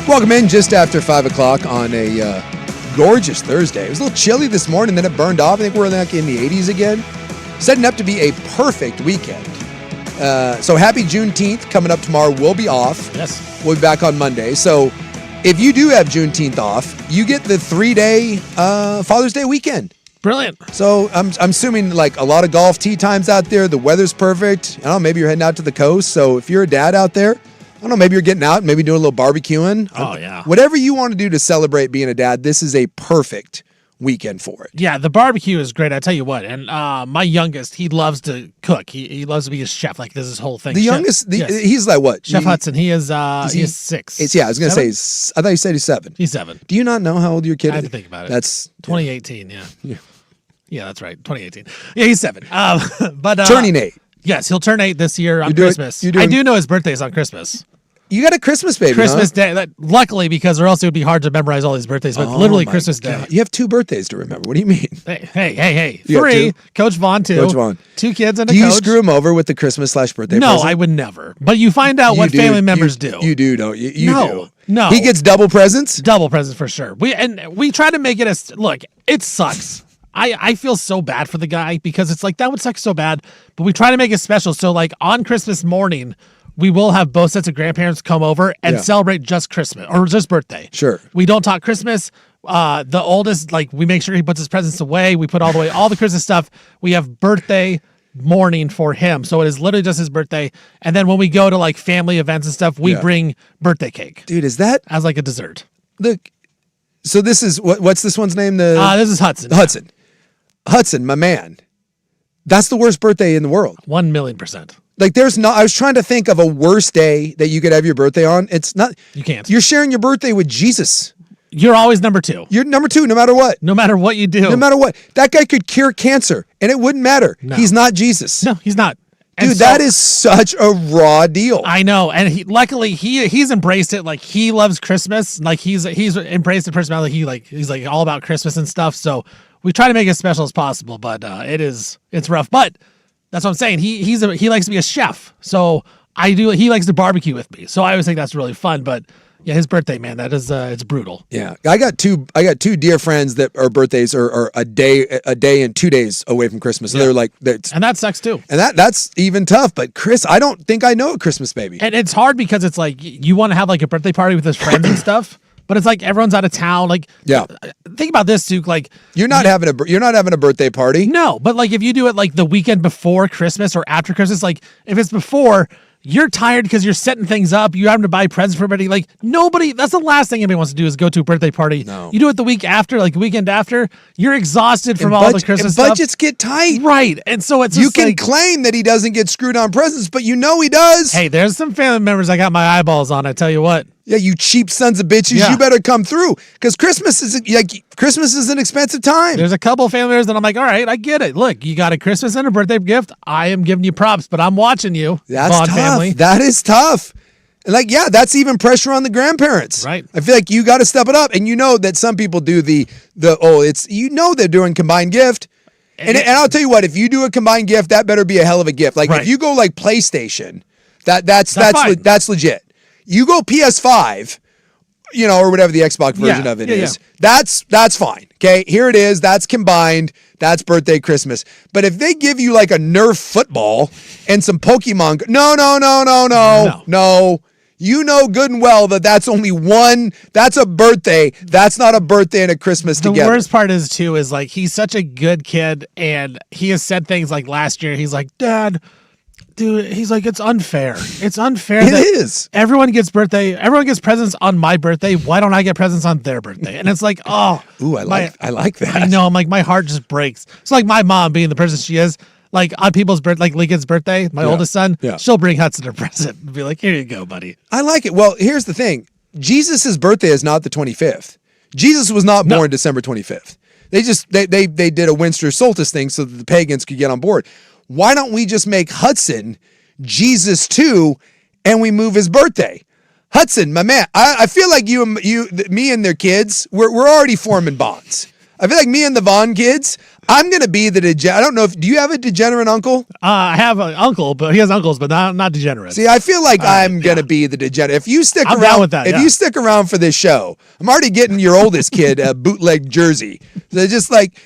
Welcome in just after 5 o'clock on a gorgeous Thursday. It was a little chilly this morning, then it burned off. I think we're like in the 80s again. Setting up to be a perfect weekend. So happy Juneteenth coming up tomorrow. We'll be off. Yes. We'll be back on Monday. So if you do have Juneteenth off, you get the 3-day Father's Day weekend. Brilliant. So I'm assuming like a lot of golf tee times out there. The weather's perfect. I don't know, maybe you're heading out to the coast. So if you're a dad out there, I don't know, maybe you're getting out, maybe doing a little barbecuing. Oh, yeah. Whatever you want to do to celebrate being a dad, this is a perfect weekend for it. Yeah, the barbecue is great. I tell you what. And my youngest, he loves to cook. He loves to be a chef. Like, this is his whole thing. The youngest, yes. he's like what? Chef Hudson. He is 6. Yeah, I was going to 7? say, I thought you said he's 7. He's 7. Do you not know how old your kid is? I have to think about it. That's 2018, yeah. Yeah, that's right. 2018. Yeah, he's 7. But turning 8. Yes, he'll turn 8 this year on Christmas. I do know his birthday is on Christmas. You got a Christmas baby, Christmas Day. Luckily, because or else it would be hard to memorize all these birthdays. But literally Christmas Day. You have 2 birthdays to remember. What do you mean? Hey. You 3. Coach Vaughn 2. Coach Vaughn. 2 kids and a coach. Do coach. you screw him over with the Christmas/birthday No, present? I would never. But you find out what family members do. You do, don't you? You do. No. He gets double presents? Double presents for sure. We try to make it as look, it sucks. I feel so bad for the guy because it's like that would suck so bad, but we try to make it special. So like on Christmas morning, we will have both sets of grandparents come over and celebrate just Christmas or just birthday. Sure. We don't talk Christmas. The oldest, like we make sure he puts his presents away. We put all the Christmas stuff. We have birthday morning for him. So it is literally just his birthday. And then when we go to like family events and stuff, we bring birthday cake. Dude, is that as like a dessert? So this is what's this one's name? This is Hudson. Hudson, my man. That's the worst birthday in the world. 1,000,000%. Like I was trying to think of a worse day that you could have your birthday on. It's not. You can't. You're sharing your birthday with Jesus. You're always number 2. You're number 2 no matter what. No matter what you do. No matter what. That guy could cure cancer and it wouldn't matter. No. He's not Jesus. No, he's not. Dude, that is such a raw deal. I know, and luckily he's embraced it. Like he loves Christmas. Like he's embraced the personality. He's like all about Christmas and stuff. So we try to make it as special as possible, but it's rough. But that's what I'm saying. He likes to be a chef. So he likes to barbecue with me. So I always think that's really fun. But Yeah, his birthday, man, that is it's brutal. Yeah, I got two dear friends that our birthdays are a day and 2 days away from Christmas. So they're like, and that sucks too. And that's even tough. But Chris, I don't think I know a Christmas baby. And it's hard because it's like you want to have like a birthday party with his friends and stuff, but it's like everyone's out of town. Like, yeah, think about this, Duke. Like, you're not having a birthday party. No, but like if you do it like the weekend before Christmas or after Christmas, like if it's before, you're tired because you're setting things up. You're having to buy presents for everybody. Like that's the last thing anybody wants to do is go to a birthday party. No. You do it the week after, like the weekend after. You're exhausted from all the Christmas stuff. Budgets get tight. Right. And so it's you just can like, claim that he doesn't get screwed on presents, but you know he does. Hey, there's some family members I got my eyeballs on. I tell you what. Yeah, you cheap sons of bitches. Yeah. You better come through because Christmas is an expensive time. There's a couple of family members that I'm like, all right, I get it. Look, you got a Christmas and a birthday gift. I am giving you props, but I'm watching you. That's Vaughn tough. family. That is tough. And like, that's even pressure on the grandparents. Right. I feel like you got to step it up. And you know that some people do they're doing combined gift. And I'll tell you what, if you do a combined gift, that better be a hell of a gift. Like Right. if you go like PlayStation, that's fine. that's legit. You go PS5, or whatever the Xbox version of it is. That's fine. Okay, here it is. That's combined. That's birthday, Christmas. But if they give you like a Nerf football and some Pokemon, no. You know good and well that's only one. That's a birthday. That's not a birthday and a Christmas together. The worst part is like he's such a good kid, and he has said things like last year. He's like, Dad, dude, he's like, it's unfair. It's unfair. It is. Everyone gets presents on my birthday. Why don't I get presents on their birthday? And it's like, oh, ooh, I like that. I know. I'm like, my heart just breaks. It's like my mom being the person she is. Like on people's birthday, like Lincoln's birthday, my oldest son, she'll bring Hudson a present and be like, here you go, buddy. I like it. Well, here's the thing. Jesus' birthday is not the 25th. Jesus was not born December 25th. They did a winter solstice thing so that the pagans could get on board. Why don't we just make Hudson Jesus too, and we move his birthday? Hudson, my man, I feel like me and their kids, we're already forming bonds. I feel like me and the Vaughn kids, I'm going to be the degenerate. I don't know do you have a degenerate uncle? I have an uncle, but he has uncles, but not degenerate. See, I feel like I'm going to be the degenerate. If you stick I'm around down with that, you stick around for this show, I'm already getting your oldest kid a bootleg jersey. They're just like,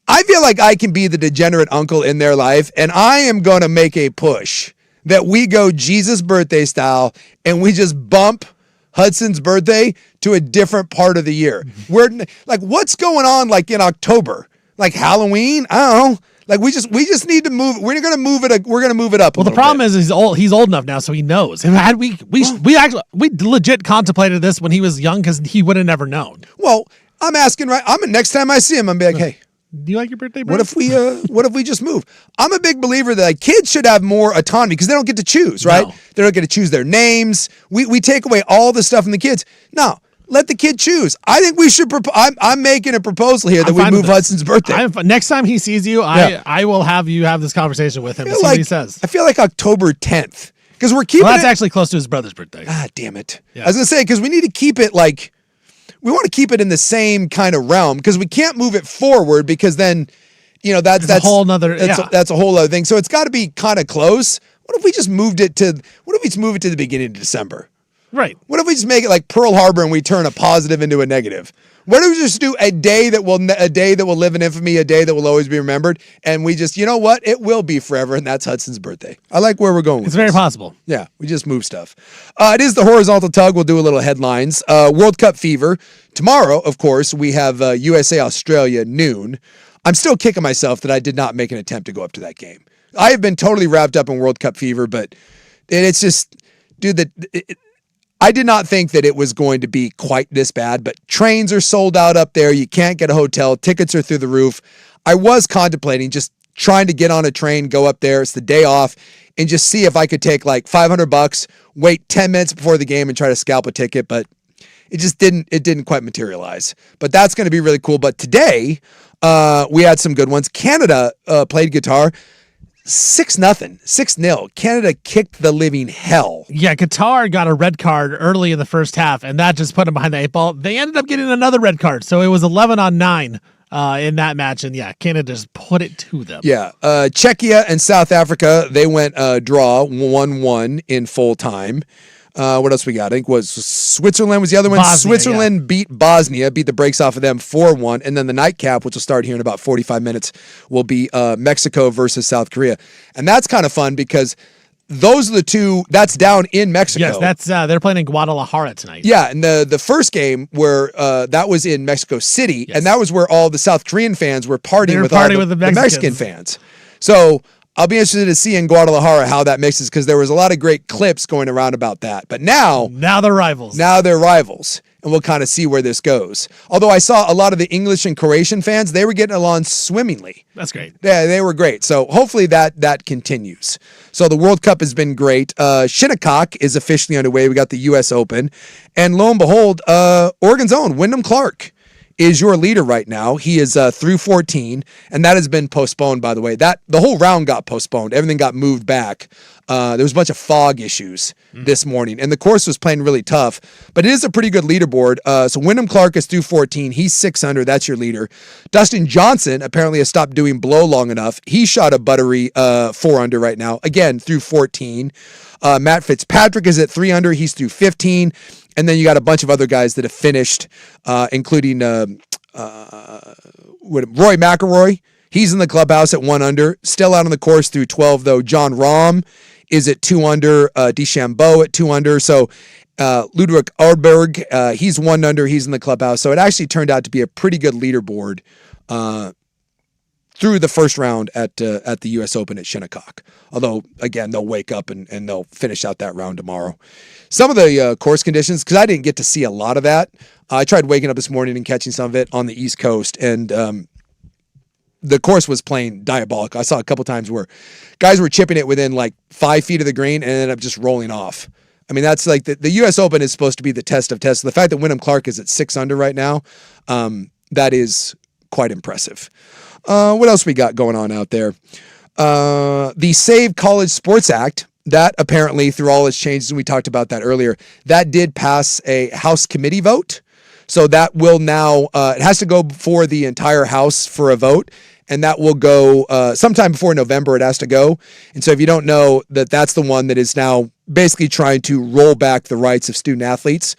I feel like I can be the degenerate uncle in their life, and I am going to make a push that we go Jesus birthday style and we just bump Hudson's birthday to a different part of the year. We're like, what's going on like in October? Like Halloween? I don't know. Like we just need to move. We're gonna move it. We're gonna move it up. Well, the problem is he's old. He's old enough now, so he knows. And had we legit contemplated this when he was young because he would have never known. Well, I'm asking next time I see him, I'm be like, hey, do you like your birthday, bro? what if we just move? I'm a big believer that like, kids should have more autonomy because they don't get to choose, right? No. They don't get to choose their names. We take away all the stuff from the kids. No, let the kid choose. I think we should. I'm making a proposal here that we move Hudson's birthday. Next time he sees you, I will have you have this conversation with him and see what he says. I feel like October 10th because we're keeping. Well, that's actually close to his brother's birthday. Ah, damn it! Yeah. I was gonna say because we need to keep it like we want to keep it in the same kind of realm because we can't move it forward because then. That's a whole nother. That's a whole other thing. So it's got to be kind of close. What if we just moved it to? What if we just move it to the beginning of December? Right. What if we just make it like Pearl Harbor and we turn a positive into a negative? What if we just do a day that will live in infamy, a day that will always be remembered, and we just, you know what? It will be forever, and that's Hudson's birthday. I like where we're going with It's very this. possible. Yeah, we just move stuff. It is the horizontal tug. We'll do a little headlines. World Cup fever. Tomorrow, of course, we have USA Australia noon. I'm still kicking myself that I did not make an attempt to go up to that game. I have been totally wrapped up in World Cup fever, but it's just, dude, I did not think that it was going to be quite this bad, but trains are sold out up there. You can't get a hotel. Tickets are through the roof. I was contemplating just trying to get on a train, go up there. It's the day off and just see if I could take like $500, wait 10 minutes before the game and try to scalp a ticket, but it just didn't quite materialize. But that's going to be really cool. But today, we had some good ones. Canada played guitar. 6-0. Canada kicked the living hell. Yeah, Qatar got a red card early in the first half, and that just put them behind the 8 ball. They ended up getting another red card, so it was 11-9 in that match, and yeah, Canada just put it to them. Yeah, Czechia and South Africa, they went draw 1-1 in full time. What else we got? I think was Switzerland was the other one. Bosnia, Switzerland beat Bosnia, beat the brakes off of them 4-1. And then the nightcap, which will start here in about 45 minutes, will be Mexico versus South Korea. And that's kind of fun because those are the two, that's down in Mexico. Yes, that's they're playing in Guadalajara tonight. Yeah, and the first game where that was in Mexico City, and that was where all the South Korean fans were partying with all the Mexican fans. So I'll be interested to see in Guadalajara how that mixes because there was a lot of great clips going around about that. But now they're rivals. Now they're rivals, and we'll kind of see where this goes. Although I saw a lot of the English and Croatian fans, they were getting along swimmingly. That's great. Yeah, they were great. So hopefully that continues. So the World Cup has been great. Shinnecock is officially underway. We got the U.S. Open. And lo and behold, Oregon's own Wyndham Clark is your leader right now. He is through 14, and that has been postponed, by the way. The whole round got postponed. Everything got moved back. There was a bunch of fog issues this morning, and the course was playing really tough, but it is a pretty good leaderboard. So Wyndham Clark is through 14. He's 600. That's your leader. Dustin Johnson apparently has stopped doing blow long enough. He shot a buttery 4 under right now, again, through 14. Matt Fitzpatrick is at 3 under. He's through 15. And then you got a bunch of other guys that have finished, including Roy McIlroy. He's in the clubhouse at 1 under. Still out on the course through 12, though. John Rahm is at 2 under. DeChambeau at 2 under. So Ludwig Ardberg, he's 1 under. He's in the clubhouse. So it actually turned out to be a pretty good leaderboard through the first round at the U.S. Open at Shinnecock. Although, again, they'll wake up and they'll finish out that round tomorrow. Some of the course conditions, because I didn't get to see a lot of that. I tried waking up this morning and catching some of it on the East Coast, and the course was playing diabolical. I saw a couple times where guys were chipping it within like 5 feet of the green and ended up just rolling off. I mean, that's like the U.S. Open is supposed to be the test of tests. The fact that Wyndham Clark is at 6 under right now, that is quite impressive. What else we got going on out there? The Save College Sports Act, that apparently through all its changes, and we talked about that earlier, that did pass a House committee vote. So that will now, it has to go before the entire House for a vote. And that will go sometime before November, it has to go. And so if you don't know, that's the one that is now basically trying to roll back the rights of student athletes.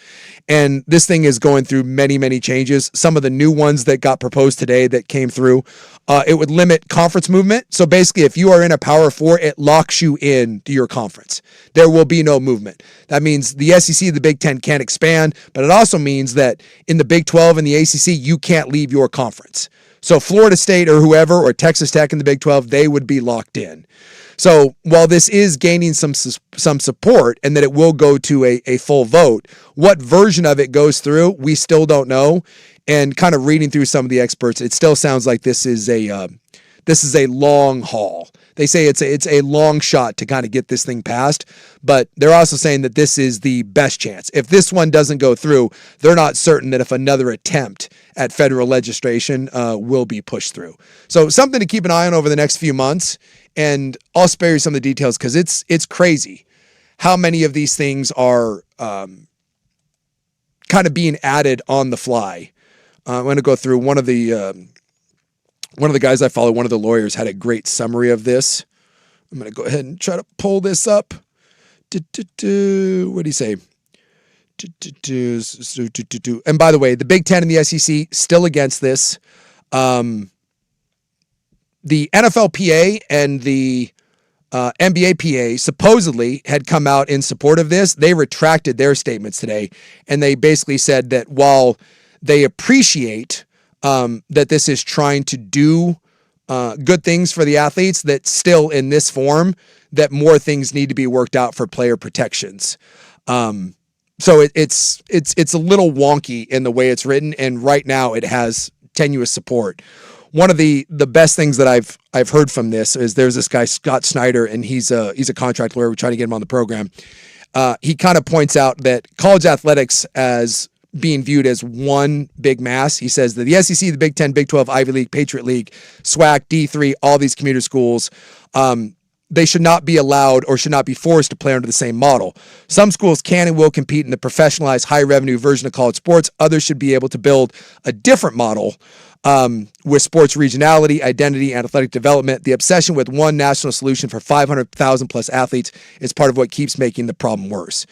And this thing is going through many, many changes. Some of the new ones that got proposed today that came through, it would limit conference movement. So basically, if you are in a Power 4, it locks you in to your conference. There will be no movement. That means the SEC, the Big Ten can't expand, but it also means that in the Big 12 and the ACC, you can't leave your conference. So Florida State or whoever, or Texas Tech in the Big 12, they would be locked in. So while this is gaining some support and that it will go to a full vote, what version of it goes through, we still don't know. And kind of reading through some of the experts, it still sounds like this is a long haul. They say it's a long shot to kind of get this thing passed, but they're also saying that this is the best chance. If this one doesn't go through, they're not certain that if another attempt at federal legislation will be pushed through. So something to keep an eye on over the next few months, and I'll spare you some of the details because it's crazy how many of these things are kind of being added on the fly. I'm going to go through one of the guys I follow, one of the lawyers, had a great summary of this. I'm going to go ahead and try to pull this up. What do you say? And by the way, the Big Ten and the SEC still against this. The NFLPA and the NBAPA supposedly had come out in support of this. They retracted their statements today, and they basically said that while they appreciate that this is trying to do good things for the athletes, that still in this form, that more things need to be worked out for player protections. So it's a little wonky in the way it's written, and right now it has tenuous support. One of the best things that I've heard from this is there's this guy Scott Snyder, and he's a contract lawyer. We're trying to get him on the program. He kind of points out that college athletics as being viewed as one big mass. He says that the SEC, the Big Ten, Big 12, Ivy League, Patriot League, SWAC, D3, all these commuter schools, they should not be allowed or should not be forced to play under the same model. Some schools can and will compete in the professionalized high-revenue version of college sports. Others should be able to build a different model with sports regionality, identity, and athletic development. The obsession with one national solution for 500,000 plus athletes is part of what keeps making the problem worse.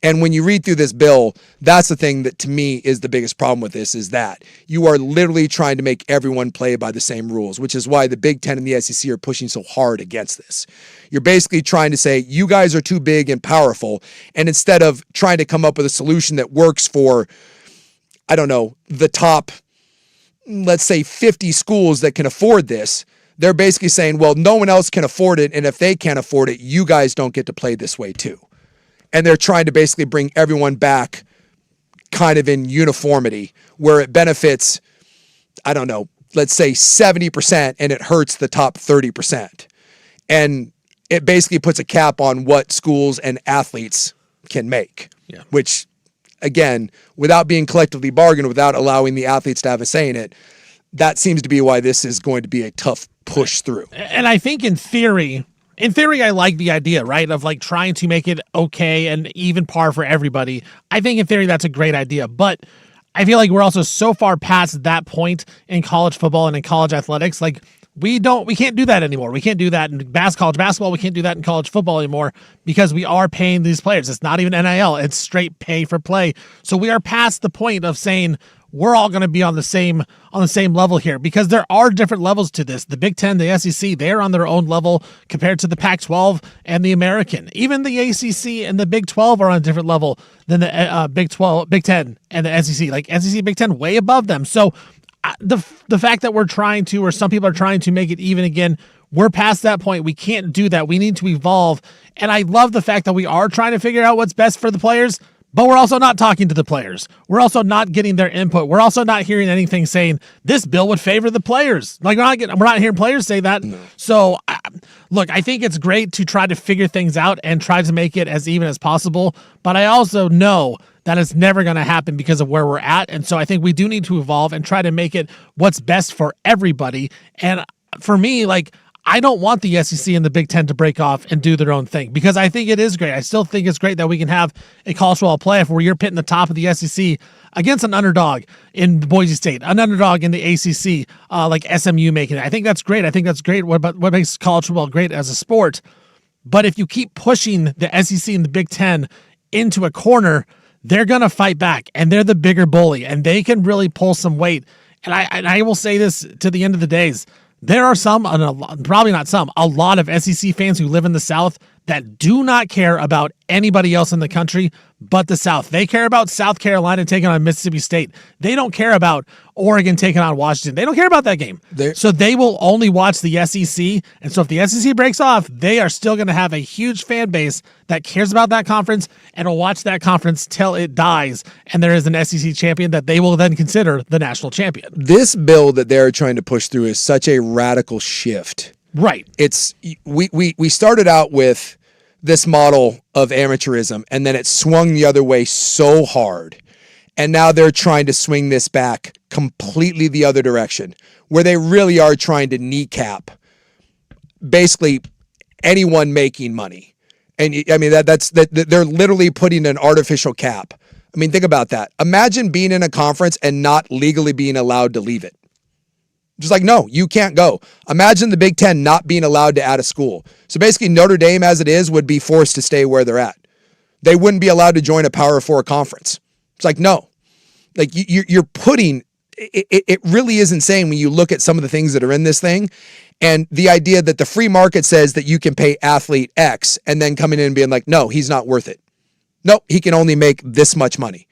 And when you read through this bill, that's the thing that to me is the biggest problem with this, is that you are literally trying to make everyone play by the same rules, which is why the Big Ten and the SEC are pushing so hard against this. You're basically trying to say, you guys are too big and powerful. And instead of trying to come up with a solution that works for, I don't know, the top, let's say 50 schools that can afford this, they're basically saying, well, no one else can afford it. And if they can't afford it, you guys don't get to play this way too. And they're trying to basically bring everyone back kind of in uniformity where it benefits, I don't know, let's say 70% and it hurts the top 30%. And it basically puts a cap on what schools and athletes can make, which again, without being collectively bargained, without allowing the athletes to have a say in it, that seems to be why this is going to be a tough push through. And I think in theory, I like the idea, right, of like trying to make it okay and even par for everybody. I think in theory that's a great idea, but I feel like we're also so far past that point in college football and in college athletics. Like we can't do that anymore. We can't do that in college basketball. We can't do that in college football anymore because we are paying these players. It's not even NIL. It's straight pay for play. So we are past the point of saying we're all going to be on the same level here, because there are different levels to this. The Big Ten, the SEC, they're on their own level compared to the Pac-12 and the American. Even the ACC and the Big 12 are on a different level than the Big 10 and the SEC. Like SEC, Big 10, way above them. So the fact that we're trying to, or some people are trying to make it even again, we're past that point. We can't do that. We need to evolve. And I love the fact that we are trying to figure out what's best for the players. But we're also not talking to the players. We're also not getting their input. We're also not hearing anything saying this bill would favor the players. Like we're not hearing players say that. No. So, look, I think it's great to try to figure things out and try to make it as even as possible. But I also know that it's never going to happen because of where we're at. And so I think we do need to evolve and try to make it what's best for everybody. And for me, like, I don't want the SEC and the Big Ten to break off and do their own thing, because I think it is great. I still think it's great that we can have a college football playoff where you're pitting the top of the SEC against an underdog in Boise State, an underdog in the ACC, like SMU making it. I think that's great. I think that's great. What makes college football great as a sport? But if you keep pushing the SEC and the Big Ten into a corner, they're going to fight back, and they're the bigger bully, and they can really pull some weight. And I will say this to the end of the days. There are some, probably not some, a lot of SEC fans who live in the South that do not care about anybody else in the country but the South. They care about South Carolina taking on Mississippi State. They don't care about Oregon taking on Washington. They don't care about that game. So they will only watch the SEC. And so if the SEC breaks off, they are still going to have a huge fan base that cares about that conference and will watch that conference till it dies. And there is an SEC champion that they will then consider the national champion. This bill that they're trying to push through is such a radical shift. Right. It's we started out with this model of amateurism, and then it swung the other way so hard. And now they're trying to swing this back completely the other direction, where they really are trying to kneecap basically anyone making money. And I mean, they're literally putting an artificial cap. I mean, think about that. Imagine being in a conference and not legally being allowed to leave it. Just like, no, you can't go. Imagine the Big Ten not being allowed to add a school. So basically Notre Dame as it is would be forced to stay where they're at. They wouldn't be allowed to join a Power 4 conference. It's like, no. Like you're putting, it really is insane when you look at some of the things that are in this thing, and the idea that the free market says that you can pay athlete X and then coming in and being like, no, he's not worth it. No, he can only make this much money.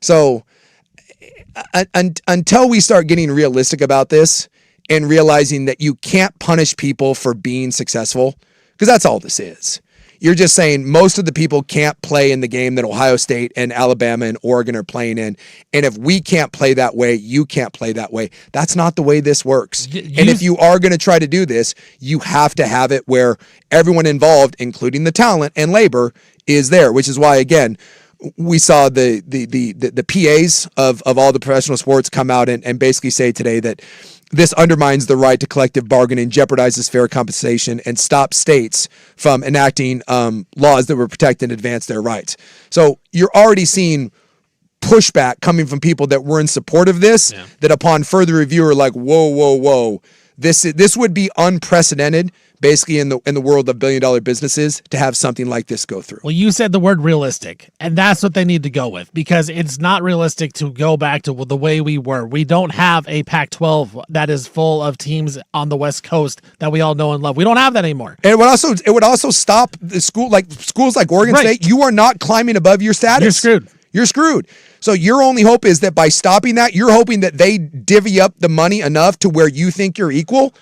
So until we start getting realistic about this and realizing that you can't punish people for being successful, because that's all this is. You're just saying most of the people can't play in the game that Ohio State and Alabama and Oregon are playing in. And if we can't play that way, you can't play that way. That's not the way this works. And if you are going to try to do this, you have to have it where everyone involved, including the talent and labor, is there, which is why, again, we saw the PAs of all the professional sports come out and basically say today that this undermines the right to collective bargaining, jeopardizes fair compensation, and stops states from enacting laws that would protect and advance their rights. So you're already seeing pushback coming from people that were in support of this, that upon further review are like, whoa, this would be unprecedented basically in the world of billion-dollar businesses, to have something like this go through. Well, you said the word realistic, and that's what they need to go with, because it's not realistic to go back to the way we were. We don't have a Pac-12 that is full of teams on the West Coast that we all know and love. We don't have that anymore. And it would also stop the schools like Oregon Right. State. You are not climbing above your status. You're screwed. You're screwed. So your only hope is that by stopping that, you're hoping that they divvy up the money enough to where you think you're equal.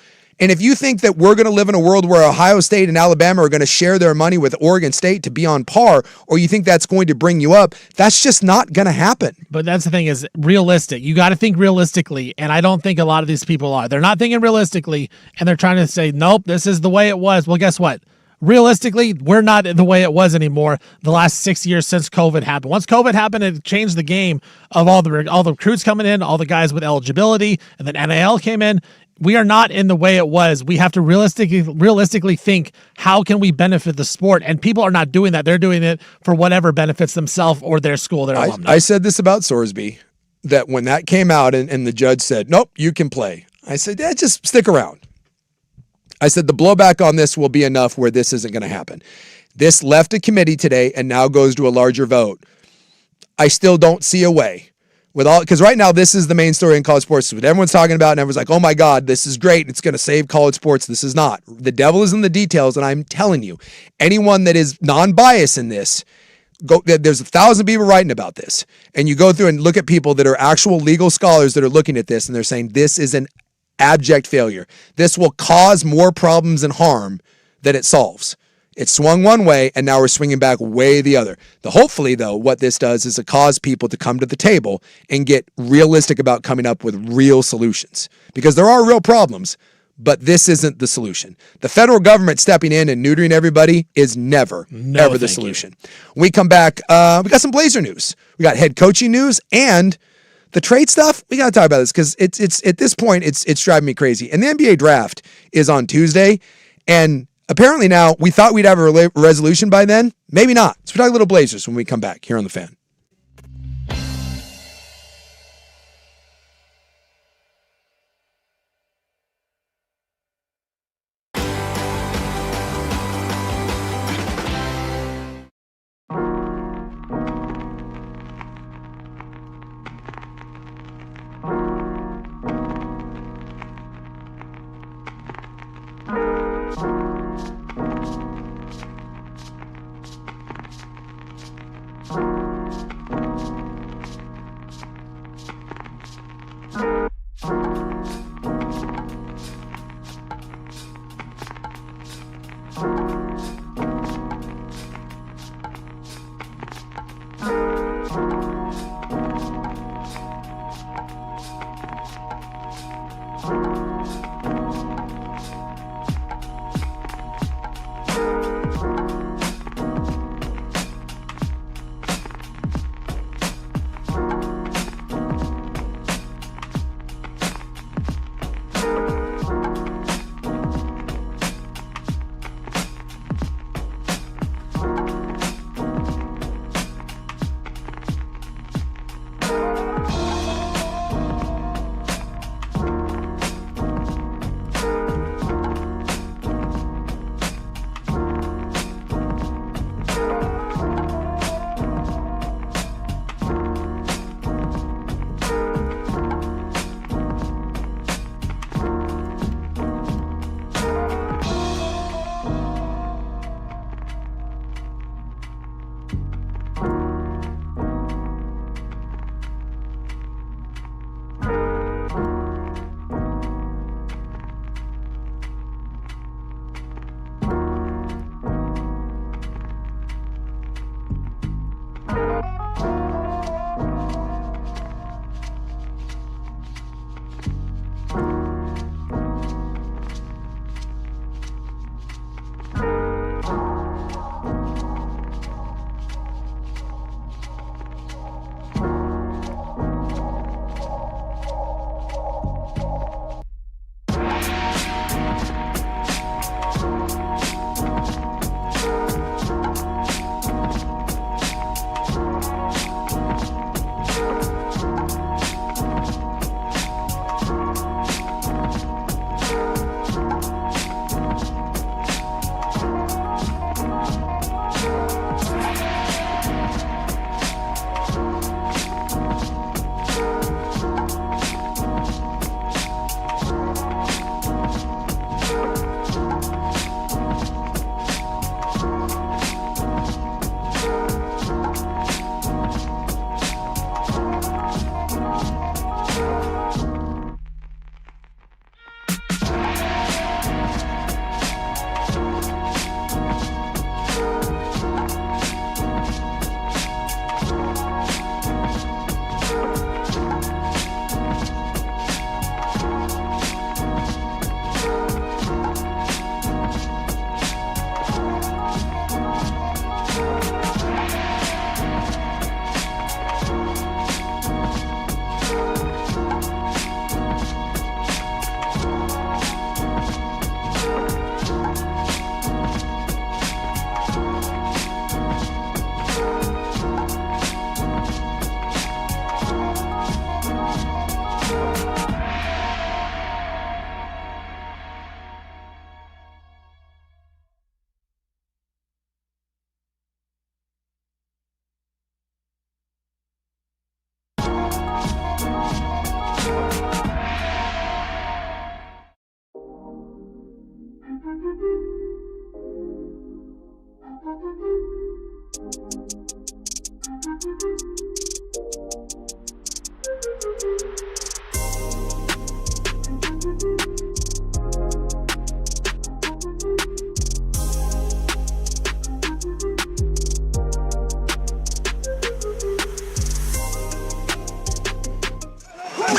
And if you think that we're going to live in a world where Ohio State and Alabama are going to share their money with Oregon State to be on par, or you think that's going to bring you up, that's just not going to happen. But that's the thing, is realistic. You got to think realistically, and I don't think a lot of these people are. They're not thinking realistically, and they're trying to say, nope, this is the way it was. Well, guess what? Realistically, we're not the way it was anymore the last 6 years since COVID happened. Once COVID happened, it changed the game of all the recruits coming in, all the guys with eligibility, and then NIL came in. We are not in the way it was. We have to realistically think, how can we benefit the sport? And people are not doing that. They're doing it for whatever benefits themselves or their school, their alumni. I said this about Sorsby, that when that came out and the judge said, nope, you can play. I said, yeah, just stick around. I said, the blowback on this will be enough where this isn't going to happen. This left a committee today and now goes to a larger vote. I still don't see a way. Because right now this is the main story in college sports. It's what everyone's talking about, and everyone's like, oh my God, this is great. It's going to save college sports. This is not. The devil is in the details, and I'm telling you, anyone that is non-biased in this, there's 1,000 people writing about this, and you go through and look at people that are actual legal scholars that are looking at this, and they're saying this is an abject failure. This will cause more problems and harm than it solves. It swung one way, and now we're swinging back way the other. Hopefully, though, what this does is it cause people to come to the table and get realistic about coming up with real solutions. Because there are real problems, but this isn't the solution. The federal government stepping in and neutering everybody is never the solution. When we come back, we got some Blazer news. We got head coaching news and the trade stuff. We got to talk about this because it's at this point, it's driving me crazy. And the NBA draft is on Tuesday, and apparently now we thought we'd have a resolution by then. Maybe not. So we'll talk a little Blazers when we come back here on The Fan.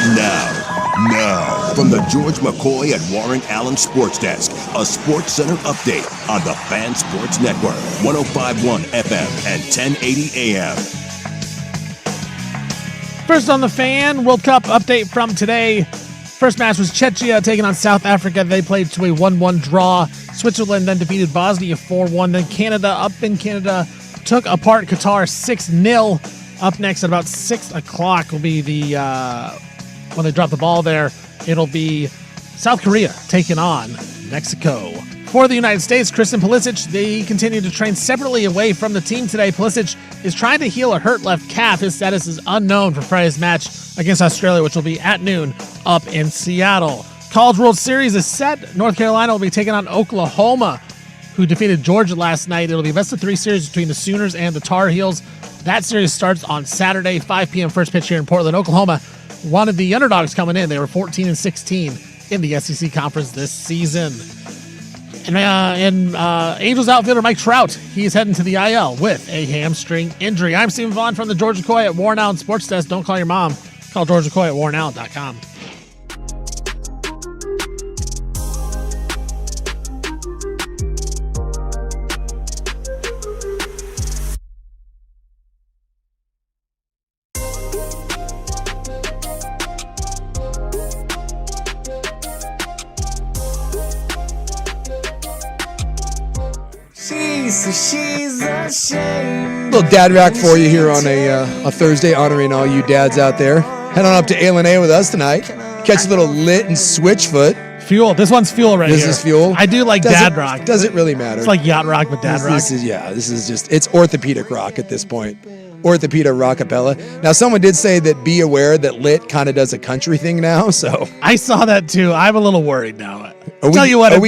Now, from the George McCoy and Warren Allen Sports Desk, a Sports Center update on the Fan Sports Network, 105.1 FM and 1080 AM. First on the Fan, World Cup update from today. First match was Czechia taking on South Africa. They played to a 1-1 draw. Switzerland then defeated Bosnia 4-1. Then Canada, up in Canada, took apart Qatar 6-0. Up next at about 6 o'clock will be the, when they drop the ball there, it'll be South Korea taking on Mexico. For the United States, Christian Pulisic, they continue to train separately away from the team today. Pulisic is trying to heal a hurt left calf. His status is unknown for Friday's match against Australia, which will be at noon up in Seattle. College World Series is set. North Carolina will be taking on Oklahoma, who defeated Georgia last night. It'll be a best-of-3 series between the Sooners and the Tar Heels. That series starts on Saturday, 5 p.m. first pitch here in Portland. Oklahoma wanted the underdogs coming in. They were 14-16 in the SEC Conference this season. And Angels outfielder Mike Trout, he's heading to the IL with a hamstring injury. I'm Stephen Vaughn from the George McCoy at Warren Allen Sports Desk. Don't call your mom. Call George McCoy at warrenallen.com. She's ashamed. Little dad rack for you here on a Thursday, honoring all you dads out there. Head on up to A&A with us tonight. Catch a little lit and Switchfoot. Fuel. This one's fuel right here. This is fuel. I do like dad rock. Does it really matter? It's like yacht rock, but dad rock. This is just, it's orthopedic rock at this point. Orthopedic rockapella. Now, someone did say that be aware that lit kind of does a country thing now, so. I saw that too. I'm a little worried now. Tell you what, are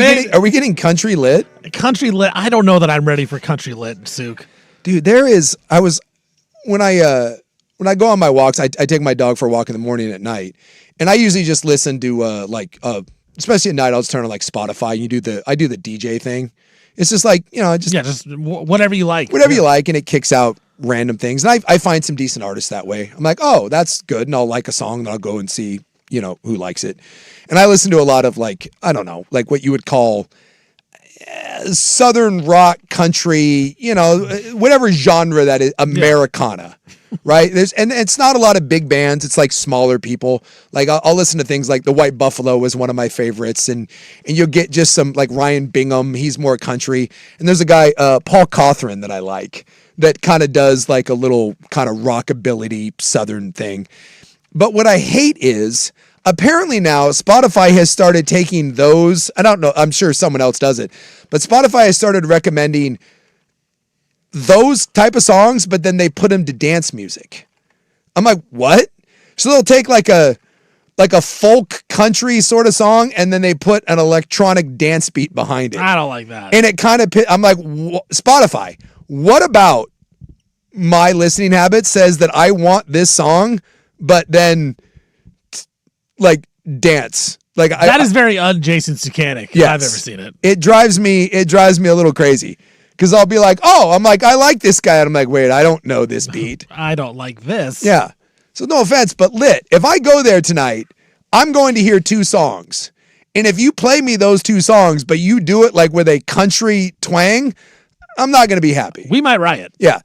we getting country lit? Country lit. I don't know that I'm ready for country lit, Sook. Dude, when I go on my walks, I take my dog for a walk in the morning and at night, and I usually just listen to especially at night, I'll just turn on like Spotify. I do the DJ thing. It's just like, just whatever you like. Whatever you like, and it kicks out random things. And I find some decent artists that way. I'm like, oh, that's good, and I'll like a song, and I'll go and see, who likes it. And I listen to a lot of like what you would call Southern rock, country, whatever genre that is, Americana, right? And it's not a lot of big bands. It's like smaller people. Like I'll listen to things like the White Buffalo was one of my favorites, and you'll get just some like Ryan Bingham. He's more country. And there's a guy, Paul Cawthron, that I like that kind of does like a little kind of rockabilly Southern thing. But what I hate is, apparently now Spotify has started taking those. I don't know. I'm sure someone else does it, but Spotify has started recommending those type of songs, but then they put them to dance music. I'm like, what? So they'll take like a folk country sort of song, and then they put an electronic dance beat behind it. I don't like that. And it kind of, I'm like, Spotify, what about my listening habit says that I want this song, but then like dance. Like that is very un-Jason Suchanek. Yes. I've ever seen it. It drives me a little crazy. Because I'll be like, I like this guy. And I'm like, wait, I don't know this beat. I don't like this. Yeah. So no offense, but lit. If I go there tonight, I'm going to hear 2 songs. And if you play me those 2 songs, but you do it like with a country twang, I'm not going to be happy. We might riot. Yeah.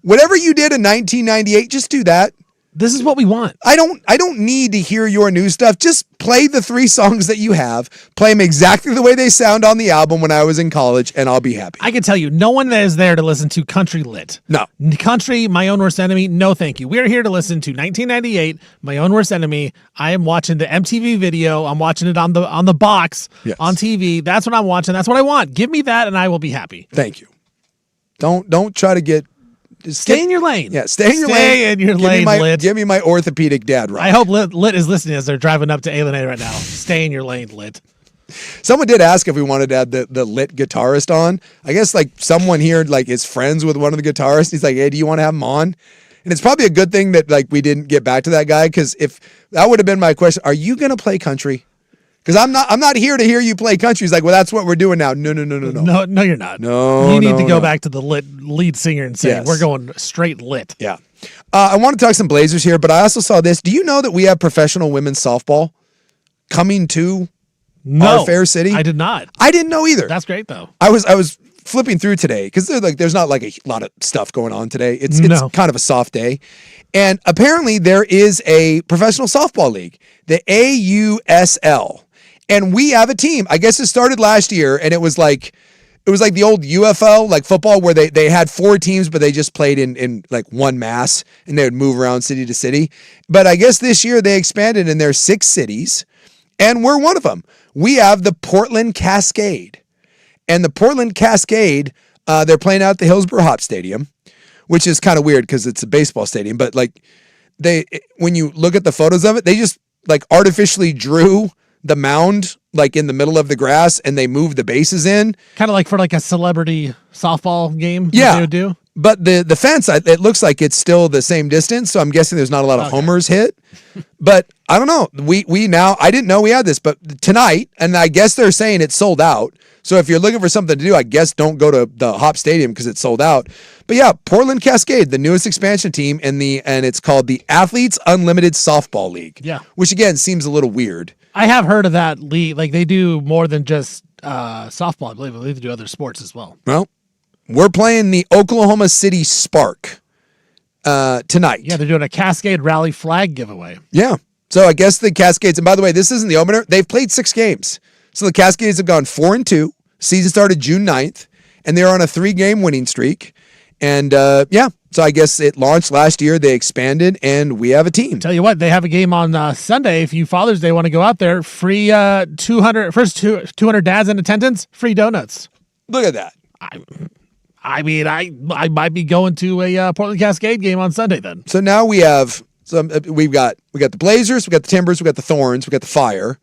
Whatever you did in 1998, just do that. This is what we want. I don't need to hear your new stuff. Just play the 3 songs that you have. Play them exactly the way they sound on the album when I was in college, and I'll be happy. I can tell you, no one is there to listen to country lit. No. Country, My Own Worst Enemy, no thank you. We're here to listen to 1998, My Own Worst Enemy. I am watching the MTV video. I'm watching it on the box, yes, on TV. That's what I'm watching. That's what I want. Give me that, and I will be happy. Thank you. Don't try to get... Stay in your lane. Yeah, stay in your lane. Stay in your lane, Lit. Give me my orthopedic dad rock. I hope Lit is listening as they're driving up to A&A right now. Stay in your lane, Lit. Someone did ask if we wanted to have the Lit guitarist on. I guess like someone here like is friends with one of the guitarists. He's like, hey, do you want to have him on? And it's probably a good thing that like we didn't get back to that guy, because if that would have been my question, are you going to play country? Because I'm not here to hear you play country. He's like, well, that's what we're doing now. No. No, you're not. No, you need to go back to the Lit lead singer and say, yes, we're going straight Lit. Yeah. I want to talk some Blazers here, but I also saw this. Do you know that we have professional women's softball coming to our fair city? I did not. I didn't know either. That's great though. I was flipping through today because there's not like a lot of stuff going on today. It's kind of a soft day. And apparently there is a professional softball league, the AUSL. And we have a team. I guess it started last year, and it was like the old UFL, like football, where they had 4 teams, but they just played in like one mass, and they would move around city to city. But I guess this year they expanded, and there's 6 cities, and we're one of them. We have the Portland Cascade. And the Portland Cascade, they're playing out at the Hillsborough Hop Stadium, which is kind of weird because it's a baseball stadium. But like when you look at the photos of it, they just like artificially drew the mound like in the middle of the grass, and they moved the bases in. Kind of like for like a celebrity softball game. Yeah, they would do. But the fence, it looks like it's still the same distance, so I'm guessing there's not a lot of homers hit. But I don't know. We now, I didn't know we had this, but tonight, and I guess they're saying it's sold out. So if you're looking for something to do, I guess don't go to the Hop Stadium because it's sold out. But yeah, Portland Cascade, the newest expansion team, and it's called the Athletes Unlimited Softball League. Yeah, which again seems a little weird. I have heard of that league. Like they do more than just softball. I believe they do other sports as well. Well, we're playing the Oklahoma City Spark tonight. Yeah, they're doing a Cascade Rally flag giveaway. Yeah. So I guess the Cascades, and by the way, this isn't the opener. They've played 6 games. So the Cascades have gone 4-2. Season started June 9th, and they're on a 3-game winning streak. And so I guess it launched last year. They expanded, and we have a team. Tell you what, they have a game on Sunday. If you Father's Day want to go out there, free 200 dads in attendance, free donuts. Look at that. I mean, I might be going to a Portland Cascade game on Sunday then. So now we've got the Blazers, we got the Timbers, we got the Thorns, we got the Fire,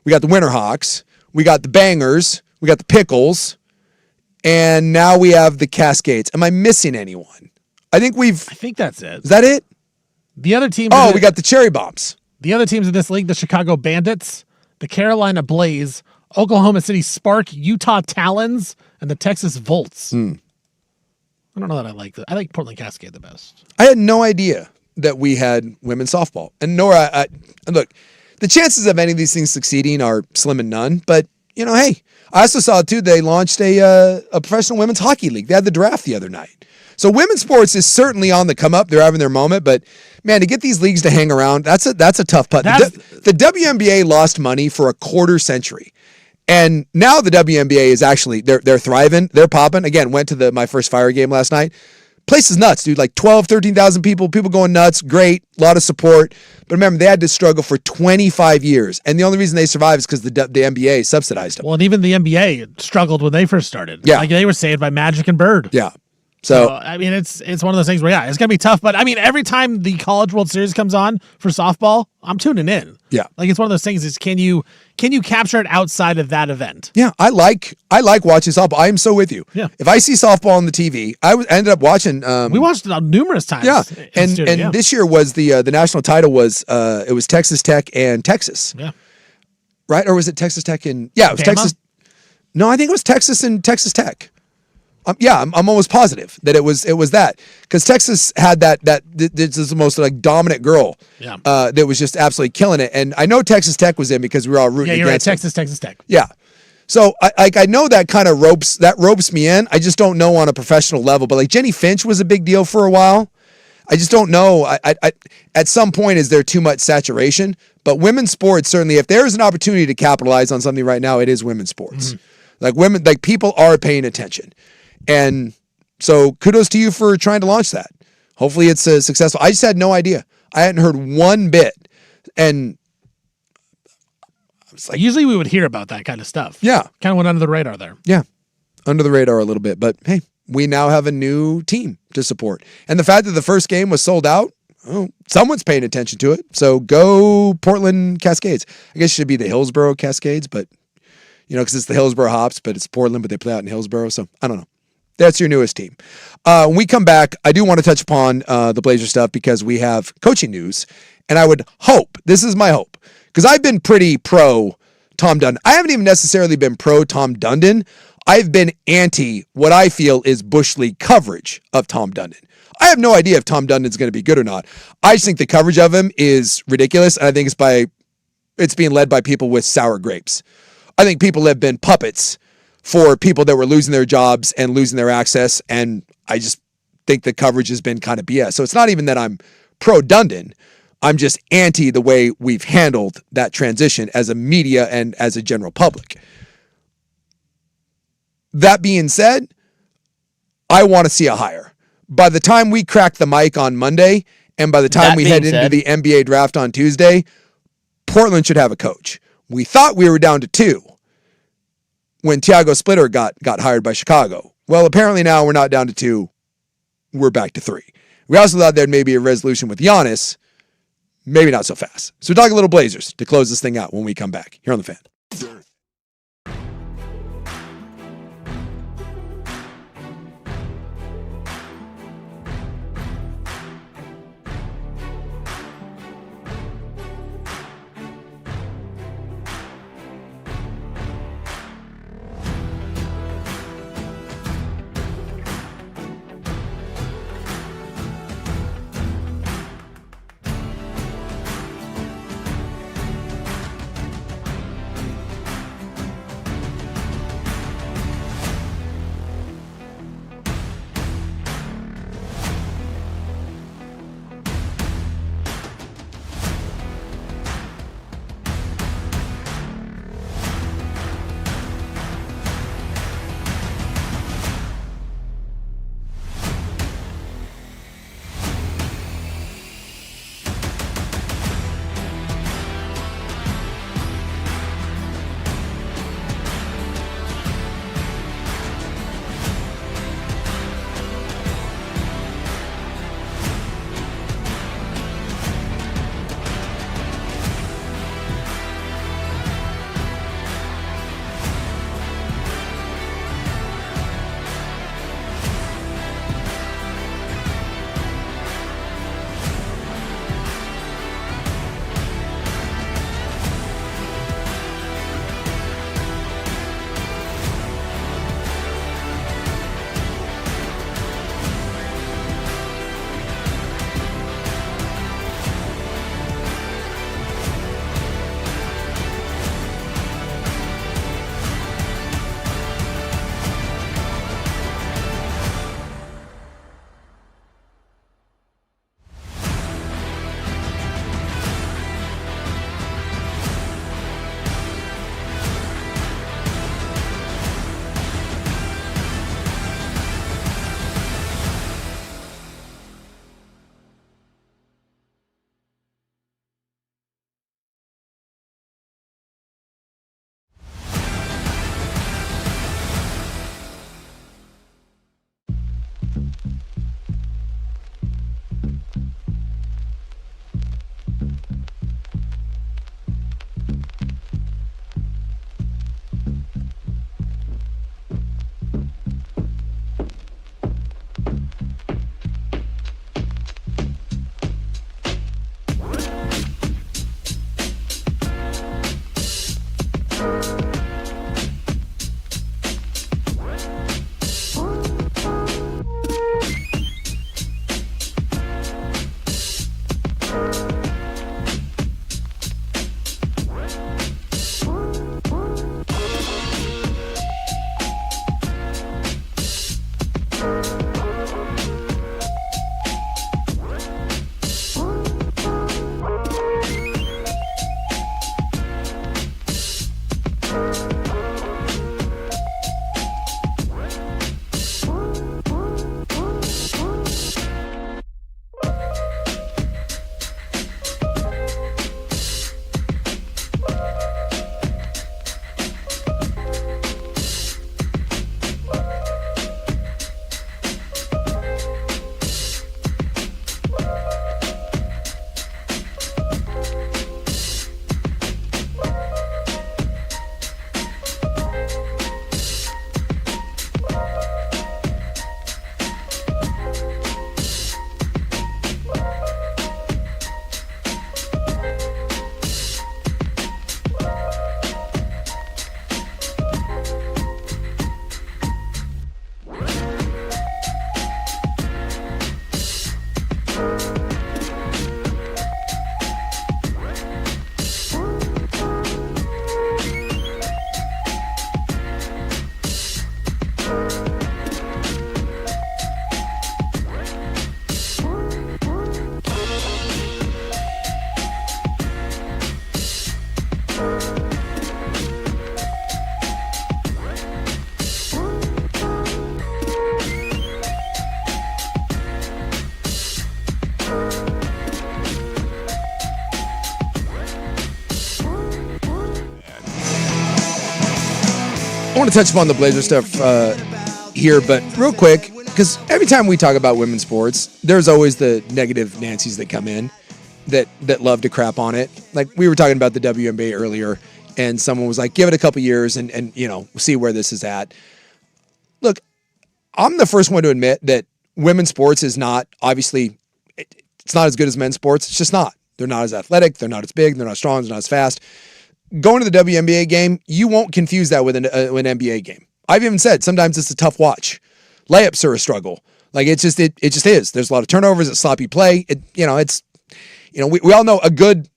we got the Winterhawks, we got the Bangers, we got the Pickles, and now we have the Cascades. Am I missing anyone? I think that's it. Is that it? The other teams. Oh, we got the Cherry Bombs. The other teams in this league: the Chicago Bandits, the Carolina Blaze, Oklahoma City Spark, Utah Talons, and the Texas Volts. I don't know that I like that. I like Portland Cascade the best. I had no idea that we had women's softball, and nor I look. The chances of any of these things succeeding are slim and none. But hey, I also saw too. They launched a professional women's hockey league. They had the draft the other night. So women's sports is certainly on the come up. They're having their moment, but man, to get these leagues to hang around, that's a tough putt. The WNBA lost money for a quarter century. And now the WNBA is actually, they're thriving. They're popping. Again, went to my first Fire game last night. Place is nuts, dude. Like 12, 13,000 people going nuts. Great. A lot of support. But remember, they had to struggle for 25 years. And the only reason they survived is because the NBA subsidized them. Well, and even the NBA struggled when they first started. Yeah. Like they were saved by Magic and Bird. Yeah. So I mean, it's one of those things where, yeah, it's going to be tough. But I mean, every time the College World Series comes on for softball, I'm tuning in. Yeah. Like it's one of those things is can you capture it outside of that event? Yeah. I like watching softball. I am so with you. Yeah. If I see softball on the TV, ended up watching. We watched it numerous times. Yeah. And this year was the national title was it was Texas Tech and Texas. Yeah. Right? Or was it Texas Tech and it was Bama? Texas. No, I think it was Texas and Texas Tech. I'm almost positive that it was that because Texas had that this is the most like dominant girl that was just absolutely killing it, and I know Texas Tech was in because we were all rooting you're against right. Texas Tech. Yeah, so I know that kind of ropes me in. I just don't know on a professional level, but like Jenny Finch was a big deal for a while. I just don't know. I at some point is there too much saturation? But women's sports certainly, if there is an opportunity to capitalize on something right now, it is women's sports. Mm-hmm. Like people are paying attention. And so kudos to you for trying to launch that. Hopefully it's successful. I just had no idea. I hadn't heard one bit. And I was like, usually we would hear about that kind of stuff. Yeah. Kind of went under the radar there. Yeah. Under the radar a little bit. But hey, we now have a new team to support. And the fact that the first game was sold out, someone's paying attention to it. So go Portland Cascades. I guess it should be the Hillsborough Cascades, but because it's the Hillsborough Hops, but it's Portland, but they play out in Hillsborough. So I don't know. That's your newest team. When we come back, I do want to touch upon the Blazer stuff because we have coaching news. And I would hope, this is my hope, because I've been pretty pro Tom Dundon. I haven't even necessarily been pro Tom Dundon. I've been anti what I feel is Bush League coverage of Tom Dundon. I have no idea if Tom Dundon's going to be good or not. I just think the coverage of him is ridiculous, and I think it's being led by people with sour grapes. I think people have been puppets for people that were losing their jobs and losing their access, and I just think the coverage has been kind of BS. So it's not even that I'm pro Dundon. I'm just anti the way we've handled that transition as a media and as a general public. That being said, I want to see a hire. By the time we crack the mic on Monday, and by the time we head into the NBA draft on Tuesday, Portland should have a coach. We thought we were down to 2 when Thiago Splitter got hired by Chicago. Well, apparently now we're not down to 2. We're back to 3. We also thought there'd maybe a resolution with Giannis. Maybe not so fast. So we're talking a little Blazers to close this thing out when we come back here on The Fan. I want to touch upon the Blazer stuff here, but real quick, because every time we talk about women's sports, there's always the negative Nancy's that come in that love to crap on it. Like we were talking about the WNBA earlier, and someone was like, give it a couple years and see where this is at. Look, I'm the first one to admit that women's sports is not, obviously, it's not as good as men's sports. It's just not. They're not as athletic. They're not as big. They're not as strong. They're not as fast. Going to the WNBA game, you won't confuse that with an NBA game. I've even said sometimes it's a tough watch. Layups are a struggle. Like it just is. There's a lot of turnovers. It's sloppy play. We all know a good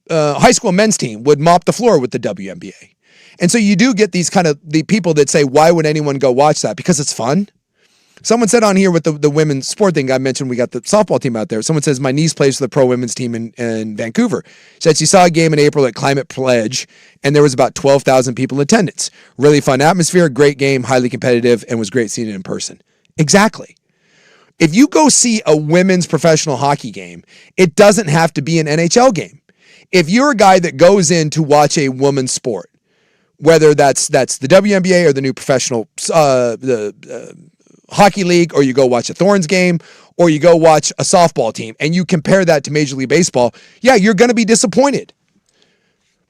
high school men's team would mop the floor with the WNBA. And so you do get these kind of the people that say, why would anyone go watch that? Because it's fun. Someone said on here with the women's sport thing, I mentioned we got the softball team out there. Someone says, my niece plays for the pro women's team in Vancouver. Said she saw a game in April at Climate Pledge, and there was about 12,000 people in attendance. Really fun atmosphere, great game, highly competitive, and was great seeing it in person. Exactly. If you go see a women's professional hockey game, it doesn't have to be an NHL game. If you're a guy that goes in to watch a women's sport, whether that's the WNBA or the new professional hockey league, or you go watch a Thorns game, or you go watch a softball team, and you compare that to Major League Baseball, yeah, you're going to be disappointed.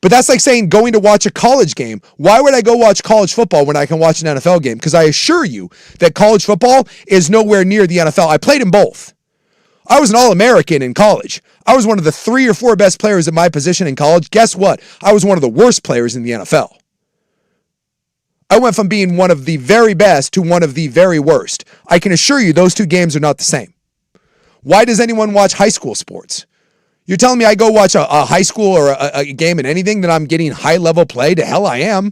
But that's like saying going to watch a college game. Why would I go watch college football when I can watch an NFL game? Because I assure you that college football is nowhere near the NFL. I played in both. I was an All-American in college. I was one of the 3 or 4 best players at my position in college. Guess what? I was one of the worst players in the NFL. I went from being one of the very best to one of the very worst. I can assure you those two games are not the same. Why does anyone watch high school sports? You're telling me I go watch a high school or a game in anything that I'm getting high-level play? To hell I am.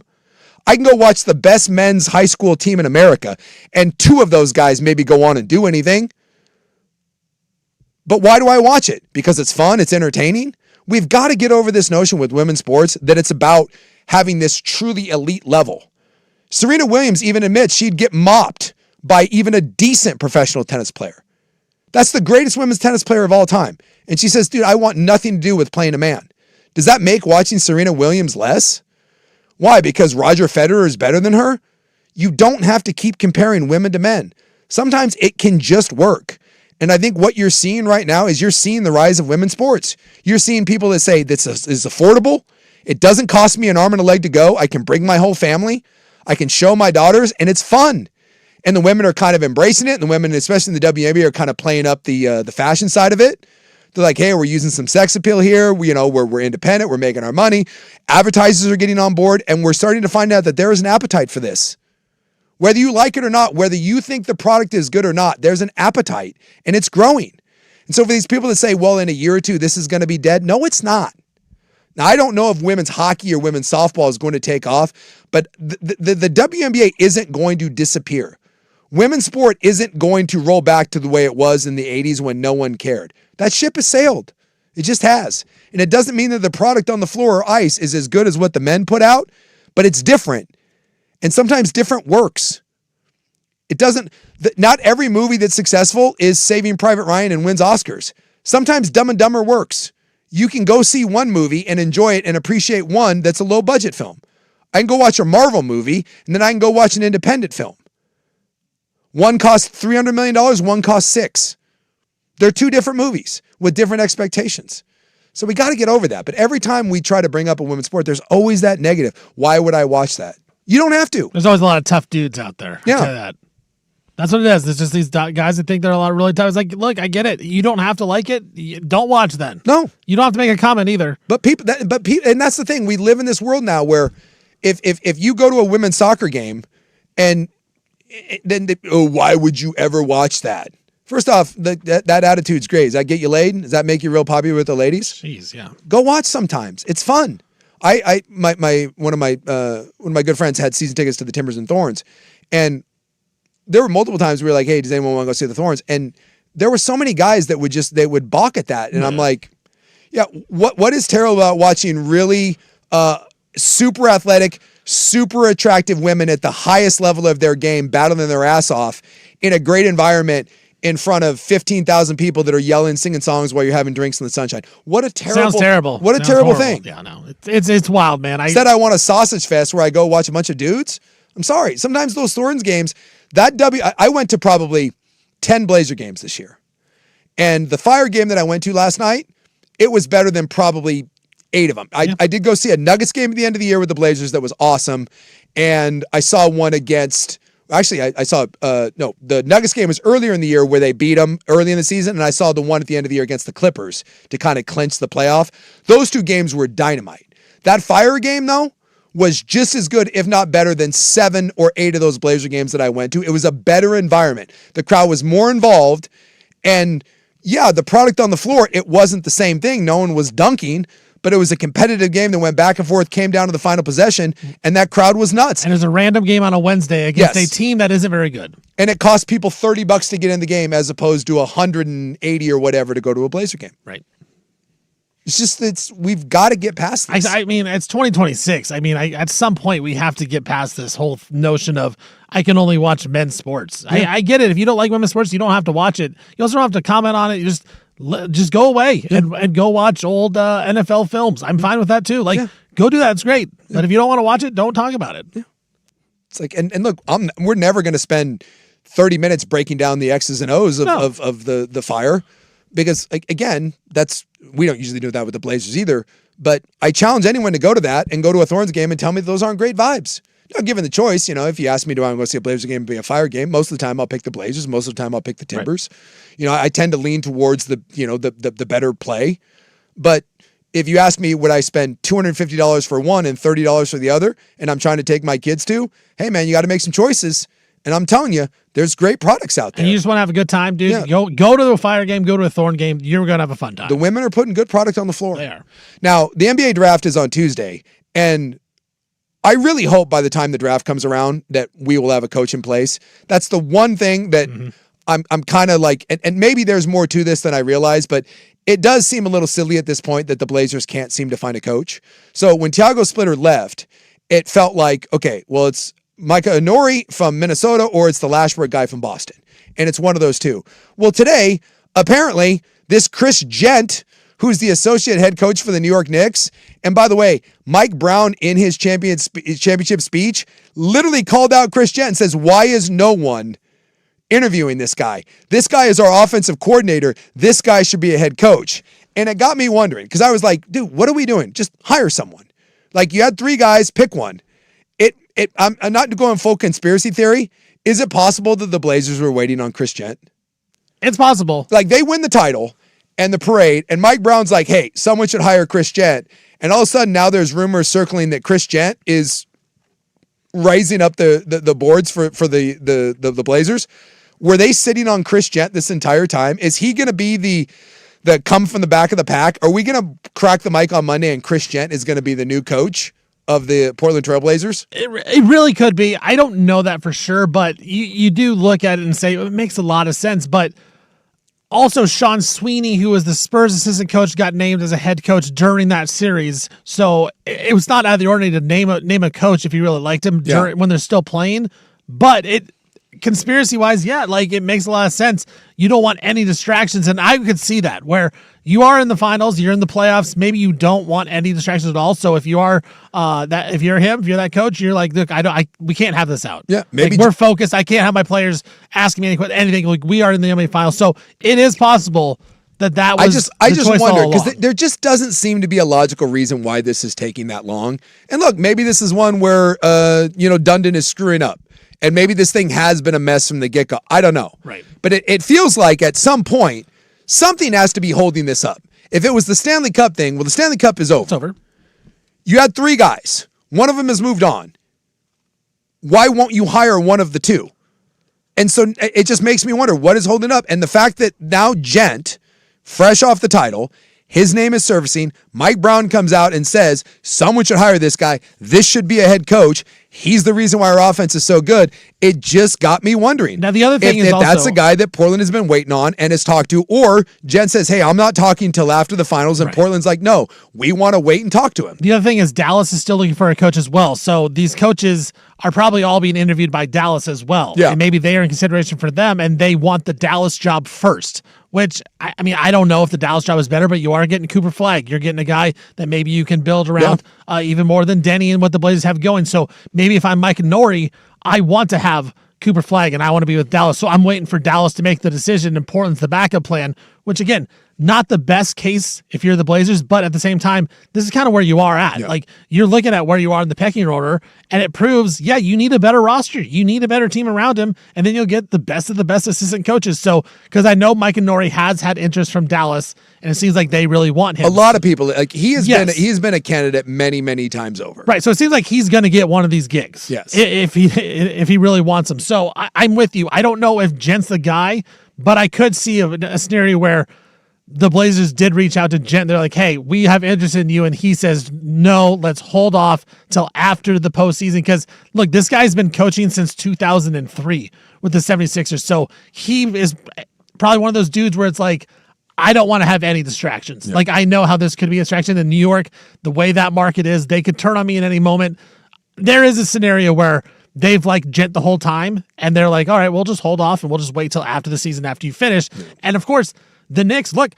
I can go watch the best men's high school team in America, and 2 of those guys maybe go on and do anything. But why do I watch it? Because it's fun, it's entertaining? We've got to get over this notion with women's sports that it's about having this truly elite level. Serena Williams even admits she'd get mopped by even a decent professional tennis player. That's the greatest women's tennis player of all time. And she says, dude, I want nothing to do with playing a man. Does that make watching Serena Williams less? Why? Because Roger Federer is better than her? You don't have to keep comparing women to men. Sometimes it can just work. And I think what you're seeing right now is you're seeing the rise of women's sports. You're seeing people that say this is affordable. It doesn't cost me an arm and a leg to go. I can bring my whole family. I can show my daughters, and it's fun. And the women are kind of embracing it, and the women, especially in the WNBA, are kind of playing up the fashion side of it. They're like, hey, we're using some sex appeal here. We're independent. We're making our money. Advertisers are getting on board, and we're starting to find out that there is an appetite for this. Whether you like it or not, whether you think the product is good or not, there's an appetite, and it's growing. And so for these people that say, well, in a year or two, this is going to be dead. No, it's not. Now, I don't know if women's hockey or women's softball is going to take off, but the WNBA isn't going to disappear. Women's sport isn't going to roll back to the way it was in the 80s when no one cared. That ship has sailed. It just has. And it doesn't mean that the product on the floor or ice is as good as what the men put out, but it's different. And sometimes different works. Not every movie that's successful is Saving Private Ryan and wins Oscars. Sometimes Dumb and Dumber works. You can go see one movie and enjoy it and appreciate one that's a low budget film. I can go watch a Marvel movie and then I can go watch an independent film. One costs $300 million, one costs $6 million. They're 2 different movies with different expectations. So we got to get over that. But every time we try to bring up a women's sport, there's always that negative. Why would I watch that? You don't have to. There's always a lot of tough dudes out there. Yeah. I'll tell you that. That's what it is. It's just these guys that think they're a lot really tough. It's like, look, I get it. You don't have to like it. Don't watch then. No. You don't have to make a comment either. But people, and that's the thing. We live in this world now where if you go to a women's soccer game and then why would you ever watch that? First off, that attitude's great. Does that get you laid? Does that make you real popular with the ladies? Jeez, yeah. Go watch sometimes. It's fun. One of my good friends had season tickets to the Timbers and Thorns, and there were multiple times we were like, hey, does anyone want to go see the Thorns? And there were so many guys that would balk at that. And I'm like, yeah, what is terrible about watching really super athletic, super attractive women at the highest level of their game, battling their ass off in a great environment in front of 15,000 people that are yelling, singing songs while you're having drinks in the sunshine. What a terrible, Sounds terrible. What a Sounds terrible horrible. thing. Yeah, no, it's wild, man. Said I want a sausage fest where I go watch a bunch of dudes. I'm sorry. Sometimes those Thorns games, I went to probably 10 Blazer games this year. And the Fire game that I went to last night, it was better than probably 8 of them. I did go see a Nuggets game at the end of the year with the Blazers that was awesome. And I saw one against, actually, the Nuggets game was earlier in the year where they beat them early in the season. And I saw the one at the end of the year against the Clippers to kind of clinch the playoff. Those 2 games were dynamite. That Fire game, though, was just as good, if not better, than 7 or 8 of those Blazer games that I went to. It was a better environment. The crowd was more involved. And yeah, the product on the floor, it wasn't the same thing. No one was dunking, but it was a competitive game that went back and forth, came down to the final possession, and that crowd was nuts. And it was a random game on a Wednesday against a team that isn't very good. And it cost people $30 to get in the game as opposed to $180 or whatever to go to a Blazer game. Right. It's just, we've got to get past this. I mean, it's 2026. I mean, at some point we have to get past this whole notion of I can only watch men's sports. Yeah. I get it. If you don't like women's sports, you don't have to watch it. You also don't have to comment on it. You just go away and go watch old NFL films. I'm fine with that too. Go do that. It's great. Yeah. But if you don't want to watch it, don't talk about it. Yeah. It's like, and look, we're never going to spend 30 minutes breaking down the X's and O's of the Fire. Because, again, we don't usually do that with the Blazers either. But I challenge anyone to go to that and go to a Thorns game and tell me that those aren't great vibes. Given the choice, if you ask me, do I want to go see a Blazer game or be a Fire game? Most of the time, I'll pick the Blazers. Most of the time, I'll pick the Timbers. Right. I tend to lean towards the better play. But if you ask me, would I spend $250 for one and $30 for the other, and I'm trying to take my kids to, hey, man, you got to make some choices. And I'm telling you, there's great products out there. And you just want to have a good time, dude. Yeah. Go to a Fire game, go to a Thorn game. You're going to have a fun time. The women are putting good product on the floor. They are. Now, the NBA draft is on Tuesday, and I really hope by the time the draft comes around that we will have a coach in place. That's the one thing that I'm kind of like, and maybe there's more to this than I realize, but it does seem a little silly at this point that the Blazers can't seem to find a coach. So when Thiago Splitter left, it felt like, okay, well, it's Micah Honori from Minnesota or it's the Lashbrook guy from Boston. And it's one of those two. Well, today, apparently, this Chris Gent, who's the associate head coach for the New York Knicks, and by the way, Mike Brown in his championship speech literally called out Chris Gent and says, why is no one interviewing this guy? This guy is our offensive coordinator. This guy should be a head coach. And it got me wondering, because I was like, dude, what are we doing? Just hire someone. Like, you had 3 guys, pick one. I'm not going full conspiracy theory. Is it possible that the Blazers were waiting on Chris Gent? It's possible. Like, they win the title and the parade, and Mike Brown's like, hey, someone should hire Chris Gent. And all of a sudden, now there's rumors circling that Chris Gent is rising up the boards for the Blazers. Were they sitting on Chris Gent this entire time? Is he going to be the come from the back of the pack? Are we going to crack the mic on Monday and Chris Gent is going to be the new coach of the Portland Trail Blazers? It really could be. I don't know that for sure, but you do look at it and say it makes a lot of sense. But also, Sean Sweeney, who was the Spurs assistant coach, got named as a head coach during that series. So it was not out of the ordinary to name a coach if you really liked him when they're still playing. But conspiracy-wise, yeah, like it makes a lot of sense. You don't want any distractions, and I could see that where you are in the finals, you're in the playoffs. Maybe you don't want any distractions at all. So if you are if you're that coach, you're like, look, we can't have this out. Yeah, maybe like, we're focused. I can't have my players asking me anything. Like, we are in the NBA finals, so it is possible that was. I just wonder because there just doesn't seem to be a logical reason why this is taking that long. And look, maybe this is one where Dundon is screwing up. And maybe this thing has been a mess from the get-go. I don't know. Right. But it feels like at some point, something has to be holding this up. If it was the Stanley Cup thing, well, the Stanley Cup is over. It's over. You had 3 guys. One of them has moved on. Why won't you hire one of the 2? And so it just makes me wonder, what is holding up? And the fact that now Gent, fresh off the title, his name is surfacing. Mike Brown comes out and says, someone should hire this guy. This should be a head coach. he's the reason why our offense is so good. It just got me wondering. Now, the other thing is if also, that's a guy that Portland has been waiting on and has talked to, or Jen says, hey, I'm not talking till after the finals, and Portland's like, no, we want to wait and talk to him. The other thing is Dallas is still looking for a coach as well. So these coaches are probably all being interviewed by Dallas as well. Yeah. And maybe they are in consideration for them, and they want the Dallas job first, which, I mean, I don't know if the Dallas job is better, but you are getting Cooper Flagg. You're getting a guy that maybe you can build around even more than Denny and what the Blazers have going. So maybe if I'm Mike and Nori, I want to have Cooper Flagg and I want to be with Dallas. So I'm waiting for Dallas to make the decision, and Portland's the backup plan, which, again, not the best case if you're the Blazers, but at the same time, this is kind of where you are at. Yeah. Like, you're looking at where you are in the pecking order, and it proves, you need a better roster. You need a better team around him, and then you'll get the best of the best assistant coaches. So, because I know Mike and Nori has had interest from Dallas, and it seems like they really want him. A lot of people, like he has been a candidate many, many times over. Right. So it seems like he's going to get one of these gigs. Yes. If he really wants them. So I'm with you. I don't know if Gent's the guy, but I could see a scenario where the Blazers did reach out to Gent. They're like, hey, we have interest in you. And he says, no, let's hold off till after the postseason. Because, look, this guy's been coaching since 2003 with the 76ers. So he is probably one of those dudes where it's like, I don't want to have any distractions. Like, I know how this could be a distraction in New York. The way that market is, they could turn on me at any moment. There is a scenario where they've liked Gent the whole time, and they're like, all right, we'll just hold off and we'll just wait till after the season after you finish. And, of course, the Knicks, look,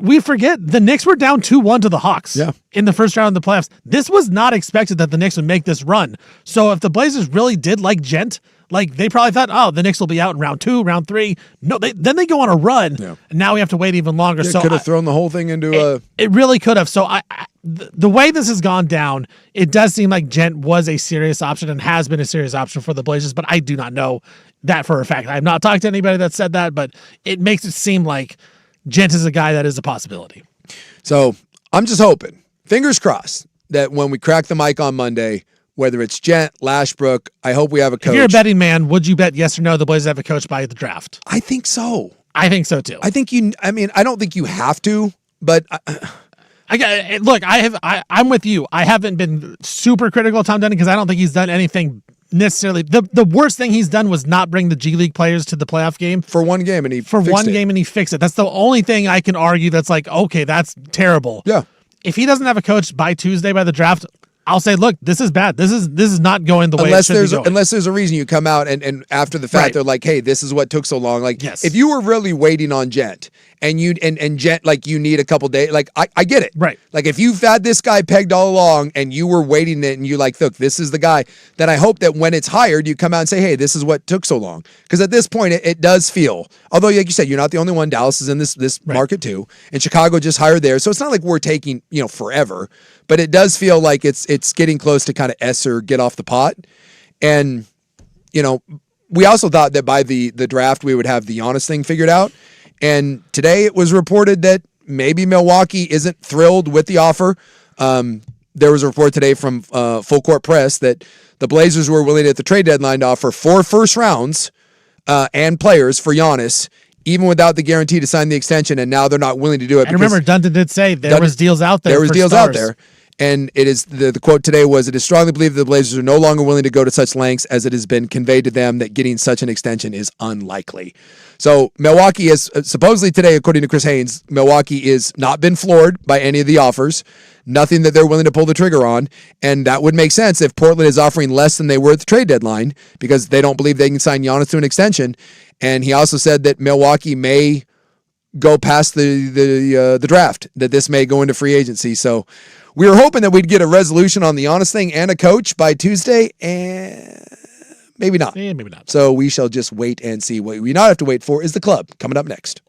we forget the Knicks were down 2-1 to the Hawks in the first round of the playoffs. This was not expected that the Knicks would make this run. So if the Blazers really did like Gent, like, they probably thought, oh, the Knicks will be out in round 2, round 3. No, then they go on a run, and now we have to wait even longer. So could have thrown the whole thing into it really could have. So the way this has gone down, it does seem like Gent was a serious option and has been a serious option for the Blazers, but I do not know that for a fact. I have not talked to anybody that said that, but it makes it seem like Gent is a guy that is a possibility. So I'm just hoping, fingers crossed, that when we crack the mic on Monday, whether it's Gent, Lashbrook, I hope we have a coach. If you're a betting man, would you bet yes or no the Blazers have a coach by the draft? I think so. I think so too. I don't think you have to, but I'm with you. I haven't been super critical of Tom Dunning because I don't think he's done anything necessarily. The worst thing he's done was not bring the G League players to the playoff game for one game, and he fixed it. That's the only thing I can argue that's like, okay, that's terrible. Yeah. If he doesn't have a coach by Tuesday by the draft, I'll say, look, this is bad. This is not going the way it should be going. Unless there's a reason you come out and after the fact they're like, hey, this is what took so long. Like, if you were really waiting on Gent and Gent, like, you need a couple days, like, I get it. Right. Like, if you've had this guy pegged all along and you were waiting it and you like, look, this is the guy, then I hope that when it's hired, you come out and say, hey, this is what took so long. Because at this point, it does feel, although, like you said, you're not the only one. Dallas is in this market too. And Chicago just hired there. So it's not like we're taking, forever. But it does feel like it's getting close to kind of Esser get off the pot. And, we also thought that by the draft we would have the Giannis thing figured out. And today it was reported that maybe Milwaukee isn't thrilled with the offer. There was a report today from Full Court Press that the Blazers were willing at the trade deadline to offer 4 first rounds and players for Giannis, even without the guarantee to sign the extension, and now they're not willing to do it. And remember, Dunton did say there was deals out there. There was deals out there. And it is the quote today was, it is strongly believed that the Blazers are no longer willing to go to such lengths as it has been conveyed to them that getting such an extension is unlikely. So Milwaukee is supposedly today, according to Chris Haynes, Milwaukee is not been floored by any of the offers, nothing that they're willing to pull the trigger on. And that would make sense if Portland is offering less than they were at the trade deadline because they don't believe they can sign Giannis to an extension. And he also said that Milwaukee may go past the draft, that this may go into free agency. So we were hoping that we'd get a resolution on the Giannis thing and a coach by Tuesday, and maybe not. Yeah, maybe not. So we shall just wait and see. What we not have to wait for is the club coming up next.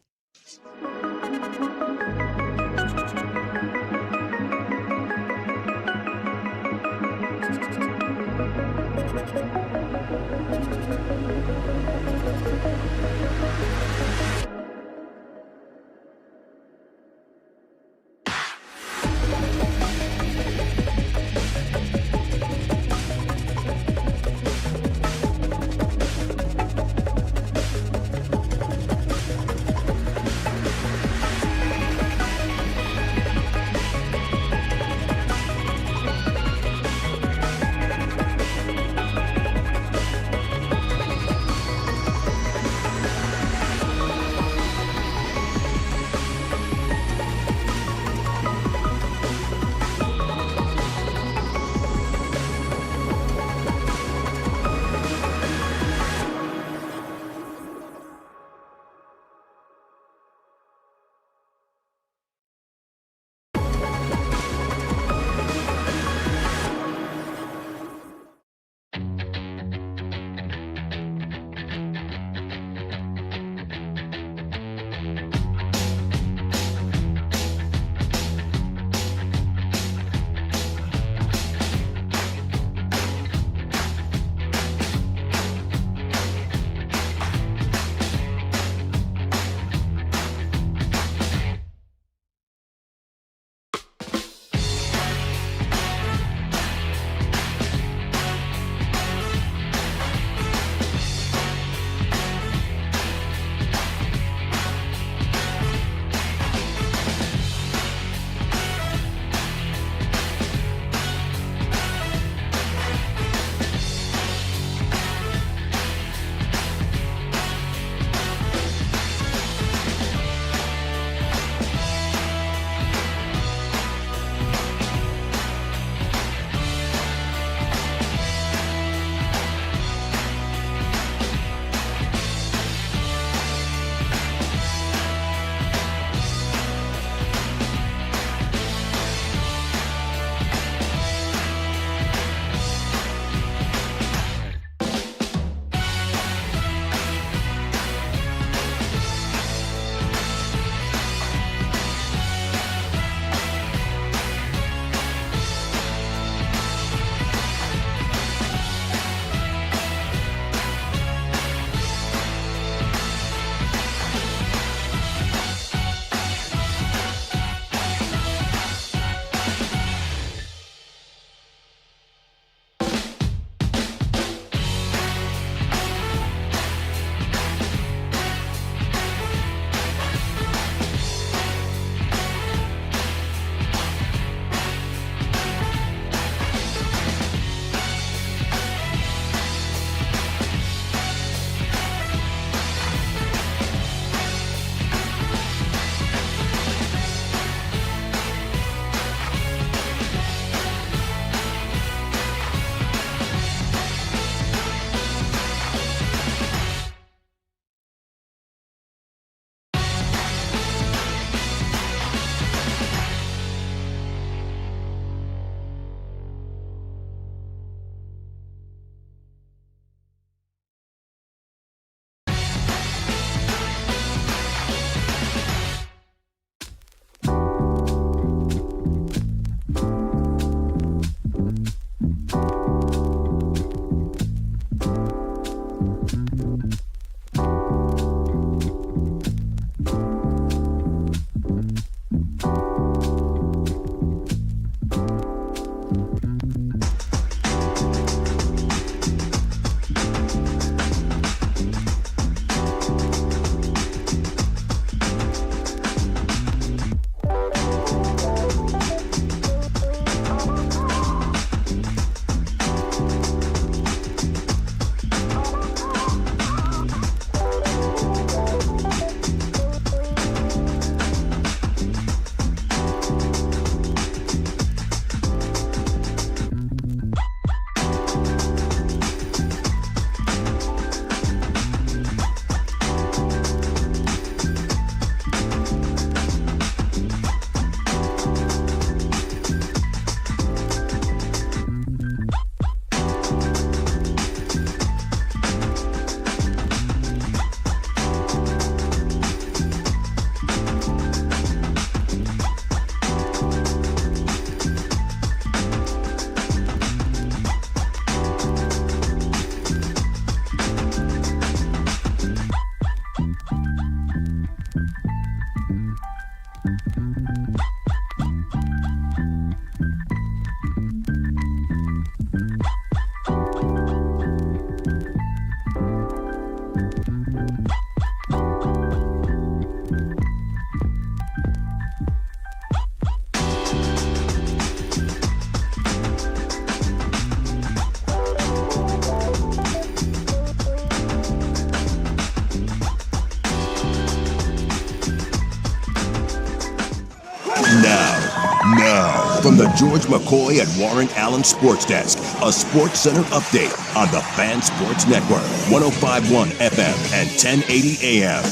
the George McCoy and Warren Allen Sports Desk, a Sports Center update on the Fan Sports Network, 105.1 FM and 1080 AM.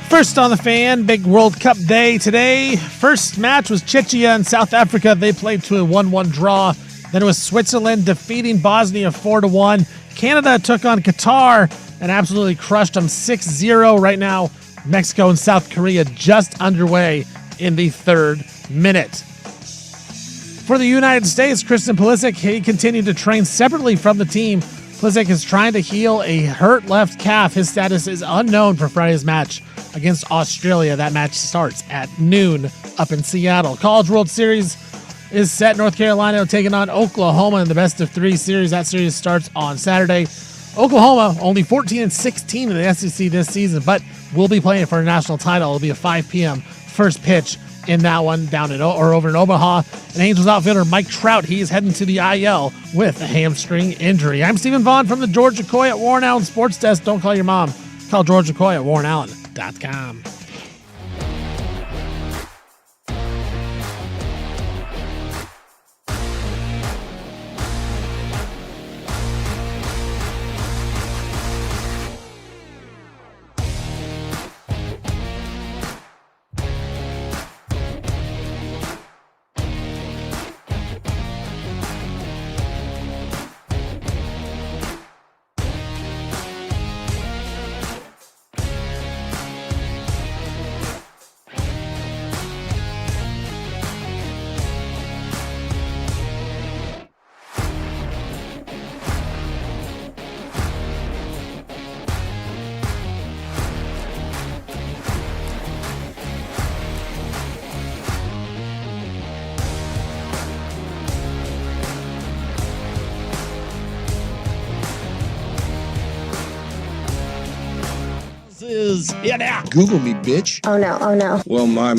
First on the Fan, big World Cup day today. First match was Czechia and South Africa. They played to a 1-1 draw. Then it was Switzerland defeating Bosnia 4-1. Canada took on Qatar and absolutely crushed them 6-0 right now. Mexico and South Korea just underway in the third minute. For the United States, Christian Pulisic, he continued to train separately from the team. Pulisic is trying to heal a hurt left calf. His status is unknown for Friday's match against Australia. That match starts at noon up in Seattle. College World Series is set. North Carolina taking on Oklahoma in the best-of-3 series. That series starts on Saturday. Oklahoma only 14-16 in the SEC this season, but will be playing for a national title. It'll be a 5 p.m. first pitch in that one down in over in Omaha. And Angels outfielder Mike Trout, he's heading to the IL with a hamstring injury. I'm Stephen Vaughn from the George McCoy at Warren Allen Sports Desk. Don't call your mom. Call George McCoy at warrenallen.com. Google me, bitch. Oh no, oh no. Well, my.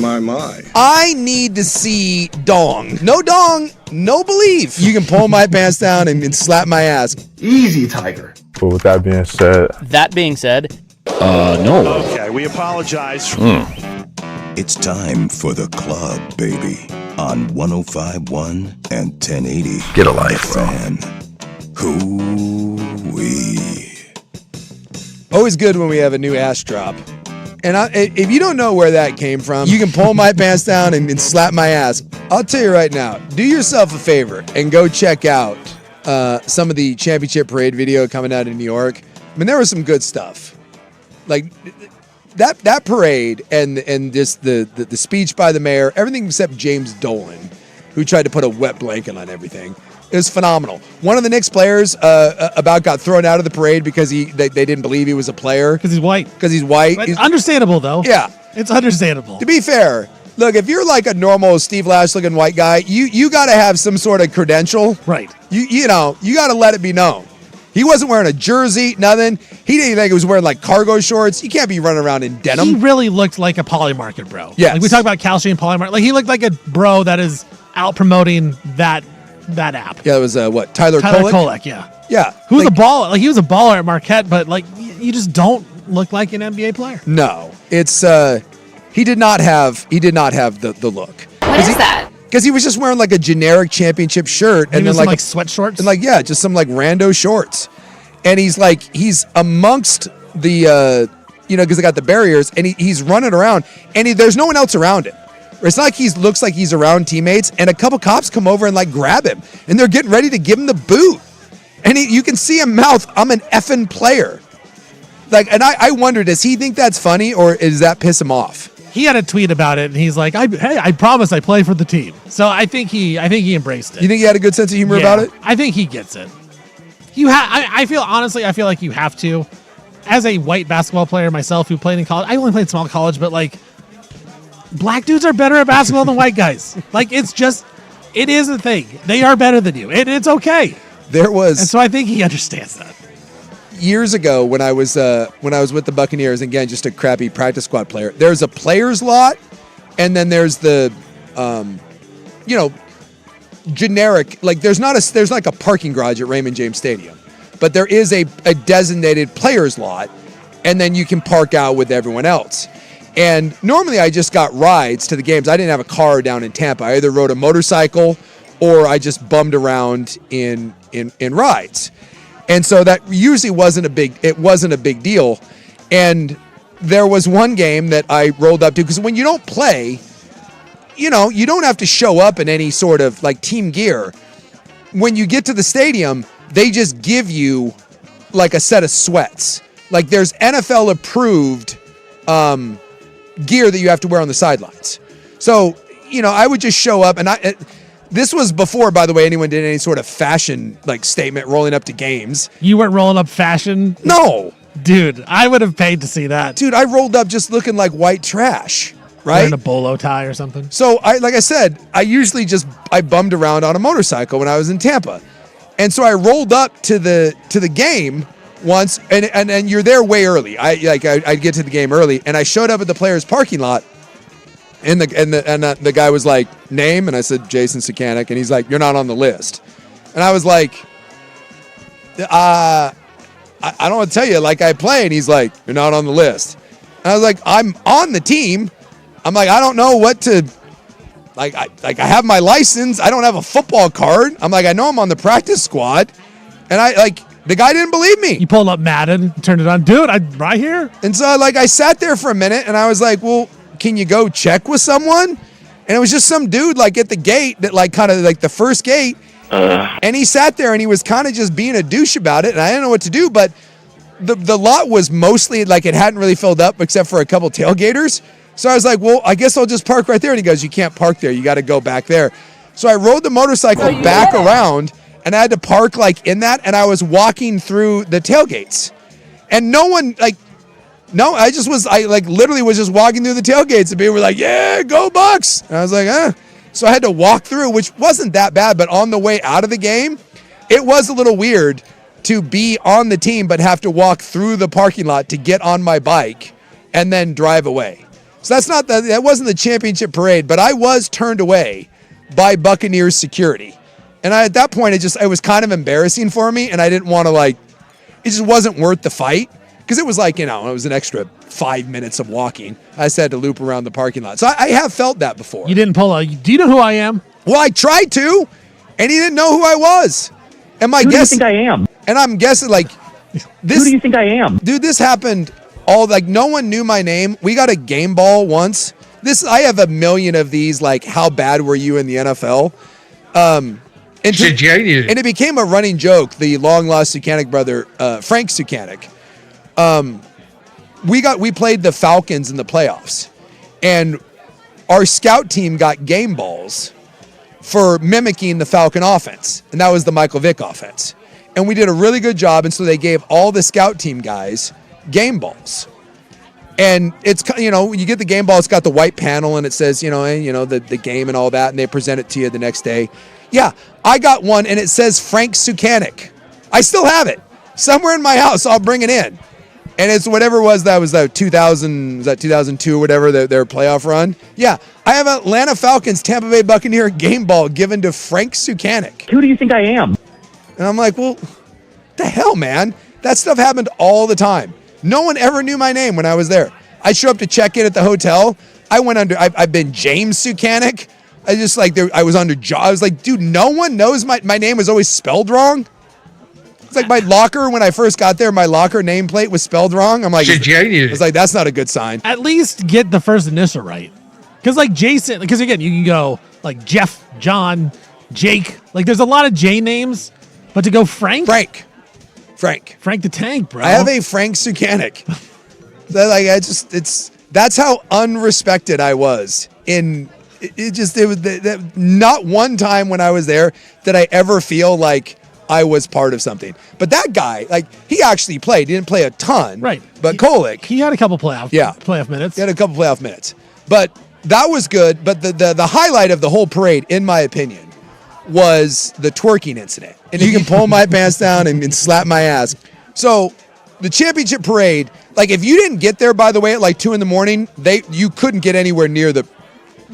I need to see dong. No dong, no belief. You can pull my pants down and slap my ass. Easy, Tiger. But with that being said, No. Okay, we apologize. It's time for the club, baby, on 105.1 and 1080. Get a life, Fan. Hoo-wee. Always good when we have a new ass drop. And if you don't know where that came from, you can pull my pants down and slap my ass. I'll tell you right now, do yourself a favor and go check out some of the championship parade video coming out of New York. I mean, there was some good stuff. Like that parade and just the speech by the mayor, everything except James Dolan, who tried to put a wet blanket on everything. It was phenomenal. One of the Knicks players about got thrown out of the parade because they didn't believe he was a player. Because he's white. Because he's white. It's understandable, though. Yeah. It's understandable. To be fair, look, if you're like a normal Steve Lash-looking white guy, you got to have some sort of credential. Right. You got to let it be known. He wasn't wearing a jersey, nothing. He didn't think he was wearing like cargo shorts. You can't be running around in denim. He really looked like a Polymarket bro. Yes. Like we talk about Calcium Polymarket. Like he looked like a bro that is out promoting that app. Yeah, it was what? Tyler Kolek, yeah. Yeah. Who was a baller? Like he was a baller at Marquette, but like you just don't look like an NBA player. No. It's he did not have the look. What is that? Because he was just wearing like a generic championship shirt And then like sweat shorts. and just some like rando shorts. And he's amongst the because they got the barriers and he's running around and there's no one else around him. It's not like he looks like he's around teammates, and a couple cops come over and like grab him, and they're getting ready to give him the boot. And you can see him mouth, "I'm an effing player." Like, and I wonder, does he think that's funny, or does that piss him off? He had a tweet about it, and he's like, I promise I play for the team. So I think he embraced it. You think he had a good sense of humor about it? I think he gets it. I feel like you have to. As a white basketball player myself who played in college, I only played small college, but like, black dudes are better at basketball than white guys. Like, it is a thing. They are better than you, and it's okay. And so I think he understands that. Years ago, when I was with the Buccaneers, again, just a crappy practice squad player, there's a players lot, and then there's the, generic. Like, there's like a parking garage at Raymond James Stadium, but there is a designated players lot, and then you can park out with everyone else. And normally I just got rides to the games. I didn't have a car down in Tampa. I either rode a motorcycle or I just bummed around in rides. And so that usually wasn't a big deal. And there was one game that I rolled up to, because when you don't play, you don't have to show up in any sort of like team gear. When you get to the stadium, they just give you like a set of sweats. Like there's NFL approved gear that you have to wear on the sidelines. So, I would just show up, and this was before, by the way, anyone did any sort of fashion like statement rolling up to games. You weren't rolling up fashion? No. Dude, I would have paid to see that. Dude, I rolled up just looking like white trash, right? Wearing a bolo tie or something. So like I said, I usually I bummed around on a motorcycle when I was in Tampa. And so I rolled up to the game once, and you're there way early. I'd get to the game early, and I showed up at the players' parking lot, and the guy was like, name, and I said Jason Sukanik, and he's like, you're not on the list, and I was like, I don't want to tell you, like I play, and he's like, you're not on the list, and I was like, I'm on the team. I'm like, I don't know what to. I have my license. I don't have a football card. I'm like, I know I'm on the practice squad, and the guy didn't believe me. You pulled up Madden, turned it on. Dude, I'm right here. And so I sat there for a minute, and I was like, well, can you go check with someone? And it was just some dude like at the gate that kind of the first gate. And he sat there and he was kind of just being a douche about it. And I didn't know what to do, but the lot was mostly it hadn't really filled up except for a couple tailgaters. So I was like, well, I guess I'll just park right there. And he goes, you can't park there. You got to go back there. So I rode the motorcycle back around, and I had to park in that, and I was walking through the tailgates. And no one, I literally was just walking through the tailgates, and people were like, yeah, go Bucks. And I was like, eh. So I had to walk through, which wasn't that bad, but on the way out of the game, it was a little weird to be on the team, but have to walk through the parking lot to get on my bike and then drive away. So that wasn't the championship parade, but I was turned away by Buccaneers security. And at that point, it was kind of embarrassing for me, and I didn't want to it just wasn't worth the fight, because it was it was an extra 5 minutes of walking. I just had to loop around the parking lot. So I have felt that before. You didn't pull do you know who I am? Well, I tried to, and he didn't know who I was. And my guess, who do you think I am? And I'm guessing this. Who do you think I am? Dude, this happened no one knew my name. We got a game ball once. I have a million of these, how bad were you in the NFL? And it became a running joke. The long-lost Sukanik brother, Frank Sukanik. We played the Falcons in the playoffs, and our scout team got game balls for mimicking the Falcon offense, and that was the Michael Vick offense. And we did a really good job, and so they gave all the scout team guys game balls. And it's, you get the game ball, it's got the white panel, and it says, the game and all that, and they present it to you the next day. Yeah, I got one, and it says Frank Sukanik. I still have it somewhere in my house. I'll bring it in. And it's whatever it was, that was 2002 or whatever, their playoff run. Yeah, I have an Atlanta Falcons Tampa Bay Buccaneer game ball given to Frank Sukanik. Who do you think I am? And I'm like, well, the hell, man? That stuff happened all the time. No one ever knew my name when I was there. I show up to check in at the hotel. I've been James Sukanik. I was under jaw. I was like, dude, no one knows my name was always spelled wrong. It's like my locker, when I first got there, my locker nameplate was spelled wrong. I'm like, I was like, that's not a good sign. At least get the first initial right. Because Jason, because again, you can go Jeff, John, Jake. There's a lot of J names, but to go Frank the Tank, bro. I have a Frank Sukanik. That's how unrespected I was. Not one time when I was there did I ever feel like I was part of something. But that guy, he actually played. He didn't play a ton. Right. But Kolick. He had a couple playoff minutes. He had a couple playoff minutes. But that was good. But the highlight of the whole parade, in my opinion, was the twerking incident. And you can pull my pants down and slap my ass. So the championship parade, if you didn't get there, by the way, at 2 a.m, you couldn't get anywhere near the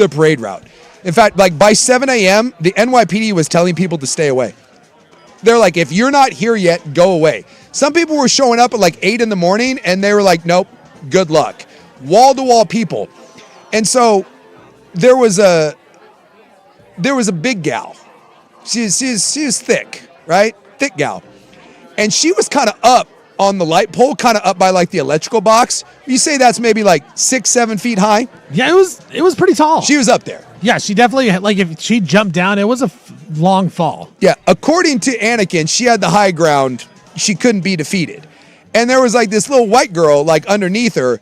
parade route. In fact, by 7 a.m., the NYPD was telling people to stay away. They're like, if you're not here yet, go away. Some people were showing up at 8 a.m, and they were like, nope, good luck. wall-to-wall people. And so there was a big gal. She was thick, right? Thick gal. And she was kind of up on the light pole, kind of up by like the electrical box. You say that's maybe like 6-7 feet high? Yeah, it was pretty tall. She was up there. Yeah, she definitely, like, if she jumped down, it was a long fall. Yeah, according to Anakin, she had the high ground. She couldn't be defeated. And there was like this little white girl like underneath her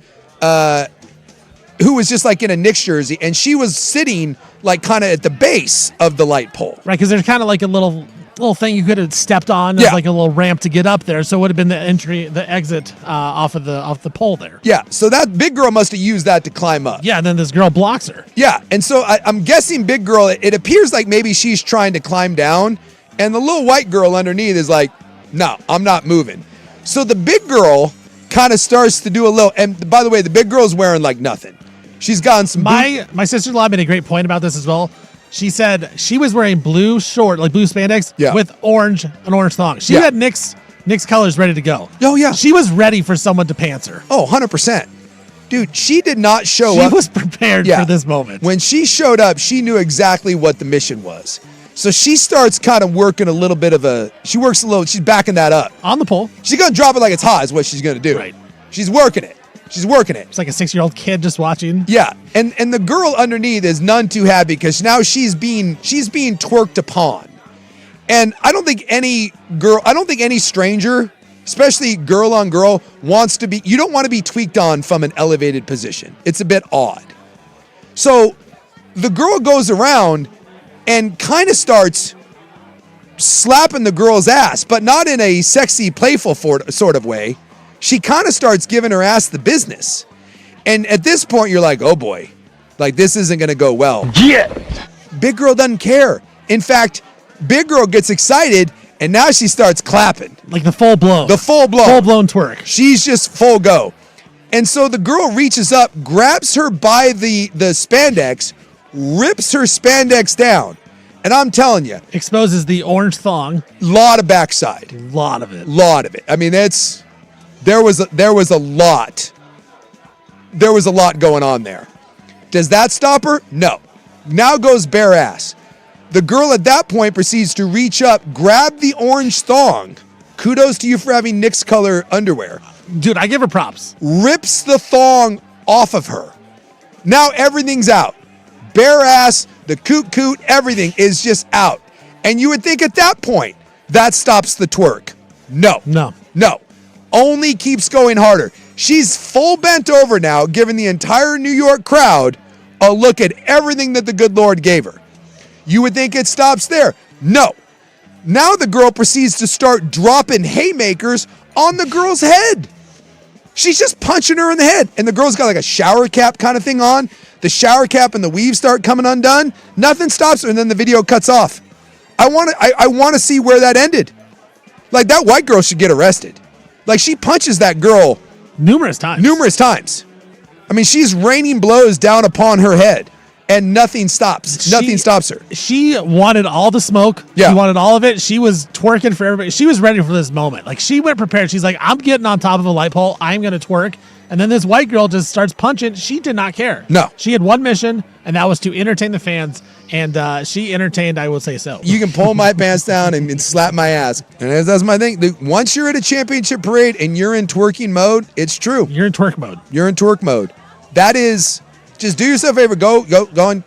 who was just like in a Knicks jersey, and she was sitting like kind of at the base of the light pole. Right, because there's kind of like a little thing you could have stepped on, Yeah. like a little ramp to get up there. So it would have been the exit off the pole there. Yeah, so that big girl must have used that to climb up. Yeah, and then this girl blocks her. Yeah, and so I'm guessing big girl, it appears like maybe she's trying to climb down, and the little white girl underneath is like, no, I'm not moving. So the big girl kind of starts to do a little, and by the way, the big girl's wearing like nothing. She's gotten some My sister-in-law made a great point about this as well. She said she was wearing blue spandex with an orange thong. She had Nick's colors ready to go. Oh, yeah. She was ready for someone to pants her. Oh, 100%. Dude, she did not show up. She was prepared for this moment. When she showed up, she knew exactly what the mission was. So she starts kind of working a little bit of she's backing that up. On the pole. She's going to drop it like it's hot is what she's going to do. Right. She's working it. It's like a 6-year-old kid just watching. Yeah, and the girl underneath is none too happy because now she's being twerked upon. And I don't think any stranger, especially girl on girl, you don't want to be tweaked on from an elevated position. It's a bit odd. So the girl goes around and kind of starts slapping the girl's ass, but not in a sexy, playful sort of way. She kind of starts giving her ass the business. And at this point, you're like, oh boy, like this isn't going to go well. Yeah. Big girl doesn't care. In fact, big girl gets excited and now she starts clapping. Like the full blown. Full blown twerk. She's just full go. And so the girl reaches up, grabs her by the spandex, rips her spandex down. And I'm telling you. Exposes the orange thong. Lot of backside. Lot of it. I mean, there was a lot going on there. Does that stop her? No. Now goes bare ass. The girl at that point proceeds to reach up, grab the orange thong. Kudos to you for having Nick's color underwear. Dude, I give her props. Rips the thong off of her. Now everything's out. Bare ass, the coot, everything is just out. And you would think at that point, that stops the twerk. No. Only keeps going harder. She's full bent over now, giving the entire New York crowd a look at everything that the good Lord gave her. You would think it stops there. No. Now the girl proceeds to start dropping haymakers on the girl's head. She's just punching her in the head. And the girl's got like a shower cap kind of thing on. The shower cap and the weave start coming undone. Nothing stops her, and then the video cuts off. I want to see where that ended. Like, that white girl should get arrested. Like, she punches that girl numerous times. I mean, she's raining blows down upon her head, and nothing stops. Nothing stops her. She wanted all the smoke. Yeah. She wanted all of it. She was twerking for everybody. She was ready for this moment. Like, she went prepared. She's like, I'm getting on top of a light pole. I'm going to twerk. And then this white girl just starts punching. She did not care. No. She had one mission, and that was to entertain the fans. And she entertained, I will say so. You can pull my pants down and slap my ass. And that's my thing. Once you're at a championship parade and you're in twerking mode, it's true. You're in twerk mode. You're in twerk mode. That is, just do yourself a favor. Go on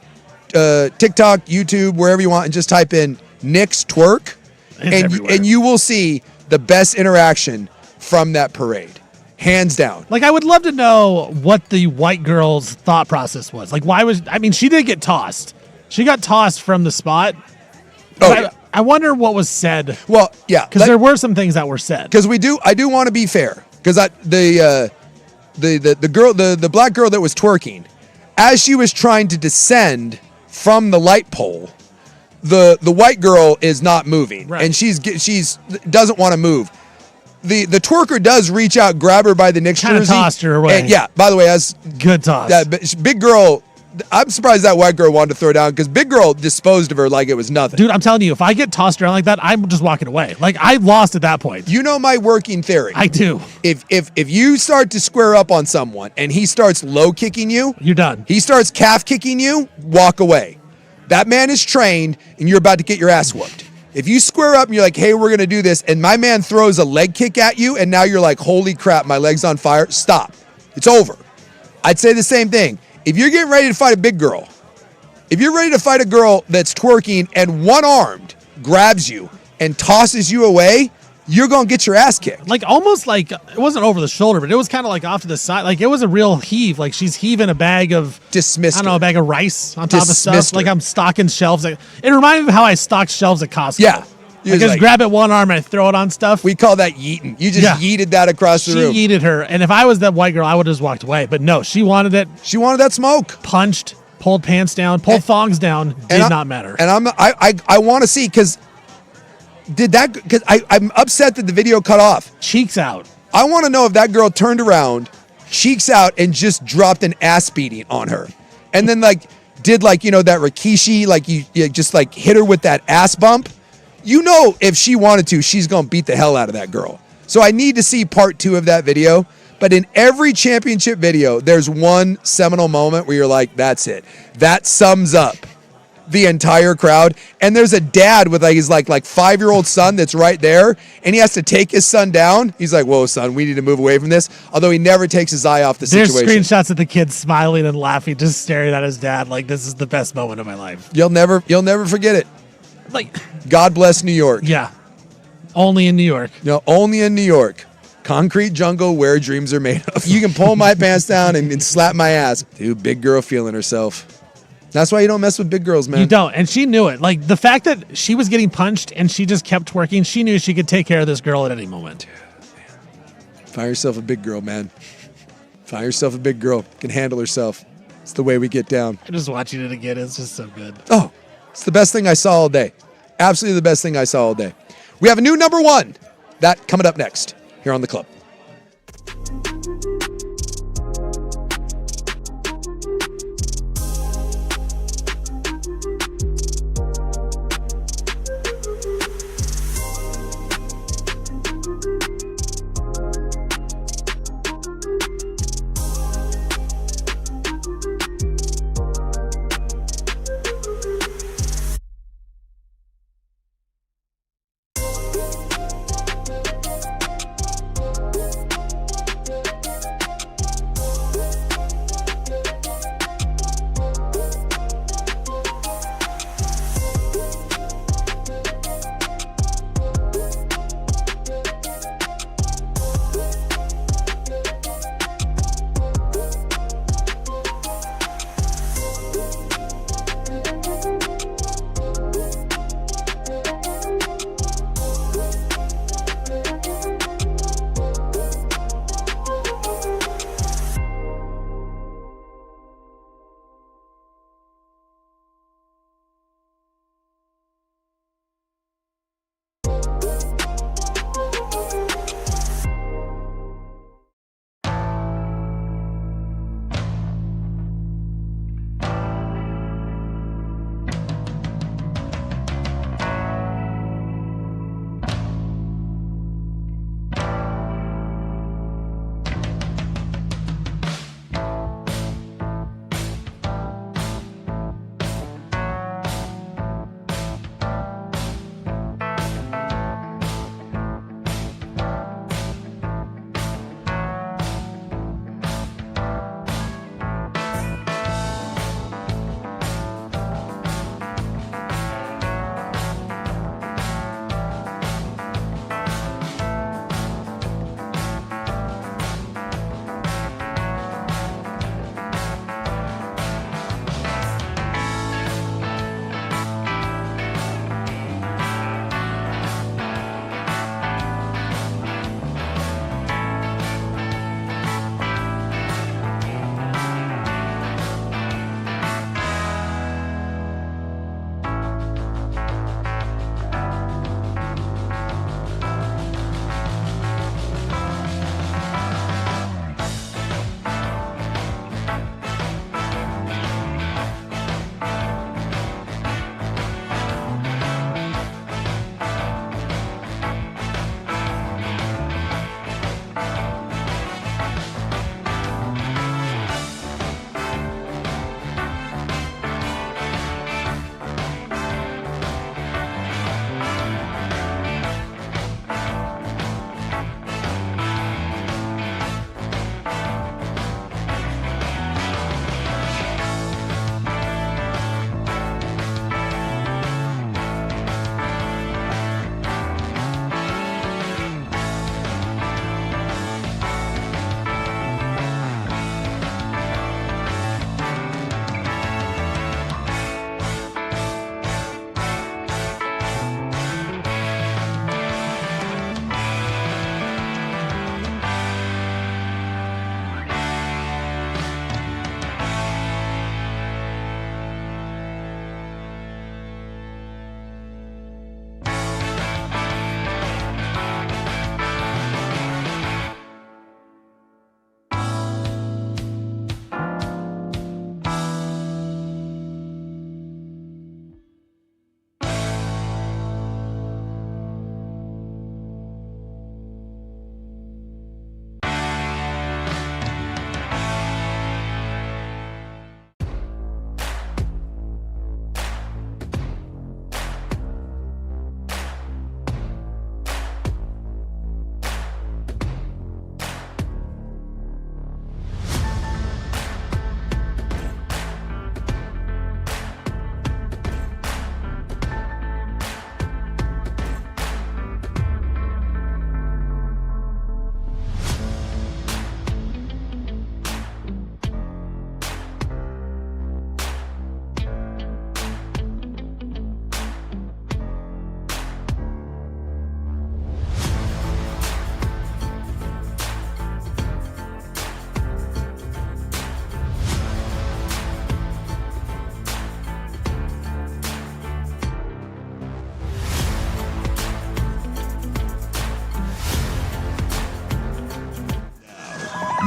TikTok, YouTube, wherever you want, and just type in Nick's twerk. And you will see the best interaction from that parade. Hands down. Like, I would love to know what the white girl's thought process was. Like, she did get tossed. She got tossed from the spot. Oh, I wonder what was said. Well, yeah. Because there were some things that were said. Because I do want to be fair. Because the black girl that was twerking, as she was trying to descend from the light pole, the white girl is not moving. Right. And she's doesn't want to move. The twerker does reach out, grab her by the Knicks jersey. Kind of tossed her away. And yeah, by the way, as good toss. Big girl I'm surprised that white girl wanted to throw down because big girl disposed of her like it was nothing. Dude, I'm telling you, if I get tossed around like that, I'm just walking away. Like, I lost at that point. You know my working theory. I do. If you start to square up on someone and he starts low kicking you, you're done. He starts calf kicking you, walk away. That man is trained and you're about to get your ass whooped. If you square up and you're like, hey, we're going to do this, and my man throws a leg kick at you, and now you're like, holy crap, my leg's on fire, stop. It's over. I'd say the same thing. If you're getting ready to fight a big girl, if you're ready to fight a girl that's twerking and one-armed grabs you and tosses you away, you're going to get your ass kicked. Like, almost like, it wasn't over the shoulder, but it was kind of like off to the side. Like, it was a real heave. Like, she's heaving a bag of, dismissed I don't know, a bag of rice on top of Dismissed stuff. Like, her. I'm stocking shelves. Like, it reminded me of how I stocked shelves at Costco. Yeah. I just grab it one arm and I throw it on stuff. We call that yeeting. You just yeeted that across the room. She yeeted her. And if I was that white girl, I would have just walked away. But no, she wanted it. She wanted that smoke. Punched, pulled pants down, pulled thongs down. Did not matter. And I want to see because I'm upset that the video cut off. Cheeks out. I want to know if that girl turned around, cheeks out, and just dropped an ass beating on her. And then did that Rikishi, you just hit her with that ass bump. You know, if she wanted to, she's going to beat the hell out of that girl. So I need to see part 2 of that video. But in every championship video, there's one seminal moment where you're like, that's it. That sums up the entire crowd. And there's a dad with his 5-year-old son that's right there. And he has to take his son down. He's like, whoa, son, we need to move away from this. Although he never takes his eye off the There's situation. screenshots of the kid smiling and laughing, just staring at his dad like this is the best moment of my life. You'll never forget it. God bless New York. Yeah. Only in New York. No, only in New York. Concrete jungle where dreams are made of. You can pull my pants down and slap my ass. Dude, big girl feeling herself. That's why you don't mess with big girls, man. You don't. And she knew it. Like, the fact that she was getting punched and she just kept twerking, she knew she could take care of this girl at any moment. Find yourself a big girl, man. Find yourself a big girl. Can handle herself. It's the way we get down. I'm just watching it again. It's just so good. Oh, it's the best thing I saw all day. Absolutely the best thing I saw all day. We have a new number 1. That coming up next here on The Club.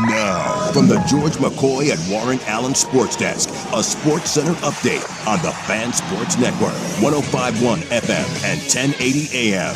Now, from the George McCoy at Warren Allen Sports Desk, a Sports Center update on the Fan Sports Network, 105.1 FM and 1080 AM.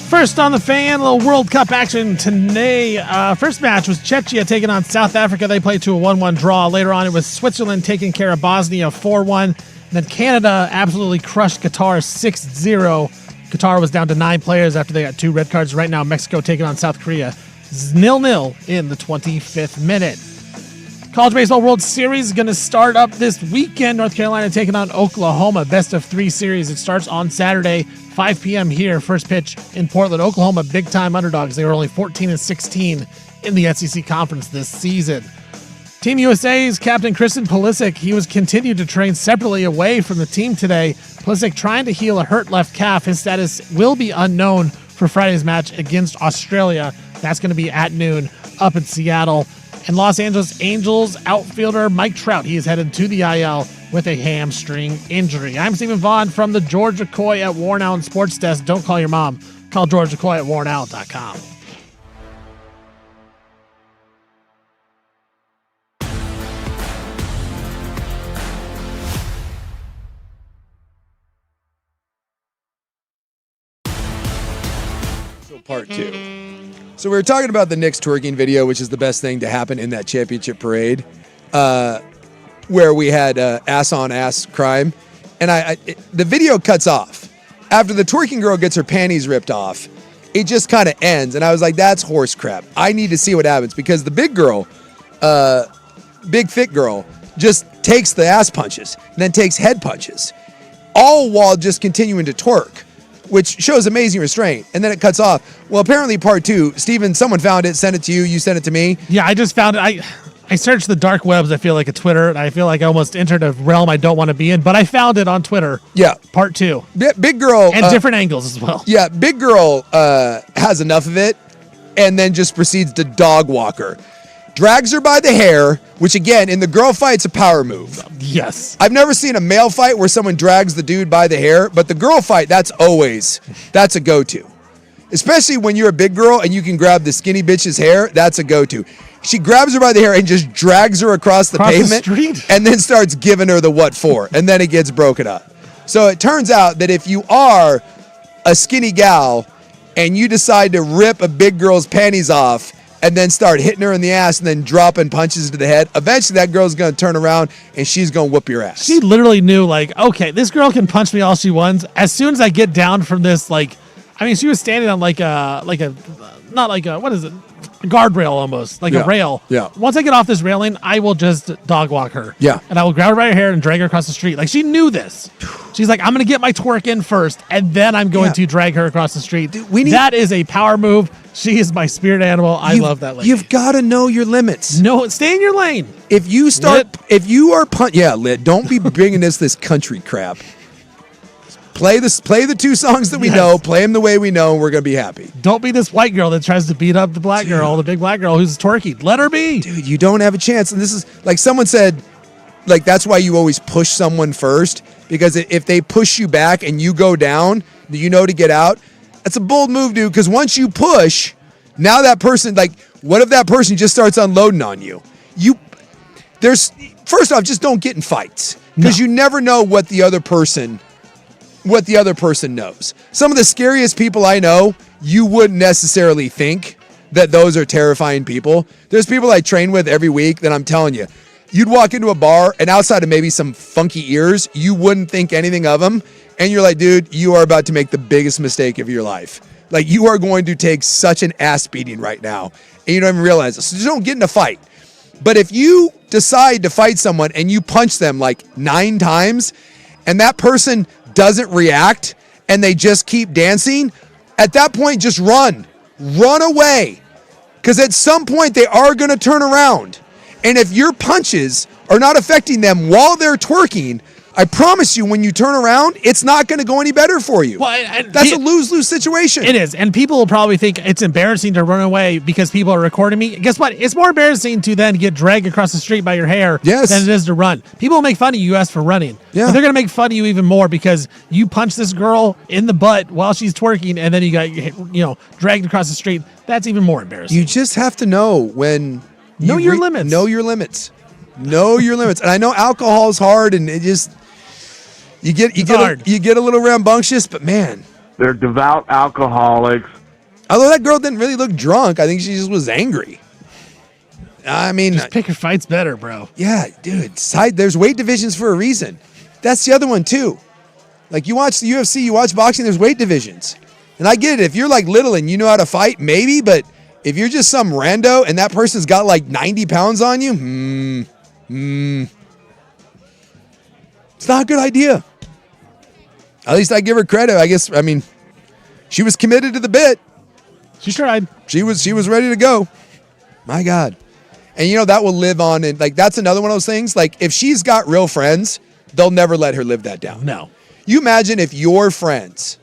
First on the Fan, a little World Cup action today. First match was Czechia taking on South Africa. They played to a 1-1 draw. Later on, it was Switzerland taking care of Bosnia 4-1. And then Canada absolutely crushed Qatar 6-0. Qatar was down to 9 players after they got 2 red cards. Right now, Mexico taking on South Korea 0-0 in the 25th minute. College Baseball World Series is going to start up this weekend. North Carolina taking on Oklahoma. Best of 3 series. It starts on Saturday, 5 p.m. here. First pitch in Portland. Oklahoma, big-time underdogs. They were only 14-16 in the SEC Conference this season. Team USA's captain Kristen Pulisic, he was continued to train separately away from the team today. Pulisic trying to heal a hurt left calf. His status will be unknown for Friday's match against Australia. That's going to be at noon up in Seattle. And Los Angeles Angels outfielder Mike Trout, he is headed to the IL with a hamstring injury. I'm Stephen Vaughn from the George McCoy at Warren Allen Sports Desk. Don't call your mom. Call George McCoy at warrenallen.com. Part 2. So we were talking about the Knicks twerking video, which is the best thing to happen in that championship parade, where we had ass-on-ass crime. And the video cuts off. After the twerking girl gets her panties ripped off, it just kind of ends. And I was like, that's horse crap. I need to see what happens, because the big girl, big fit girl, just takes the ass punches and then takes head punches, all while just continuing to twerk, which shows amazing restraint. And then it cuts off. Well, apparently part 2, Steven, someone found it, sent it to you, you sent it to me. Yeah, I just found it. I searched the dark webs, I feel like, at Twitter, and I feel like I almost entered a realm I don't want to be in, but I found it on Twitter. Yeah. Part 2. Big girl. And different angles as well. Yeah, big girl has enough of it and then just proceeds to dog walk her. Drags her by the hair, which again, in the girl fight's a power move. Yes. I've never seen a male fight where someone drags the dude by the hair, but the girl fight, that's a go-to. Especially when you're a big girl and you can grab the skinny bitch's hair, that's a go-to. She grabs her by the hair and just drags her across the pavement street. And then starts giving her the what for, and then it gets broken up. So it turns out that if you are a skinny gal and you decide to rip a big girl's panties off and then start hitting her in the ass and then dropping punches to the head, eventually that girl's going to turn around and she's going to whoop your ass. She literally knew, like, okay, this girl can punch me all she wants. As soon as I get down from this, like, I mean, she was standing on what is it? A guardrail almost, like a rail. Yeah. Once I get off this railing, I will just dog walk her. Yeah. And I will grab her by her hair and drag her across the street. Like, she knew this. She's like, I'm going to get my twerk in first, and then I'm going to drag her across the street. Dude, that is a power move. She is my spirit animal. I love that lady. You've got to know your limits. No, stay in your lane. If you don't be bringing this country crap. Play the 2 songs that we know, play them the way we know, and we're going to be happy. Don't be this white girl that tries to beat up the black girl, the big black girl who's twerking. Let her be. Dude, you don't have a chance. And this is, like someone said, like that's why you always push someone first, because if they push you back and you go down, you know to get out. That's a bold move, dude, because once you push, now that person, like, what if that person just starts unloading on you? First off, just don't get in fights, because you never know what the other person knows. Some of the scariest people I know, you wouldn't necessarily think that those are terrifying people. There's people I train with every week that I'm telling you, you'd walk into a bar and outside of maybe some funky ears, you wouldn't think anything of them. And you're like, dude, you are about to make the biggest mistake of your life. Like, you are going to take such an ass beating right now, and you don't even realize it. So just don't get in a fight. But if you decide to fight someone and you punch them like 9 times and that person doesn't react and they just keep dancing, at that point, just run away, because at some point they are going to turn around. And if your punches are not affecting them while they're twerking, I promise you, when you turn around, it's not going to go any better for you. Well, that's a lose-lose situation. It is. And people will probably think it's embarrassing to run away because people are recording me. Guess what? It's more embarrassing to then get dragged across the street by your hair than it is to run. People will make fun of you as for running. Yeah. But they're going to make fun of you even more because you punched this girl in the butt while she's twerking and then you got dragged across the street. That's even more embarrassing. You just have to know when... Know your limits. Know your limits. Know your limits. And I know alcohol is hard and it just... You get a little rambunctious, but man, they're devout alcoholics. Although that girl didn't really look drunk, I think she just was angry. I mean, just pick your fights better, bro. Yeah, dude. There's weight divisions for a reason. That's the other one too. Like you watch the UFC, you watch boxing. There's weight divisions, and I get it. If you're like little and you know how to fight, maybe. But if you're just some rando and that person's got like 90 pounds on you, it's not a good idea. At least I give her credit. I guess, I mean, she was committed to the bit. She tried. She was ready to go. My God. And that will live on. And like, that's another one of those things. Like if she's got real friends, they'll never let her live that down. No. You imagine if your friends,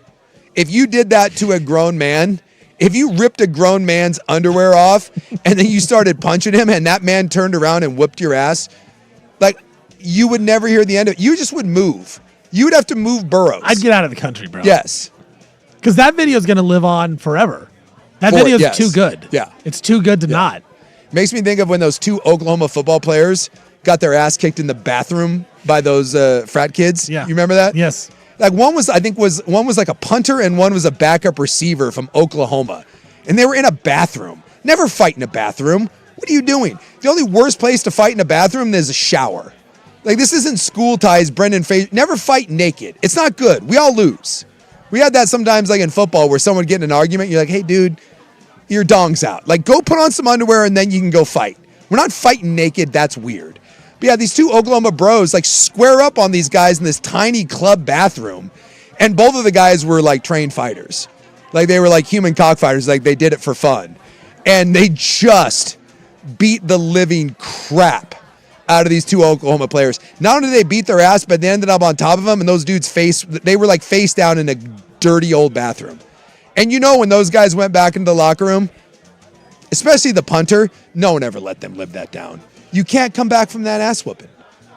if you did that to a grown man, if you ripped a grown man's underwear off and then you started punching him and that man turned around and whooped your ass, like, you would never hear the end of it. You just would move. You would have to move boroughs. I'd get out of the country, bro. Yes. Because that video is going to live on forever. That video is too good. Yeah. It's too good to not. Makes me think of when those two Oklahoma football players got their ass kicked in the bathroom by those frat kids. Yeah. You remember that? Yes. Like one was like a punter and one was a backup receiver from Oklahoma. And they were in a bathroom. Never fight in a bathroom. What are you doing? The only worst place to fight in a bathroom is a shower. Like, this isn't School Ties, Brendan Fraser. Never fight naked. It's not good. We all lose. We had that sometimes, like in football, where someone would get in an argument. You're like, hey, dude, your dong's out. Like, go put on some underwear and then you can go fight. We're not fighting naked. That's weird. But yeah, these two Oklahoma bros, like, square up on these guys in this tiny club bathroom. And both of the guys were, like, trained fighters. Like, they were, like, human cockfighters. Like, they did it for fun. And they just beat the living crap out of these two Oklahoma players. Not only did they beat their ass, but they ended up on top of them, and those dudes they were like face down in a dirty old bathroom. And when those guys went back into the locker room, especially the punter, no one ever let them live that down. You can't come back from that ass whooping.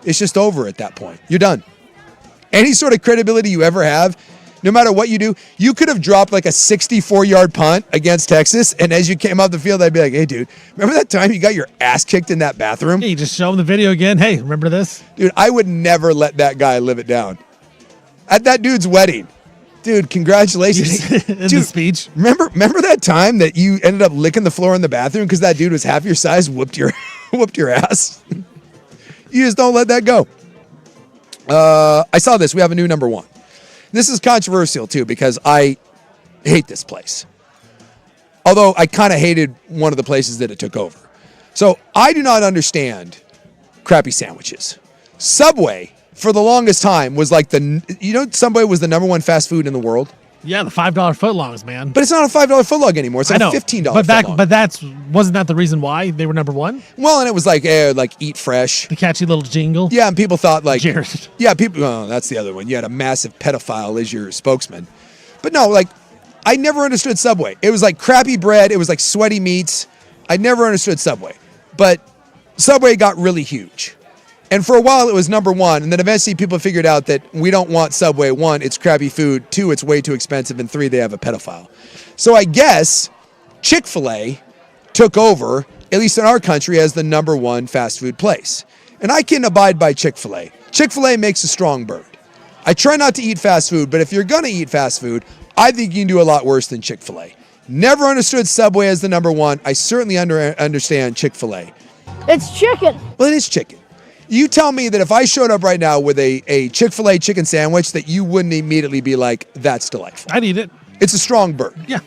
It's just over at that point. You're done. Any sort of credibility you ever have, no matter what you do, you could have dropped like a 64-yard punt against Texas, and as you came off the field, I'd be like, hey, dude, remember that time you got your ass kicked in that bathroom? Hey, you just show him the video again. Hey, remember this? Dude, I would never let that guy live it down. At that dude's wedding. Dude, congratulations. In the speech. Remember that time that you ended up licking the floor in the bathroom because that dude was half your size, whooped your ass? You just don't let that go. I saw this. We have a new number one. This is controversial, too, because I hate this place. Although I kind of hated one of the places that it took over. So I do not understand crappy sandwiches. Subway, for the longest time, was like Subway was the number one fast food in the world. Yeah, the $5 footlongs, man. But it's not a $5 footlong anymore. It's like a $15 footlong. But wasn't that the reason why they were number one? Well, and it was like eat fresh. The catchy little jingle. Yeah, and people thought like Jared. Yeah, people. Oh, that's the other one. You had a massive pedophile as your spokesman. But no, like I never understood Subway. It was like crappy bread. It was like sweaty meats. I never understood Subway. But Subway got really huge. And for a while, it was number one. And then eventually people figured out that we don't want Subway. One, it's crappy food. Two, it's way too expensive. And three, they have a pedophile. So I guess Chick-fil-A took over, at least in our country, as the number one fast food place. And I can abide by Chick-fil-A. Chick-fil-A makes a strong bird. I try not to eat fast food, but if you're going to eat fast food, I think you can do a lot worse than Chick-fil-A. Never understood Subway as the number one. I certainly understand Chick-fil-A. It's chicken. Well, it is chicken. You tell me that if I showed up right now with a Chick-fil-A chicken sandwich that you wouldn't immediately be like, that's delightful. I'd eat it. It's a strong bird. Yeah.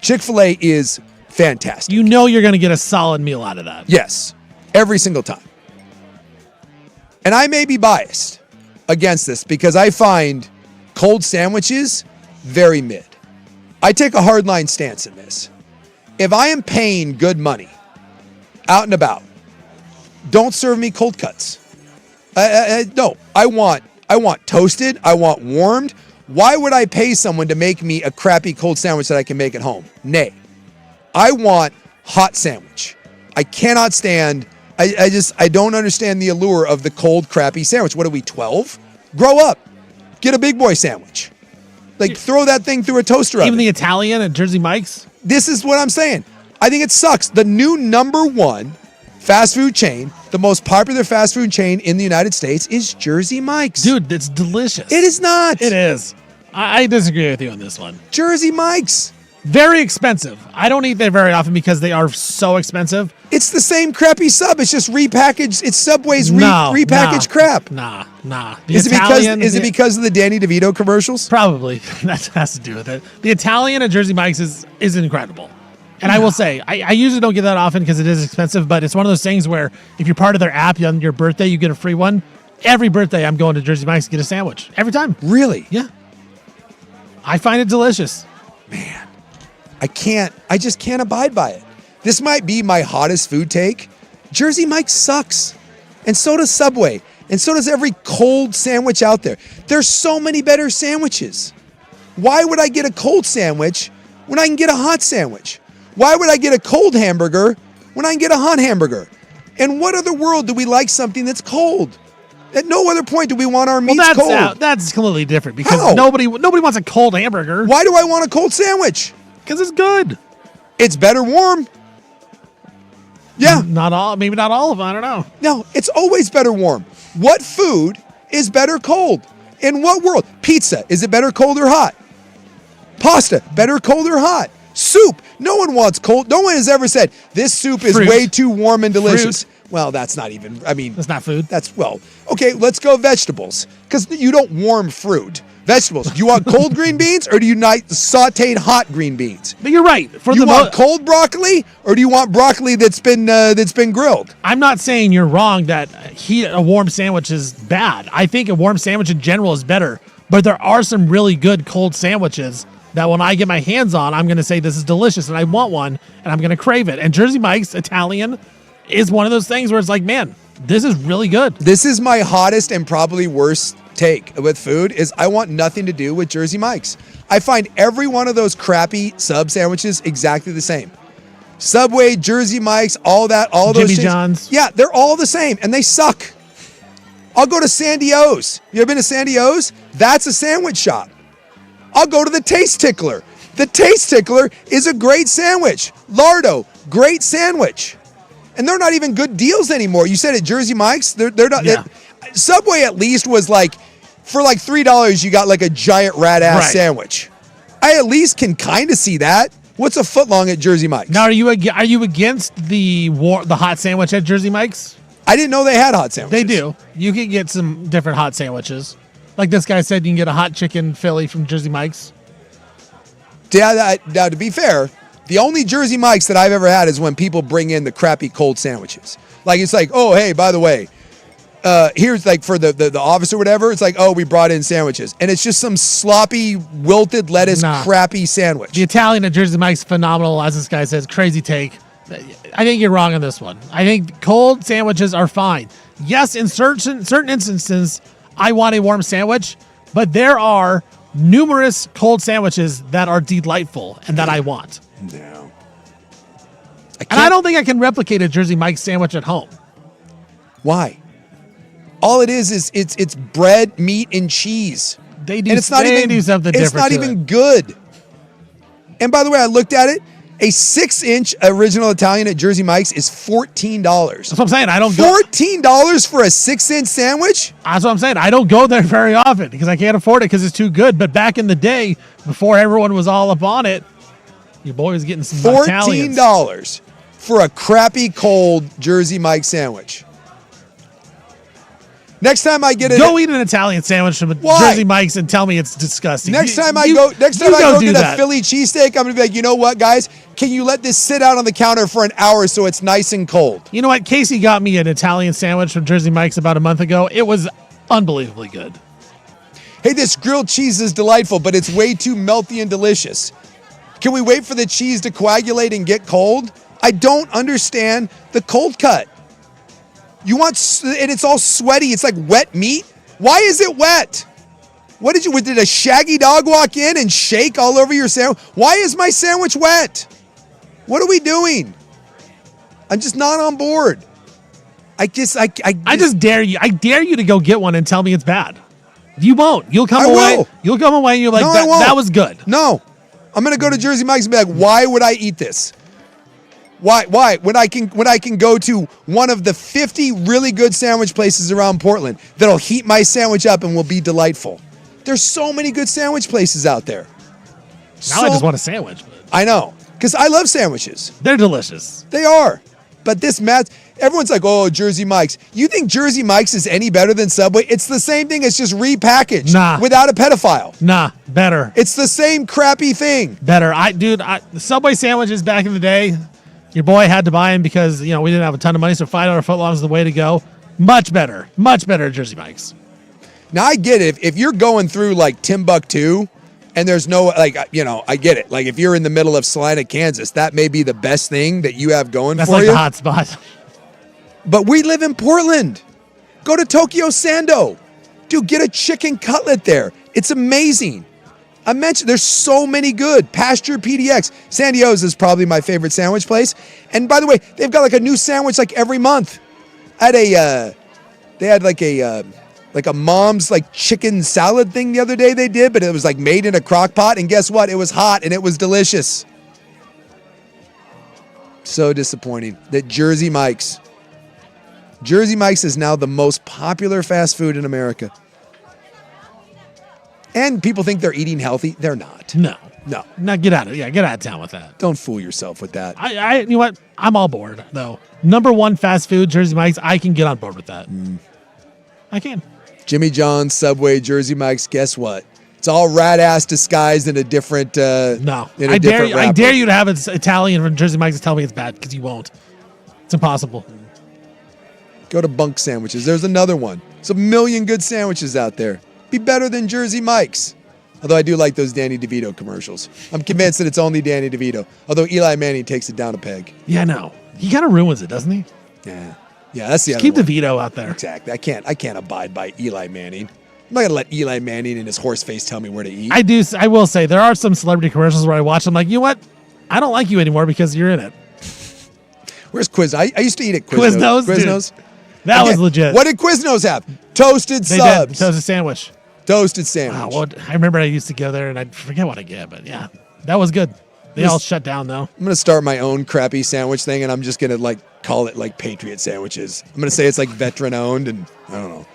Chick-fil-A is fantastic. You know you're going to get a solid meal out of that. Yes. Every single time. And I may be biased against this because I find cold sandwiches very mid. I take a hardline stance in this. If I am paying good money out and about, don't serve me cold cuts. No, I want I want toasted. I want warmed. Why would I pay someone to make me a crappy cold sandwich that I can make at home? Nay. I want hot sandwich. I cannot stand, I don't understand the allure of the cold, crappy sandwich. What are we, 12? Grow up. Get a big boy sandwich. Like, throw that thing through a toaster oven. Even the Italian at Jersey Mike's? This is what I'm saying. I think it sucks. The new number one fast food chain, the most popular fast food chain in the United States, is Jersey Mike's. Dude, it's delicious. It is not. It is. I disagree with you on this one. Jersey Mike's. Very expensive. I don't eat there very often because they are so expensive. It's the same crappy sub. It's just repackaged. It's Subway's repackaged crap. Nah. Is it because of the Danny DeVito commercials? Probably. That has to do with it. The Italian at Jersey Mike's is incredible. And I will say, I usually don't get that often because it is expensive, but it's one of those things where if you're part of their app on your birthday, you get a free one. Every birthday, I'm going to Jersey Mike's to get a sandwich. Every time. Really? Yeah. I find it delicious. Man. I just can't abide by it. This might be my hottest food take. Jersey Mike's sucks. And so does Subway. And so does every cold sandwich out there. There's so many better sandwiches. Why would I get a cold sandwich when I can get a hot sandwich? Why would I get a cold hamburger when I can get a hot hamburger? In what other world do we like something that's cold? At no other point do we want our meats cold. That's completely different because nobody wants a cold hamburger. Why do I want a cold sandwich? Because it's good. It's better warm. Yeah. Maybe not all of them. I don't know. No, it's always better warm. What food is better cold? In what world? Pizza, is it better cold or hot? Pasta, better cold or hot? Soup, no one wants cold. No one has ever said, this soup is way too warm and delicious. Fruit. Well, that's not even, that's not food. Okay, let's go vegetables. Because you don't warm fruit. Vegetables. Do you want cold green beans or do you like sauteed hot green beans? But you're right. Do you want cold broccoli or do you want broccoli that's been grilled? I'm not saying you're wrong that a warm sandwich is bad. I think a warm sandwich in general is better. But there are some really good cold sandwiches that when I get my hands on, I'm going to say this is delicious and I want one and I'm going to crave it. And Jersey Mike's Italian is one of those things where it's like, man, this is really good. This is my hottest and probably worst take with food is I want nothing to do with Jersey Mike's. I find every one of those crappy sub sandwiches exactly the same. Subway, Jersey Mike's, all those Jimmy John's. Yeah, they're all the same and they suck. I'll go to Sandy O's. You ever been to Sandy O's? That's a sandwich shop. I'll go to the Taste Tickler. The Taste Tickler is a great sandwich. Lardo, great sandwich. And they're not even good deals anymore. You said at Jersey Mike's, they're not. Yeah. Subway at least was like, for like $3, you got like a giant rat ass sandwich. I at least can kind of see that. What's a foot long at Jersey Mike's? Now, are you against the hot sandwich at Jersey Mike's? I didn't know they had hot sandwiches. They do. You can get some different hot sandwiches. Like this guy said, you can get a hot chicken Philly from Jersey Mike's. Yeah, now to be fair, the only Jersey Mike's that I've ever had is when people bring in the crappy cold sandwiches. Like it's like, oh, hey, by the way, here's like for the office or whatever. It's like, oh, we brought in sandwiches. And it's just some sloppy, wilted lettuce, crappy sandwich. The Italian at Jersey Mike's phenomenal, as this guy says. Crazy take. I think you're wrong on this one. I think cold sandwiches are fine. Yes, in certain instances, I want a warm sandwich, but there are numerous cold sandwiches that are delightful and that I want. No. I don't think I can replicate a Jersey Mike's sandwich at home. Why? All it is it's bread, meat, and cheese. They do, and it's not they even do something it's different. It's not even good. And by the way, I looked at it. A 6-inch original Italian at Jersey Mike's is $14. That's what I'm saying. I don't $14 for a 6-inch sandwich? That's what I'm saying. I don't go there very often because I can't afford it because it's too good. But back in the day, before everyone was all up on it, your boy was getting some Italians. $14 for a crappy cold Jersey Mike's sandwich. Next time I get it, go eat an Italian sandwich from Jersey Mike's and tell me it's disgusting. Next time I go get a Philly cheesesteak, I'm gonna be like, you know what, guys? Can you let this sit out on the counter for an hour so it's nice and cold? You know what? Casey got me an Italian sandwich from Jersey Mike's about a month ago. It was unbelievably good. Hey, this grilled cheese is delightful, but it's way too melty and delicious. Can we wait for the cheese to coagulate and get cold? I don't understand the cold cut. You want, and it's all sweaty. It's like wet meat. Why is it wet? Did a shaggy dog walk in and shake all over your sandwich? Why is my sandwich wet? What are we doing? I'm just not on board. I just dare you. I dare you to go get one and tell me it's bad. You won't. You'll come away. Will. You'll come away and you're like, No, I won't. that was good. No. I'm going to go to Jersey Mike's and be like, why would I eat this? Why? When I can go to one of the 50 really good sandwich places around Portland that'll heat my sandwich up and will be delightful. There's so many good sandwich places out there. Now I just want a sandwich. I know. Because I love sandwiches. They're delicious. They are. But everyone's like, oh, Jersey Mike's. You think Jersey Mike's is any better than Subway? It's the same thing. It's just repackaged. Nah. Without a pedophile. Nah, better. It's the same crappy thing. Better. The Subway sandwiches back in the day, your boy had to buy them because, we didn't have a ton of money, so $5 footlongs is the way to go. Much better at Jersey Mike's. Now, I get it. If you're going through, like, Timbuktu, and there's no, I get it. Like, if you're in the middle of Salina, Kansas, that may be the best thing that you have going That's for like you. the hot spot. But we live in Portland. Go to Tokyo Sando. Dude, get a chicken cutlet there. It's amazing. I mentioned there's so many good. Pasture PDX. San Diego's is probably my favorite sandwich place. And by the way, they've got like a new sandwich like every month. They had like a mom's like chicken salad thing the other day they did, but it was like made in a crock pot. And guess what? It was hot and it was delicious. So disappointing that Jersey Mike's is now the most popular fast food in America. And people think they're eating healthy. They're not. No. No, get out of town with that. Don't fool yourself with that. You know what? I'm all board, though. Number one fast food, Jersey Mike's. I can get on board with that. I can. Jimmy John's, Subway, Jersey Mike's, guess what? It's all rat ass disguised in a different No. I dare you to have it Italian from Jersey Mike's and tell me it's bad, because you won't. It's impossible. Go to Bunk Sandwiches. There's another one. There's a million good sandwiches out there. Be better than Jersey Mike's. Although I do like those Danny DeVito commercials. I'm convinced that it's only Danny DeVito. Although Eli Manning takes it down a peg. Yeah, no. He kind of ruins it, doesn't he? Yeah, that's the other keep one. DeVito out there. Exactly. I can't abide by Eli Manning. I'm not gonna let Eli Manning and his horse face tell me where to eat. I will say there are some celebrity commercials where I watch them like, you know what? I don't like you anymore because you're in it. Where's Quiznos? I used to eat at Quiznos. Quiznos? That was legit. What did Quiznos have? Toasted subs. Toasted sandwich. Toasted sandwich. Wow, well, I remember I used to go there and I forget what I get, but yeah, that was good. They all shut down though. I'm gonna start my own crappy sandwich thing, and I'm just gonna call it like Patriot Sandwiches. I'm gonna say it's like veteran owned, and I don't know.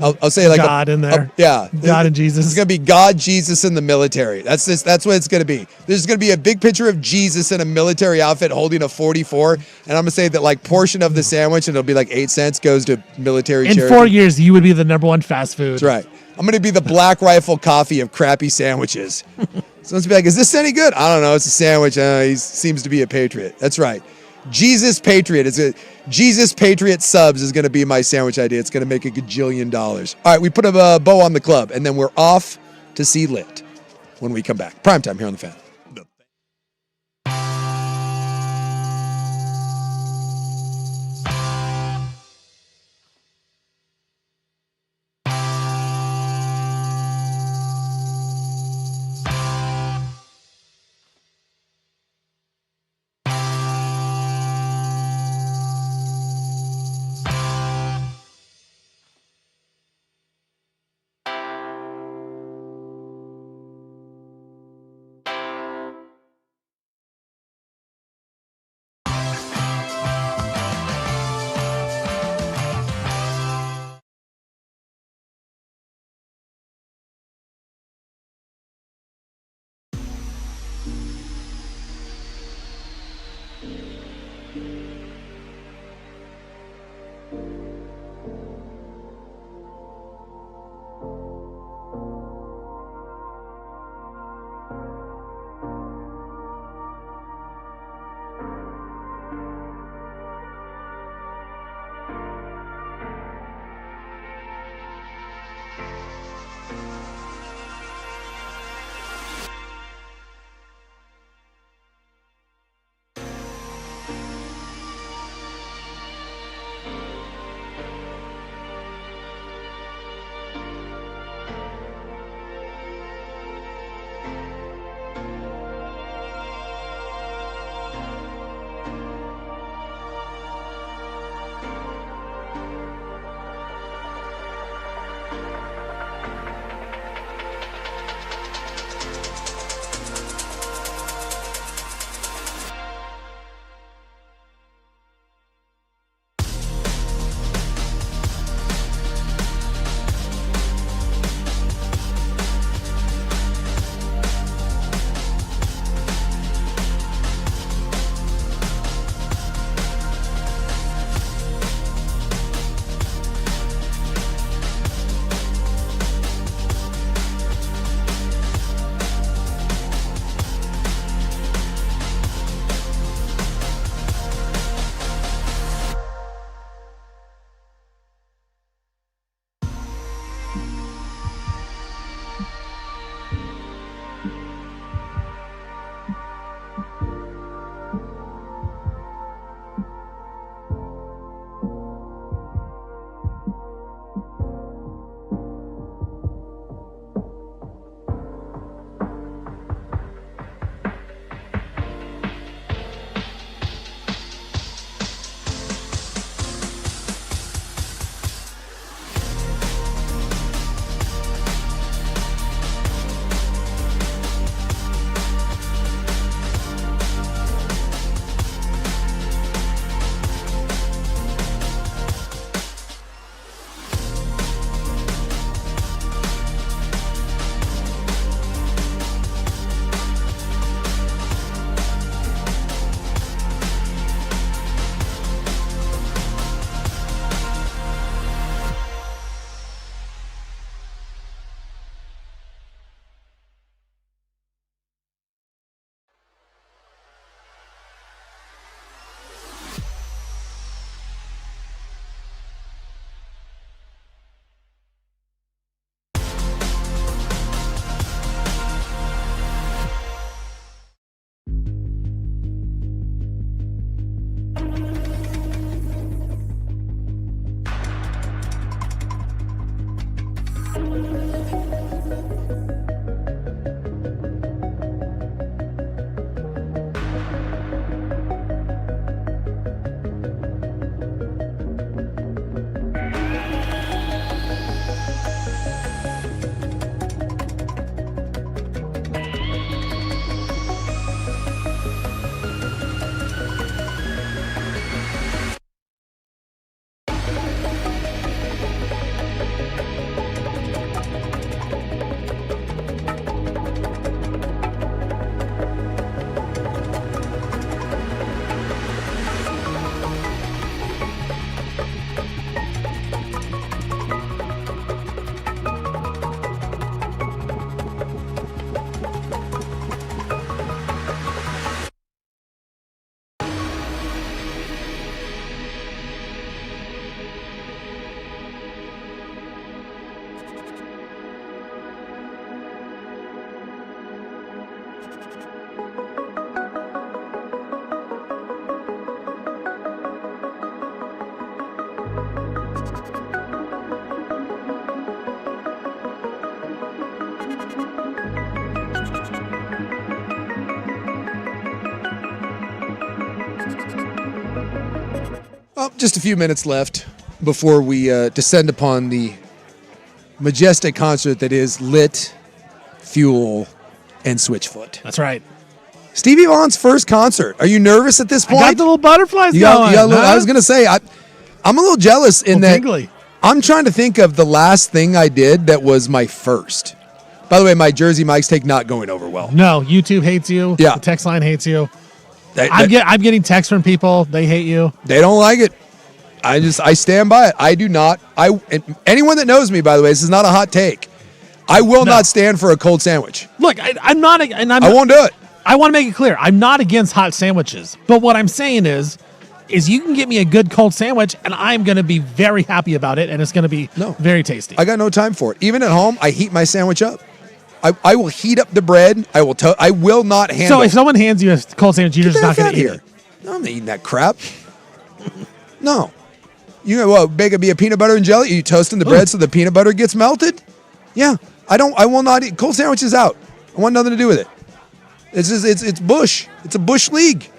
I'll say like God in there. God and Jesus. It's gonna be God, Jesus, and the military. That's what it's gonna be. There's gonna be a big picture of Jesus in a military outfit holding a 44, and I'm gonna say that like portion of the sandwich, and it'll be like 8 cents goes to military charity. In 4 years, you would be the number one fast food. That's right. I'm gonna be the Black Rifle coffee of crappy sandwiches. Someone's be like, "Is this any good?" I don't know. It's a sandwich. He seems to be a patriot. That's right. Jesus Patriot. Jesus Patriot subs is going to be my sandwich idea. It's going to make $1 gajillion. All right, we put a bow on the club, and then we're off to see Lit when we come back. Primetime here on the Fan. Well, just a few minutes left before we descend upon the majestic concert that is Lit, Fuel, and Switchfoot. That's right. Stevie Vaughan's first concert. Are you nervous at this point? I got the little butterflies going. I was going to say, I'm a little jealous in that tingly. I'm trying to think of the last thing I did that was my first. By the way, my Jersey Mike's take not going over well. No, YouTube hates you. Yeah. The text line hates you. I'm getting texts from people. They hate you. They don't like it. I stand by it. I do not. And anyone that knows me, by the way, this is not a hot take. I will not stand for a cold sandwich. Look, I'm not, and I won't do it. I want to make it clear. I'm not against hot sandwiches, but what I'm saying is you can get me a good cold sandwich, and I'm going to be very happy about it, and it's going to be very tasty. I got no time for it. Even at home, I heat my sandwich up. I will heat up the bread. I will not handle. So if someone hands you a cold sandwich, you're just not going to eat it. No, I'm not eating that crap. No. You know what? Bake it be a peanut butter and jelly? Are you toasting the bread so the peanut butter gets melted? Yeah. I will not eat. Cold sandwiches out. I want nothing to do with it. It's Bush. It's a Bush league.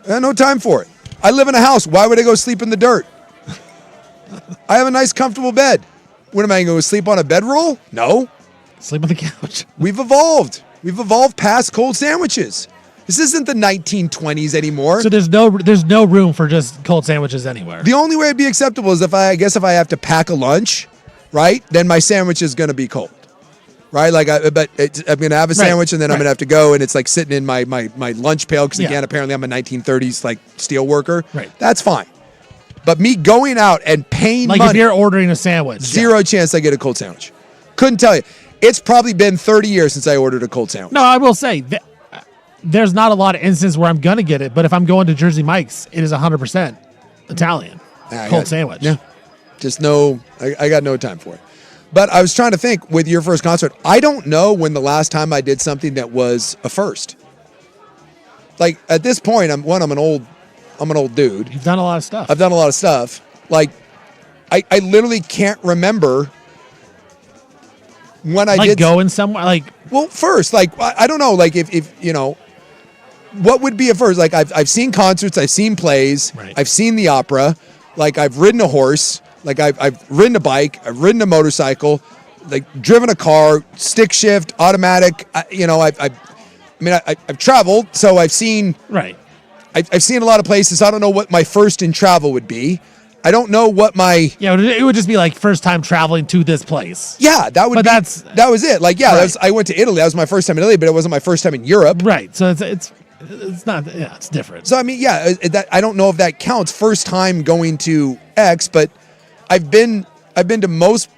I have no time for it. I live in a house. Why would I go sleep in the dirt? I have a nice, comfortable bed. What am I going to go sleep on a bedroll? No. Sleep on the couch. We've evolved. We've evolved past cold sandwiches. This isn't the 1920s anymore. So there's no room for just cold sandwiches anywhere. The only way it'd be acceptable is if I have to pack a lunch, right? Then my sandwich is going to be cold. Right, I'm going to have a sandwich, and then I'm going to have to go, and it's like sitting in my lunch pail because again, apparently I'm a 1930s like steel worker. Right, that's fine. But me going out and paying money, if you're ordering a sandwich, zero chance I get a cold sandwich. Couldn't tell you. It's probably been 30 years since I ordered a cold sandwich. No, I will say there's not a lot of instances where I'm going to get it, but if I'm going to Jersey Mike's, it is 100% Italian cold sandwich. Yeah, just no. I got no time for it. But I was trying to think with your first concert, I don't know when the last time I did something that was a first. Like at this point, I'm an old dude. You've done a lot of stuff. I've done a lot of stuff. Like I literally can't remember when I did going somewhere first, I don't know, like if you know, what would be a first? Like I've seen concerts, I've seen plays, right. I've seen the opera, like I've ridden a horse. Like I've ridden a bike, I've ridden a motorcycle, like driven a car, stick shift, automatic. I've traveled, so I've seen. Right. I've seen a lot of places. I don't know what my first in travel would be. I don't know what my. Yeah, it would just be like first time traveling to this place. Yeah, that would. That was it. Like right. I went to Italy. That was my first time in Italy, but it wasn't my first time in Europe. Right. So it's not. Yeah, it's different. So I mean, I don't know if that counts. First time going to X, but. I've been to most.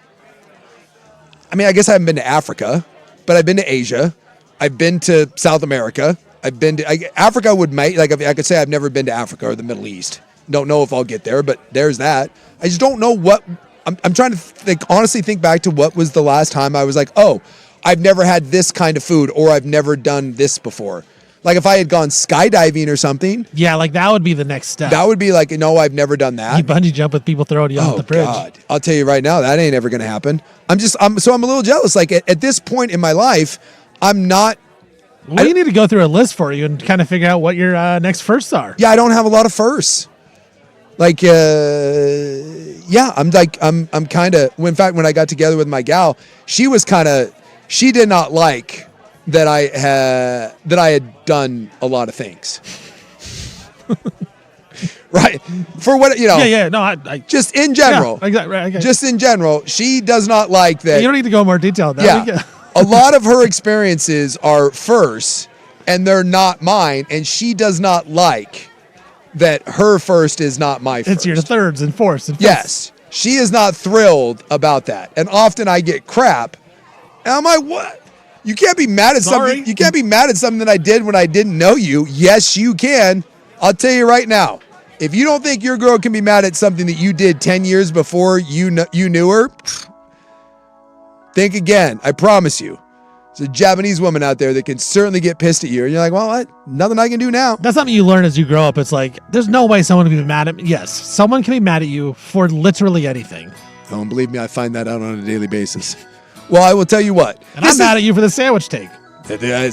I mean, I guess I haven't been to Africa, but I've been to Asia. I've been to South America. I've been to Africa. I could say I've never been to Africa or the Middle East. Don't know if I'll get there, but there's that. I just don't know what. I'm trying to honestly think back to what was the last time I was like, oh, I've never had this kind of food, or I've never done this before. Like if I had gone skydiving or something. Yeah, like that would be the next step. That would be like, no, I've never done that. You bungee jump with people throwing you off the bridge. God. I'll tell you right now, that ain't ever going to happen. I'm a little jealous. Like at this point in my life, I'm not. Well, you need to go through a list for you and kind of figure out what your next firsts are. Yeah, I don't have a lot of firsts. Like, I'm kind of. In fact, when I got together with my gal, she did not like that I had done a lot of things. Right. For what, you know. Yeah. No, I just in general. Yeah, exactly. Right, okay. Just in general, she does not like that. You don't need to go more detailed. Yeah. A lot of her experiences are first, and they're not mine, and she does not like that her first is not my first. It's your thirds and fourths and fifths. Yes. She is not thrilled about that. And often I get crap. And I'm like, what? You can't be mad at something. You can't be mad at something that I did when I didn't know you. Yes, you can. I'll tell you right now. If you don't think your girl can be mad at something that you did 10 years before you knew her, think again. I promise you. There's a Japanese woman out there that can certainly get pissed at you. And you're like, well, nothing I can do now. That's something you learn as you grow up. It's like, there's no way someone can be mad at me. Yes, someone can be mad at you for literally anything. Don't believe me, I find that out on a daily basis. Well, I will tell you what. And I'm mad at you for the sandwich take. I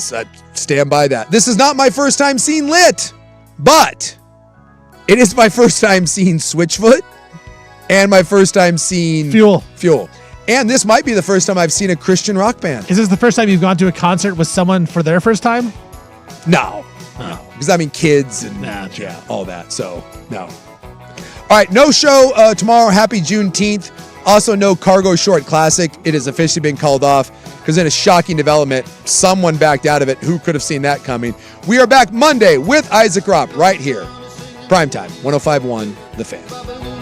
stand by that. This is not my first time seeing Lit, but It is my first time seeing Switchfoot and my first time seeing Fuel. And this might be the first time I've seen a Christian rock band. Is this the first time you've gone to a concert with someone for their first time? No. Because I mean kids and all that. So, no. All right, no show tomorrow. Happy Juneteenth. Also, no Cargo Short Classic. It has officially been called off because in a shocking development, someone backed out of it. Who could have seen that coming? We are back Monday with Isaac Ropp right here. Primetime, 105.1 The Fan.